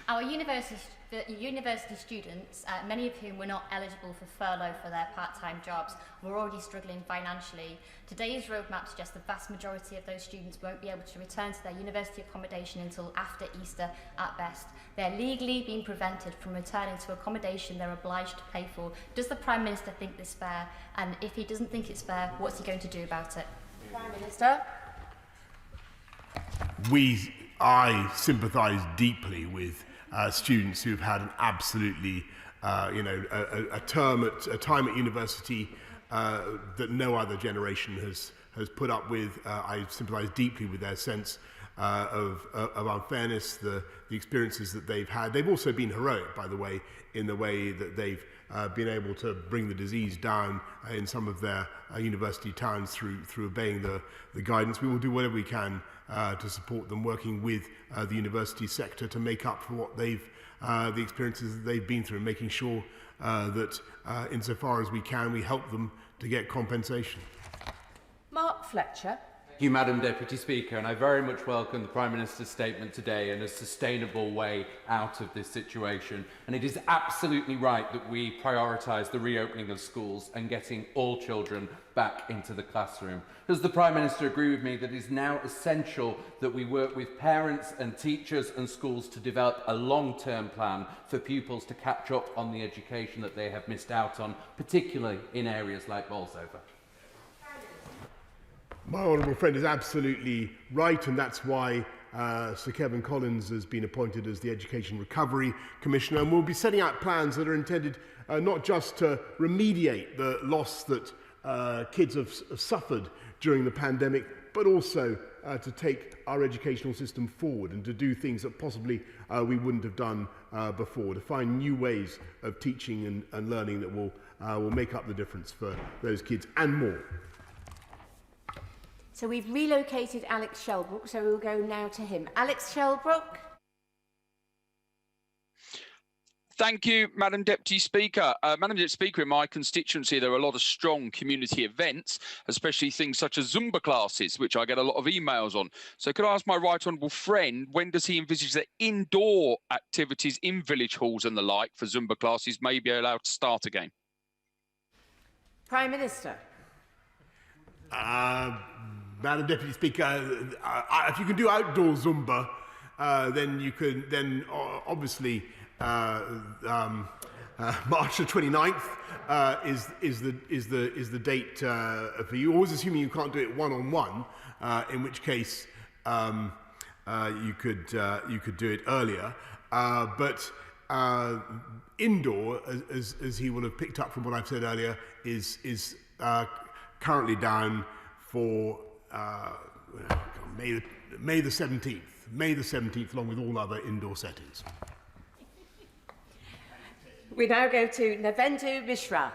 Our university students, many of whom were not eligible for furlough for their part-time jobs, were already struggling financially. Today's roadmap suggests the vast majority of those students won't be able to return to their university accommodation until after Easter at best. They're legally being prevented from returning to accommodation they're obliged to pay for. Does the Prime Minister think this fair? And if he doesn't think it's fair, what's he going to do about it? Prime Minister. I sympathise deeply with students who've had an absolutely, a time at university that no other generation has put up with. I sympathise deeply with their sense of unfairness, the experiences that they've had. They've also been heroic, by the way, in the way that they've been able to bring the disease down in some of their university towns through obeying the guidance. We will do whatever we can to support them, working with the university sector to make up for what the experiences that they've been through, and making sure that insofar as we can, we help them to get compensation. Mark Fletcher. Thank you, Madam Deputy Speaker, and I very much welcome the Prime Minister's statement today and a sustainable way out of this situation. And it is absolutely right that we prioritise the reopening of schools and getting all children back into the classroom. Does the Prime Minister agree with me that it is now essential that we work with parents and teachers and schools to develop a long-term plan for pupils to catch up on the education that they have missed out on, particularly in areas like Bolsover? My honourable friend is absolutely right, and that's why Sir Kevin Collins has been appointed as the Education Recovery Commissioner, and we'll be setting out plans that are intended not just to remediate the loss that kids have suffered during the pandemic, but also to take our educational system forward and to do things that possibly we wouldn't have done before, to find new ways of teaching and learning that will make up the difference for those kids and more. So we've relocated Alex Shelbrook, so we'll go now to him. Alex Shelbrook. Thank you, Madam Deputy Speaker. Madam Deputy Speaker, in my constituency, there are a lot of strong community events, especially things such as Zumba classes, which I get a lot of emails on. So could I ask my right honourable friend, when does he envisage that indoor activities in village halls and the like for Zumba classes may be allowed to start again? Prime Minister. Madam Deputy Speaker, if you can do outdoor Zumba, then you can. Then obviously March the 29th is the date for you. Always assuming you can't do it one-on-one, in which case you could do it earlier. But indoor, as he will have picked up from what I've said earlier, is currently down for May the 17th. May the 17th, along with all other indoor settings. We now go to Navendu Mishra.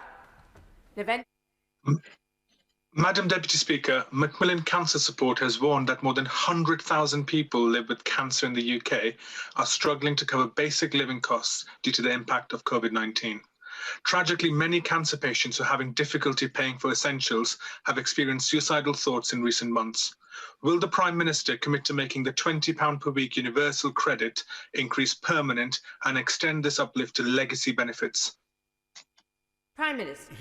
Madam Deputy Speaker, Macmillan Cancer Support has warned that more than 100,000 people live with cancer in the UK are struggling to cover basic living costs due to the impact of COVID-19. Tragically, many cancer patients who are having difficulty paying for essentials have experienced suicidal thoughts in recent months. Will the Prime Minister commit to making the £20 per week universal credit increase permanent and extend this uplift to legacy benefits? Prime Minister.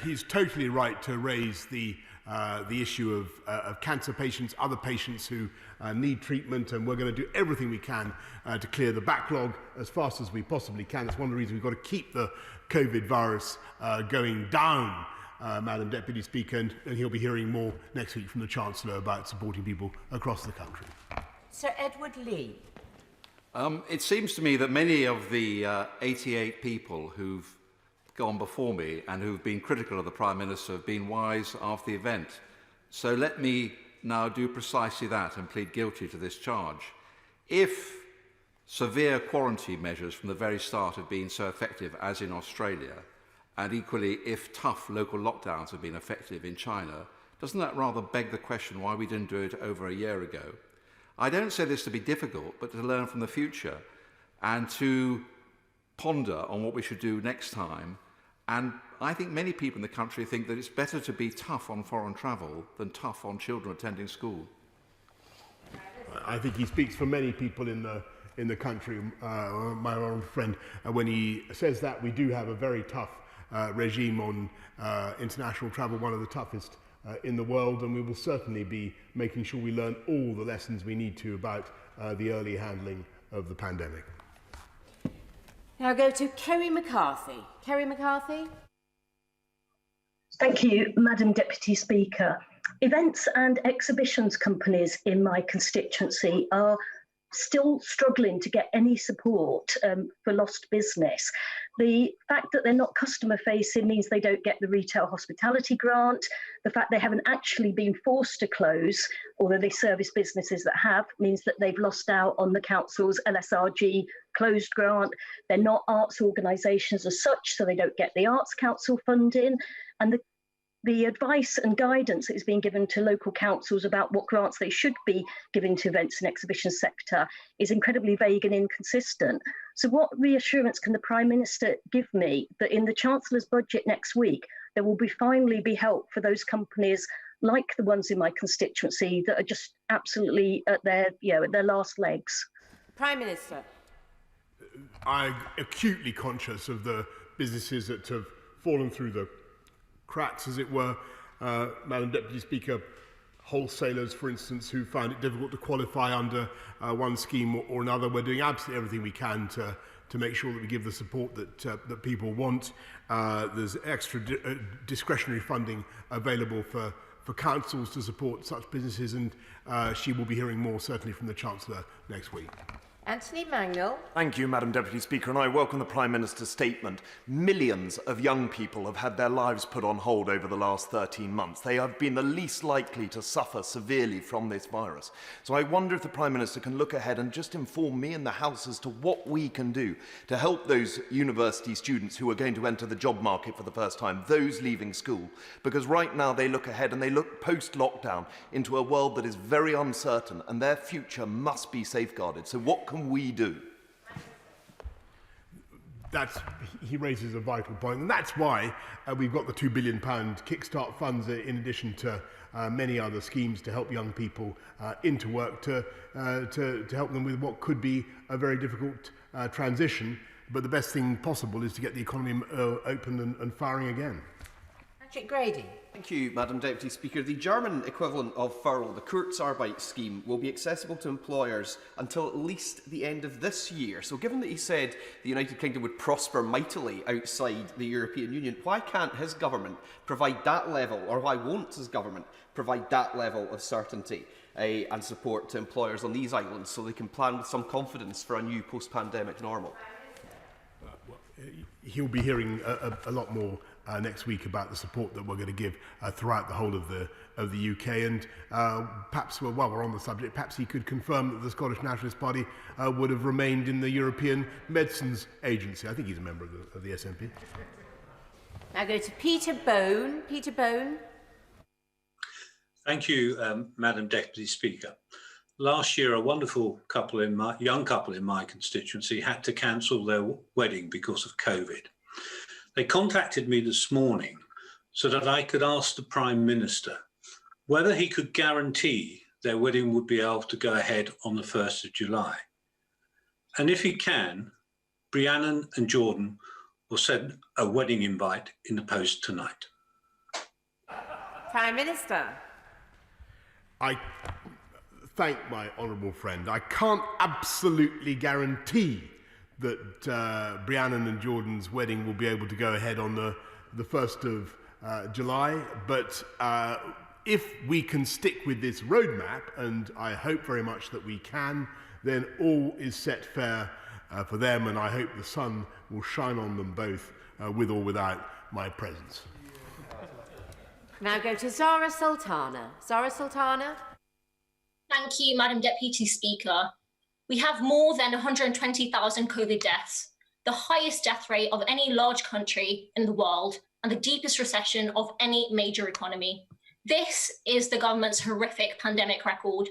He's totally right to raise the issue of cancer patients, other patients who need treatment, and we're going to do everything we can to clear the backlog as fast as we possibly can. That's one of the reasons we've got to keep the COVID virus going down, Madam Deputy Speaker, and he'll be hearing more next week from the Chancellor about supporting people across the country. Sir Edward Lee. It seems to me that many of the 88 people who've gone before me and who've been critical of the Prime Minister have been wise after the event. So let me now do precisely that and plead guilty to this charge. If severe quarantine measures from the very start have been so effective as in Australia, and equally if tough local lockdowns have been effective in China, doesn't that rather beg the question why we didn't do it over a year ago? I don't say this to be difficult, but to learn from the future and to ponder on what we should do next time. And I think many people in the country think that it's better to be tough on foreign travel than tough on children attending school. I think he speaks for many people in the country, my old friend, when he says that we do have a very tough regime on international travel, one of the toughest in the world, and we will certainly be making sure we learn all the lessons we need to about the early handling of the pandemic. Now go to Kerry McCarthy. Kerry McCarthy. Thank you, Madam Deputy Speaker. Events and exhibitions companies in my constituency are still struggling to get any support for lost business. The fact that they're not customer facing means they don't get the retail hospitality grant. The fact they haven't actually been forced to close, although they service businesses that have, means that they've lost out on the council's LSRG closed grant. They're not arts organisations as such, so they don't get the Arts Council funding. And the advice and guidance that is being given to local councils about what grants they should be giving to events and exhibition sector is incredibly vague and inconsistent. So what reassurance can the Prime Minister give me that in the Chancellor's budget next week, there will finally be help for those companies like the ones in my constituency that are just absolutely at their last legs? Prime Minister. I'm acutely conscious of the businesses that have fallen through the cracks, as it were. Madam Deputy Speaker, wholesalers, for instance, who found it difficult to qualify under one scheme or another. We're doing absolutely everything we can to make sure that we give the support that people want. There's extra discretionary funding available for councils to support such businesses, and she will be hearing more certainly from the Chancellor next week. Anthony Mangnall. Thank you, Madam Deputy Speaker, and I welcome the Prime Minister's statement. Millions of young people have had their lives put on hold over the last 13 months. They have been the least likely to suffer severely from this virus. So I wonder if the Prime Minister can look ahead and just inform me and the House as to what we can do to help those university students who are going to enter the job market for the first time, those leaving school, because right now they look ahead and they look post-lockdown into a world that is very uncertain, and their future must be safeguarded. So what can we do? He raises a vital point, and that's why we've got the £2 billion kickstart funds in addition to many other schemes to help young people into work, to help them with what could be a very difficult transition. But the best thing possible is to get the economy open and firing again. Patrick Grady. Thank you, Madam Deputy Speaker. The German equivalent of furlough, the Kurzarbeit scheme, will be accessible to employers until at least the end of this year. So given that he said the United Kingdom would prosper mightily outside the European Union, why can't his government provide that level, or why won't his government provide that level of certainty and support to employers on these islands so they can plan with some confidence for a new post-pandemic normal? He'll be hearing a lot more next week about the support that we're going to give throughout the whole of the UK, and perhaps, while we're on the subject, perhaps he could confirm that the Scottish Nationalist Party would have remained in the European Medicines Agency. I think he's a member of the SNP. Now go to Peter Bone. Peter Bone. Thank you, Madam Deputy Speaker. Last year, a wonderful young couple in my constituency had to cancel their wedding because of COVID. They contacted me this morning so that I could ask the Prime Minister whether he could guarantee their wedding would be able to go ahead on the 1st of July. And if he can, Rhiannon and Jordan will send a wedding invite in the post tonight. Prime Minister. I thank my honourable friend. I can't absolutely guarantee that Rhiannon and Jordan's wedding will be able to go ahead on the 1st of July, but if we can stick with this roadmap, and I hope very much that we can, then all is set fair for them, and I hope the sun will shine on them both with or without my presence. Now go to Zara Sultana. Zara Sultana. Thank you, Madam Deputy Speaker. We have more than 120,000 COVID deaths, the highest death rate of any large country in the world, and the deepest recession of any major economy. This is the government's horrific pandemic record.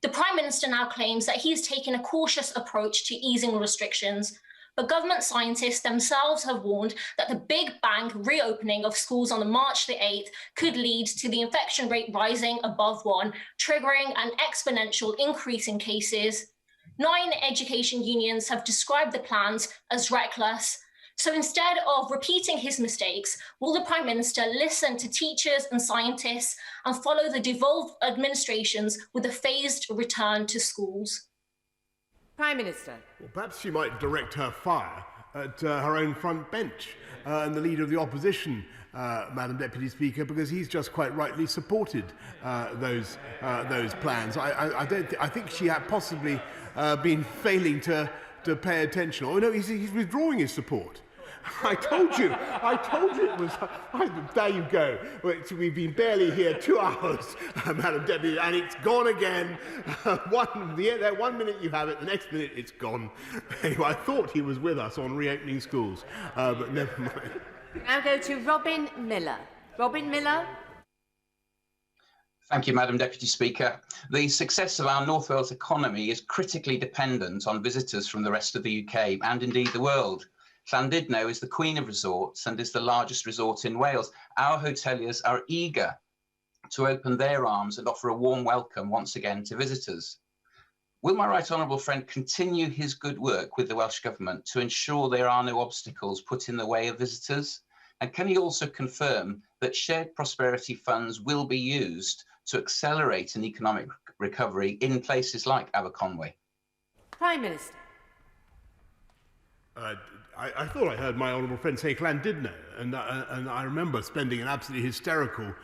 The Prime Minister now claims that he's taken a cautious approach to easing restrictions, but government scientists themselves have warned that the Big Bang reopening of schools on March the 8th could lead to the infection rate rising above 1, triggering an exponential increase in cases. 9 education unions have described the plans as reckless. So instead of repeating his mistakes, will the Prime Minister listen to teachers and scientists and follow the devolved administrations with a phased return to schools? Prime Minister. Well, perhaps she might direct her fire at her own front bench, and the Leader of the Opposition, Madam Deputy Speaker, because he's just quite rightly supported those plans. I think she had possibly been failing to pay attention. Oh no, he's withdrawing his support. I told you it was. There you go. We've been barely here 2 hours, Madam Deputy, and it's gone again. 1 minute you have it, the next minute it's gone. Anyway, I thought he was with us on reopening schools, but never mind. Now go to Robin Miller. Robin Miller. Thank you, Madam Deputy Speaker. The success of our North Wales economy is critically dependent on visitors from the rest of the UK and indeed the world. Llandudno is the queen of resorts and is the largest resort in Wales. Our hoteliers are eager to open their arms and offer a warm welcome once again to visitors. Will my right honourable friend continue his good work with the Welsh Government to ensure there are no obstacles put in the way of visitors? And can he also confirm that shared prosperity funds will be used to accelerate an economic recovery in places like Aberconwy? Prime Minister. I thought I heard my honourable friend say Llandudno, and I remember spending an absolutely hysterical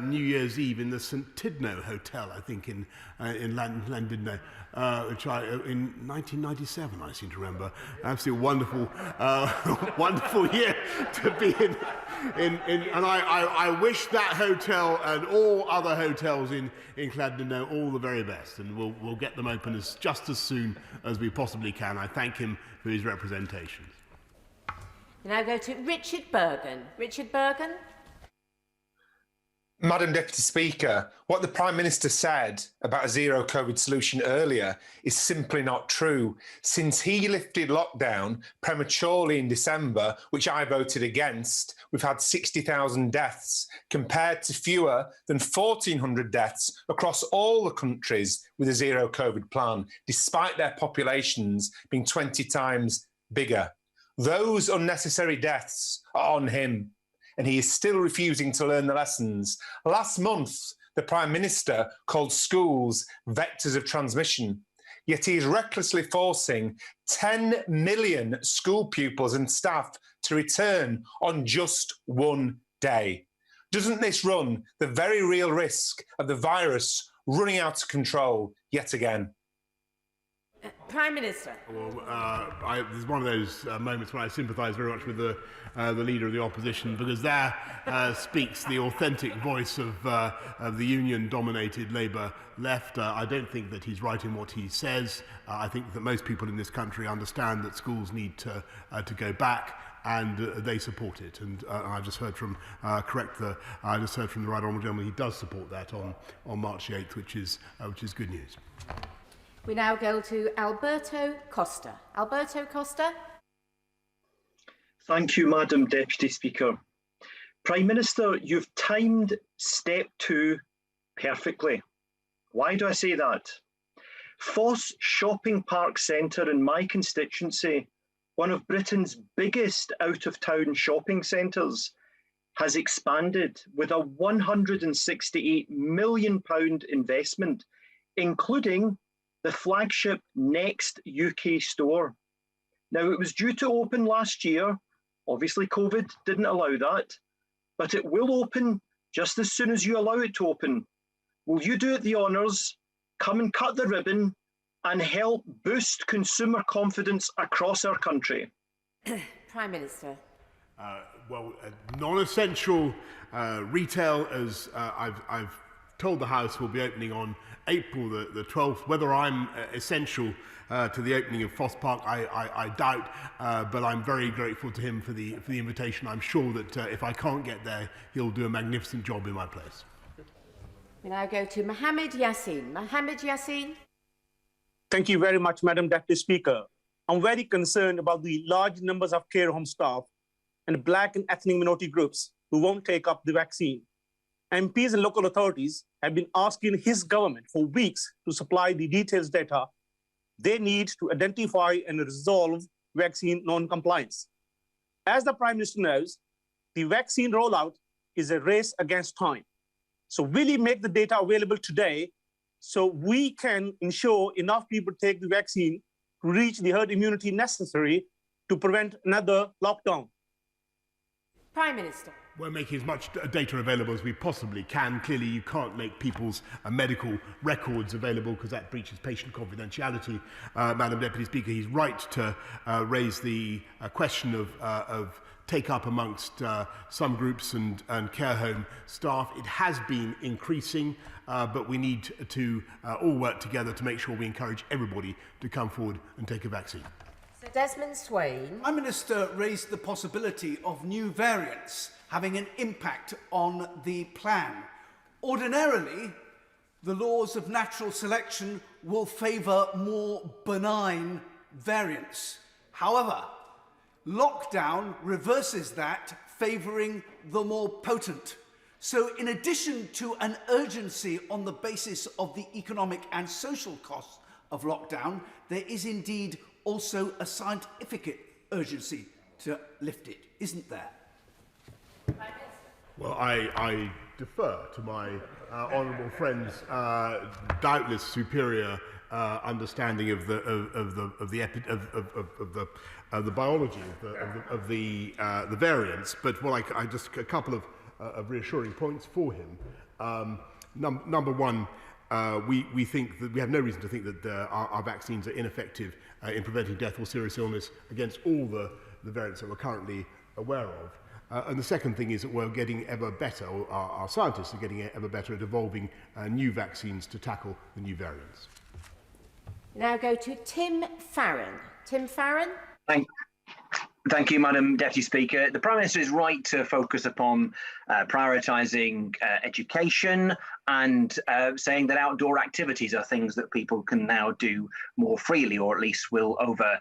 New Year's Eve in the St Tidno Hotel, I think, in Llandudno, which in 1997, I seem to remember. Absolutely wonderful, wonderful year to be in. And I wish that hotel and all other hotels in Llandudno all the very best, and we'll get them open just as soon as we possibly can. I thank him for his representations. We now go to Richard Bergen. Richard Bergen. Madam Deputy Speaker, what the Prime Minister said about a zero COVID solution earlier is simply not true. Since he lifted lockdown prematurely in December, which I voted against, we've had 60,000 deaths compared to fewer than 1,400 deaths across all the countries with a zero COVID plan, despite their populations being 20 times bigger. Those unnecessary deaths are on him, and he is still refusing to learn the lessons. Last month, the Prime Minister called schools vectors of transmission, yet he is recklessly forcing 10 million school pupils and staff to return on just 1 day. Doesn't this run the very real risk of the virus running out of control yet again? Prime Minister. Well, there's one of those moments when I sympathise very much with the Leader of the Opposition, because there speaks the authentic voice of the union-dominated Labour left. I don't think that he's right in what he says. I think that most people in this country understand that schools need to go back, and they support it. And I just heard from I just heard from the right honourable gentleman he does support that on March the 8th, which is good news. We now go to Alberto Costa. Alberto Costa. Thank you, Madam Deputy Speaker. Prime Minister, you've timed step 2 perfectly. Why do I say that? Foss Shopping Park Centre in my constituency, one of Britain's biggest out-of-town shopping centres, has expanded with a £168 million investment, including the flagship Next UK store. Now, it was due to open last year. Obviously, COVID didn't allow that, but it will open just as soon as you allow it to open. Will you do it the honours, come and cut the ribbon, and help boost consumer confidence across our country? Prime Minister. Non-essential retail, as I've told the House, will be opening on April the 12th. Whether I'm essential to the opening of Foss Park, I doubt, but I'm very grateful to him for the invitation. I'm sure that if I can't get there, he'll do a magnificent job in my place. We now go to Mohammed Yassin. Mohammed Yassin. Thank you very much, Madam Deputy Speaker. I'm very concerned about the large numbers of care home staff and black and ethnic minority groups who won't take up the vaccine. MPs and local authorities have been asking his government for weeks to supply the detailed data they need to identify and resolve vaccine non-compliance. As the Prime Minister knows, the vaccine rollout is a race against time. So will he make the data available today so we can ensure enough people take the vaccine to reach the herd immunity necessary to prevent another lockdown? Prime Minister. We're making as much data available as we possibly can. Clearly, you can't make people's medical records available because that breaches patient confidentiality. Madam Deputy Speaker, he's right to raise the question of take-up amongst some groups and care home staff. It has been increasing, but we need to all work together to make sure we encourage everybody to come forward and take a vaccine. Sir Desmond Swain. Prime Minister raised the possibility of new variants having an impact on the plan. Ordinarily, the laws of natural selection will favour more benign variants. However, lockdown reverses that, favouring the more potent. So in addition to an urgency on the basis of the economic and social costs of lockdown, there is indeed also a scientific urgency to lift it, isn't there? Well, I defer to my honourable friend's doubtless superior understanding of the biology of the variants. But what I just a couple of reassuring points for him. Number one, we think that we have no reason to think that our vaccines are ineffective in preventing death or serious illness against all the variants that we're currently aware of. And the second thing is that we're getting ever better, or our scientists are getting ever better at evolving new vaccines to tackle the new variants. Now go to Tim Farron. Tim Farron. Thank you, Madam Deputy Speaker. The Prime Minister is right to focus upon prioritising education and saying that outdoor activities are things that people can now do more freely, or at least will over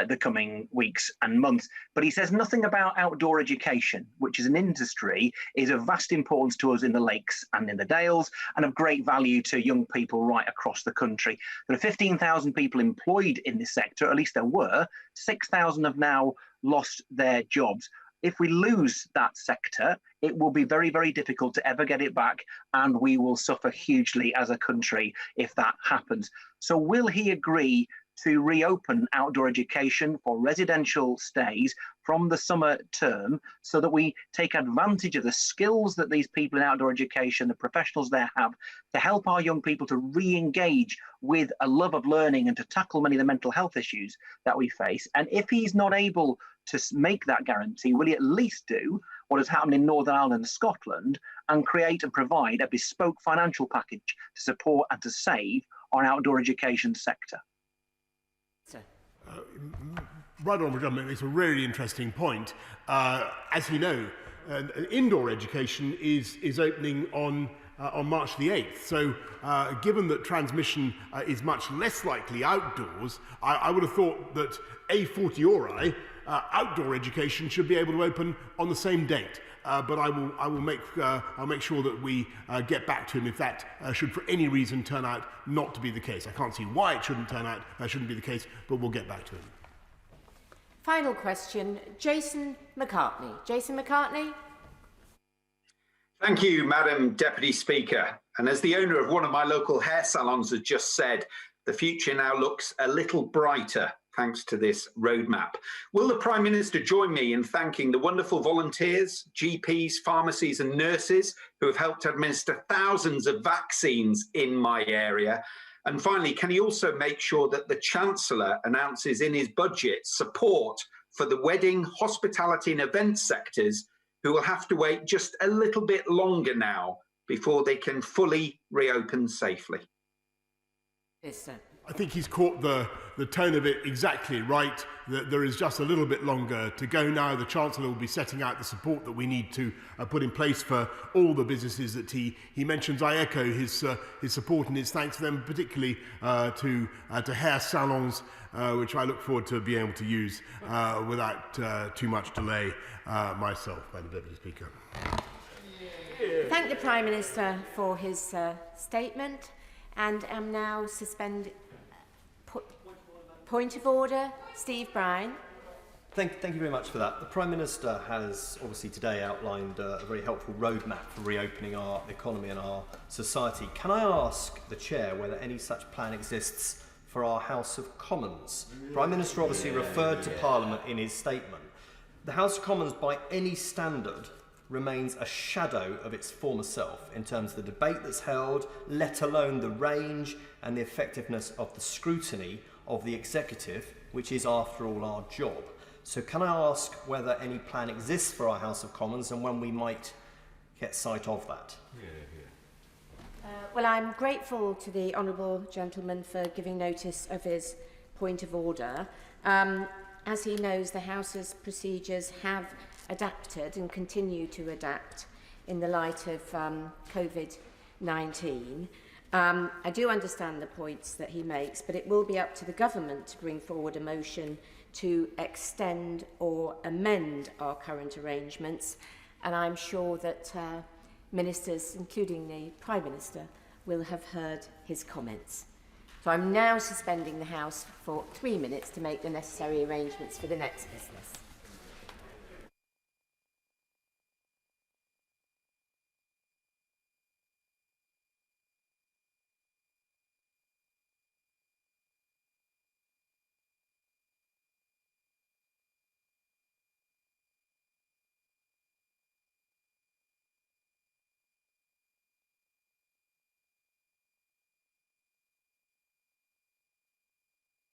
the coming weeks and months. But he says nothing about outdoor education, which is an industry is of vast importance to us in the lakes and in the dales, and of great value to young people right across the country. There are 15,000 people employed in this sector, at least there were. 6,000 have now lost their jobs. If we lose that sector, it will be very, very difficult to ever get it back, and we will suffer hugely as a country if that happens. So will he agree to reopen outdoor education for residential stays from the summer term so that we take advantage of the skills that these people in outdoor education, the professionals there have, to help our young people to re-engage with a love of learning and to tackle many of the mental health issues that we face? And if he's not able to make that guarantee, will he at least do what has happened in Northern Ireland and Scotland and create and provide a bespoke financial package to support and to save our outdoor education sector? Right on, Gentleman makes a really interesting point. As you know, indoor education is opening on March the 8th. So given that transmission is much less likely outdoors, I would have thought that a fortiori, outdoor education should be able to open on the same date. But I'll make sure that we get back to him if that should for any reason turn out not to be the case. I can't see why it shouldn't be the case, but we'll get back to him. Final question, Jason McCartney. Jason McCartney. Thank you, Madam Deputy Speaker. And as the owner of one of my local hair salons has just said, the future now looks a little brighter thanks to this roadmap. Will the Prime Minister join me in thanking the wonderful volunteers, GPs, pharmacies and nurses who have helped administer thousands of vaccines in my area? And finally, can he also make sure that the Chancellor announces in his budget support for the wedding, hospitality and event sectors who will have to wait just a little bit longer now before they can fully reopen safely? I think he's caught the tone of it exactly right, that there is just a little bit longer to go now. The Chancellor will be setting out the support that we need to put in place for all the businesses that he mentions. I echo his support and his thanks to them, particularly to hair salons, which I look forward to being able to use without too much delay myself, Madam Deputy Speaker. Thank the Prime Minister for his statement, and am now suspended. Point of order, Steve Bryan. Thank you very much for that. The Prime Minister has obviously today outlined a very helpful roadmap for reopening our economy and our society. Can I ask the Chair whether any such plan exists for our House of Commons. Prime Minister obviously referred to Parliament in his statement. The House of Commons, by any standard, remains a shadow of its former self in terms of the debate that's held, let alone the range and the effectiveness of the scrutiny of the executive, which is, after all, our job. So can I ask whether any plan exists for our House of Commons and when we might get sight of that? Well, I'm grateful to the honourable gentleman for giving notice of his point of order. As he knows, the House's procedures have adapted and continue to adapt in the light of COVID-19. I do understand the points that he makes, but it will be up to the government to bring forward a motion to extend or amend our current arrangements, and I'm sure that ministers, including the Prime Minister, will have heard his comments. So I'm now suspending the House for 3 minutes to make the necessary arrangements for the next business.